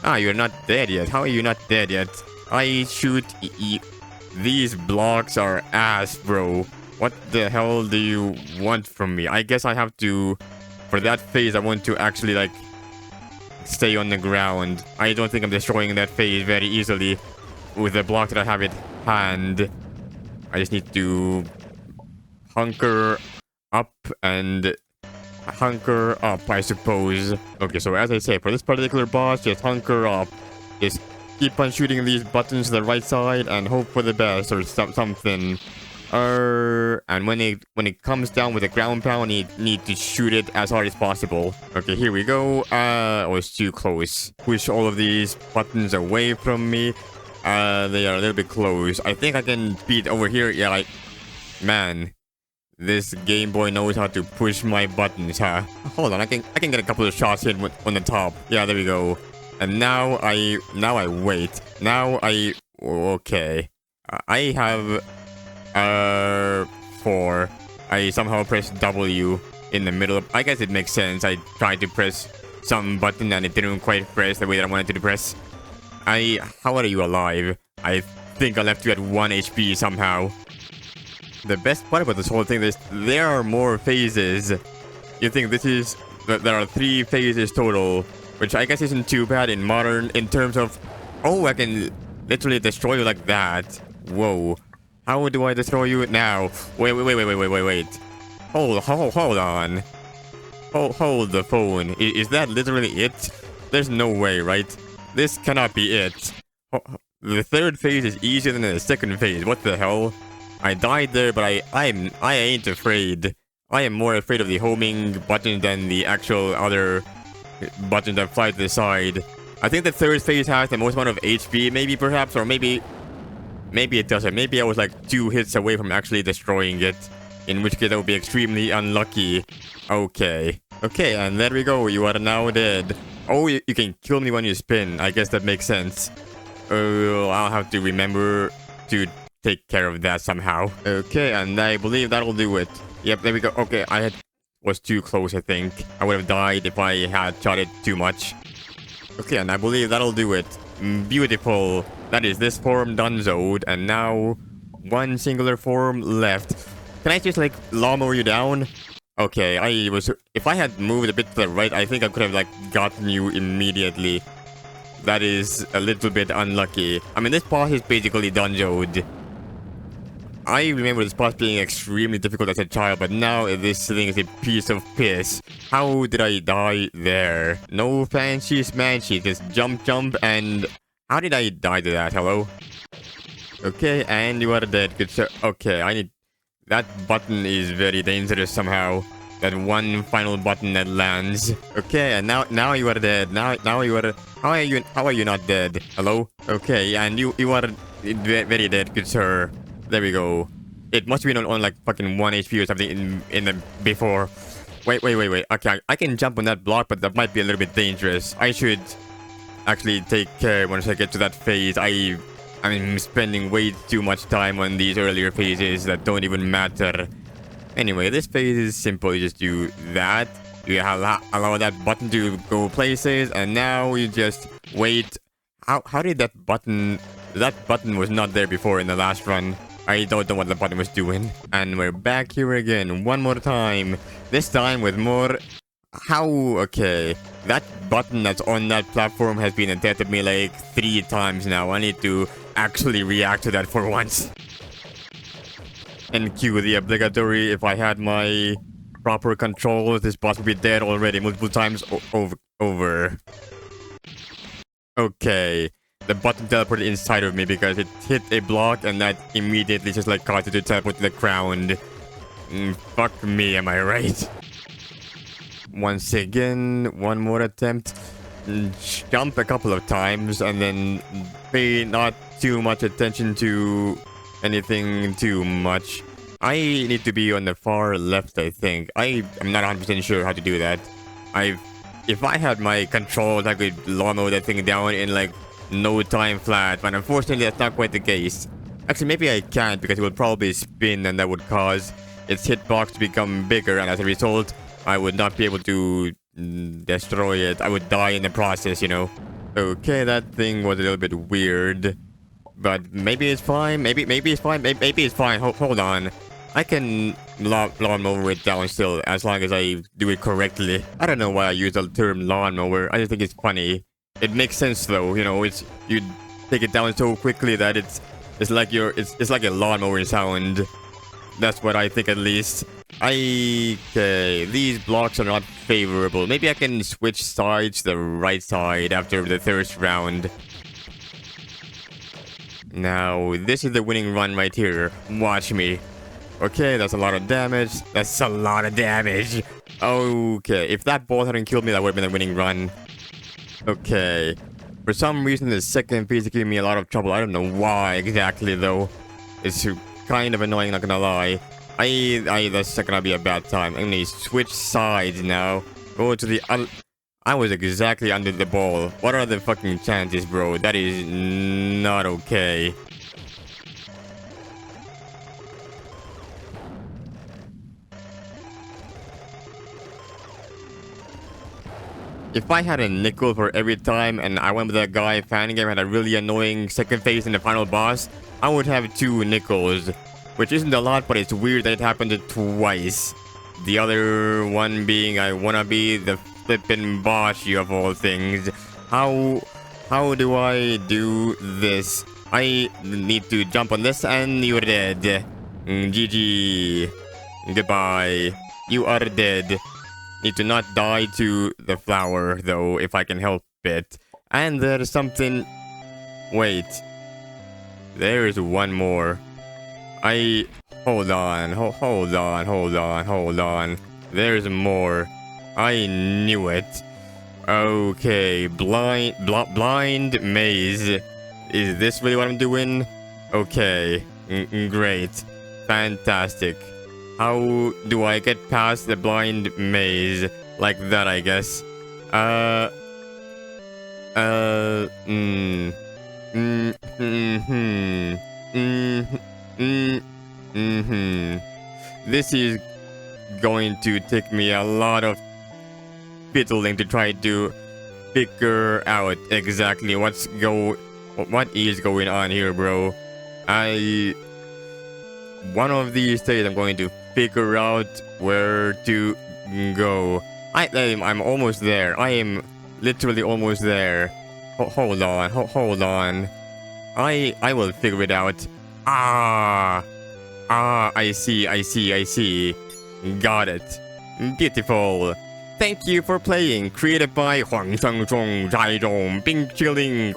Ah, you're not dead yet. How are you not dead yet? I shoot... These blocks are ass, bro. What the hell do you want from me? I guess I have to... For that phase, I want to actually, like... Stay on the ground. I don't think I'm destroying that phase very easily. With the block that I have at hand. I just need to... Hunker up and... Hunker up, I suppose. Okay, so as I say, for this particular boss, just hunker up. Just keep on shooting these buttons to the right side and hope for the best or something. And when it comes down with a ground pound, you need to shoot it as hard as possible. Okay, here we go. I was too close. Push all of these buttons away from me. They are a little bit close. I think I can beat over here. Yeah, like... Man. This Game Boy knows how to push my buttons, huh? Hold on, I can get a couple of shots in on the top. Yeah, there we go. And now I wait. Okay. I have 4. I somehow pressed W in the middle of... I guess it makes sense. I tried to press some button and it didn't quite press the way that I wanted it to press. How are you alive? I think I left you at 1 HP somehow. The best part about this whole thing is there are more phases. You think there are 3 phases total, which I guess isn't too bad in modern in terms of... Oh, I can literally destroy you like that. Whoa. How do I destroy you now? Wait. Hold on. Hold the phone. Is that literally it? There's no way, right? This cannot be it. The 3rd phase is easier than the 2nd phase. What the hell? I died there, but I ain't afraid. I am more afraid of the homing button than the actual other button that fly to the side. I think the third phase has the most amount of HP, maybe perhaps, or maybe it doesn't. Maybe I was like 2 hits away from actually destroying it, in which case I would be extremely unlucky. Okay. Okay, and there we go. You are now dead. Oh, you can kill me when you spin. I guess that makes sense. Oh, I'll have to remember to take care of that somehow. Okay, and I believe that'll do it. Yep, there we go. Okay, was too close, I think. I would have died if I had shot it too much. Okay, and I believe that'll do it. Beautiful. That is this form donezoed, and now one singular form left. Can I just like lawnmower you down? Okay, if I had moved a bit to the right, I think I could have like gotten you immediately. That is a little bit unlucky. I mean, this boss is basically donezoed. I remember this boss being extremely difficult as a child, but now this thing is a piece of piss. How did I die there? No fancy smanchy, just jump, and... How did I die to that? Hello? Okay, and you are dead. Good sir. Okay, that button is very dangerous somehow. That one final button that lands. Okay, and now you are dead. Now you are... How are you not dead? Hello? Okay, and you are very dead, good sir. There we go. It must have been on like fucking 1 HP or something in the before. Wait. Okay, I can jump on that block, but that might be a little bit dangerous. I should actually take care once I get to that phase. I'm spending way too much time on these earlier phases that don't even matter. Anyway, this phase is simple. You just do that. You allow that button to go places, and now you just wait. How did that button... That button was not there before in the last run. I don't know what the button was doing. And we're back here again, one more time. This time with more... How... Okay. That button that's on that platform has been attacked at me like 3 times now. I need to actually react to that for once. And cue the obligatory, if I had my proper controls, this boss would be dead already multiple times over. Okay. The button teleported inside of me because it hit a block and that immediately just like caused it to teleport to the ground. Fuck me, am I right? Once again, one more attempt. Jump a couple of times and then pay not too much attention to anything too much. I need to be on the far left, I think. I'm not 100% sure how to do that. If I had my controls, I could lawnmower that thing down in like no time flat, but unfortunately that's not quite the case. Actually, maybe I can't because it would probably spin and that would cause its hitbox to become bigger, and as a result, I would not be able to destroy it. I would die in the process, you know. Okay, that thing was a little bit weird, but maybe it's fine. Maybe it's fine. Maybe it's fine. Hold on. I can lawnmower it down still as long as I do it correctly. I don't know why I use the term lawnmower. I just think it's funny. It makes sense though, you know. You take it down so quickly that it's like it's like a lawnmower sound. That's what I think at least. Okay, these blocks are not favorable. Maybe I can switch sides to the right side after the first round. Now, this is the winning run right here. Watch me. Okay, that's a lot of damage. That's a lot of damage. Okay, if that ball hadn't killed me, that would have been a winning run. Okay. For some reason, the second phase is giving me a lot of trouble. I don't know why exactly, though. It's kind of annoying, not gonna lie. That's not gonna be a bad time. I'm gonna switch sides now. Go to the other... I was exactly under the ball. What are the fucking chances, bro? That is not okay. If I had a nickel for every time and I went with that guy fanning him had a really annoying second phase in the final boss, I would have 2 nickels. Which isn't a lot, but it's weird that it happened twice. The other one being I wanna be the flippin' boss of all things. How do I do this? I need to jump on this and you're dead. GG. Goodbye. You are dead. Need to not die to the flower, though, if I can help it. And there's something... Wait. There's one more. Hold on, hold on, hold on, hold on. There's more. I knew it. Okay, blind maze. Is this really what I'm doing? Okay, great. Fantastic. How do I get past the blind maze? Like that, I guess. This is going to take me a lot of fiddling to try to figure out exactly what is going on here, bro. One of these days I'm going to figure out where to go. I'm almost there. I am literally almost there. Hold on, hold on. I will figure it out. I see. Got it. Beautiful. Thank you for playing. Created by Huang Shengzhong Zhaizhong Bing Chilling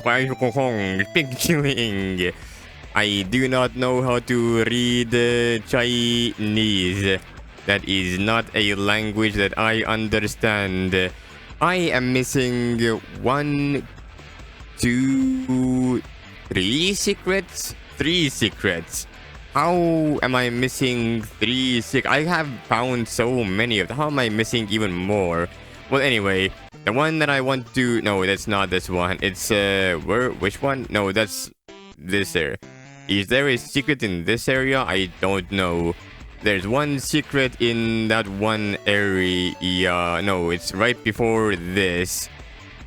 Bing Chilling. I do not know how to read Chinese. That is not a language that I understand. I am missing 1, 2, 3 secrets? 3 secrets. How am I missing 3 secrets? I have found so many of them. How am I missing even more? Well, anyway, the one that I want to... No, that's not this one. It's, which one? No, that's this there. Is there a secret in this area? I don't know. There's one secret in that one area. No, it's right before this.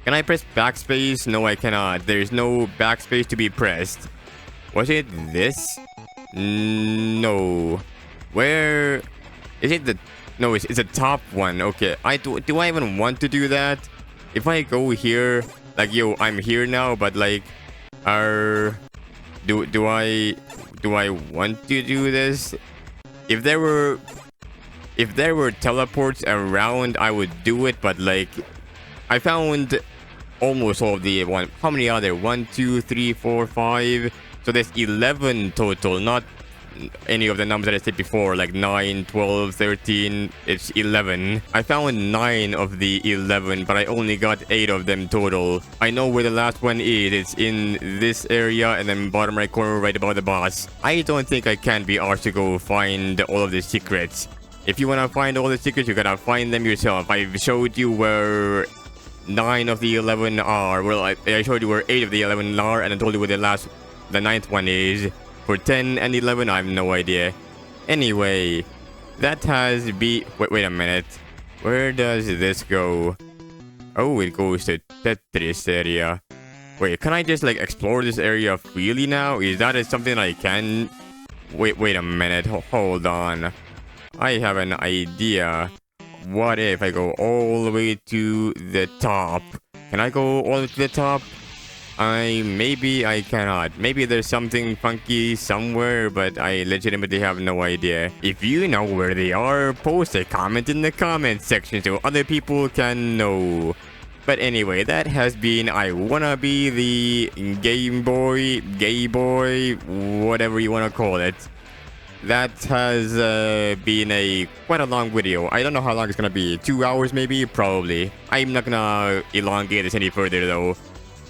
Can I press backspace? No, I cannot. There's no backspace to be pressed. Was it this? No. Where is it? No, it's the top one. Okay. Do I even want to do that? If I go here, like, yo, I'm here now, but like, do I want to do this? If there were teleports around, I would do it, but like, I found almost all of the one. How many are there? 1, 2, 3, 4, 5. So there's 11 total, not any of the numbers that I said before, like 9, 12, 13. It's 11. I found 9 of the 11, but I only got 8 of them total. I know where the last one is. It's in this area, and then bottom right corner, right above the boss. I don't think I can be asked to go find all of the secrets. If you want to find all the secrets, you gotta find them yourself. I've showed you where 9 of the 11 are. Well, I showed you where 8 of the 11 are, and I told you where the 9th one is. For 10 and 11, I have no idea. Anyway, that has wait a minute. Where does this go? Oh, it goes to Tetris area. Wait, can I just like explore this area freely now? Is that something I can? Wait a minute. Hold on. I have an idea. What if I go all the way to the top? Can I go all the way to the top? Maybe I cannot. Maybe there's something funky somewhere, but I legitimately have no idea. If you know where they are, post a comment in the comment section so other people can know. But anyway, that has been I Wanna Be the Gameboy, Gayboy, whatever you wanna call it. That has been quite a long video. I don't know how long it's gonna be. 2 hours maybe? Probably. I'm not gonna elongate this any further though.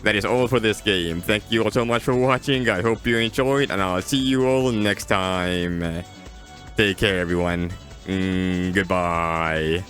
That is all for this game. Thank you all so much for watching. I hope you enjoyed, and I'll see you all next time. Take care, everyone. Goodbye.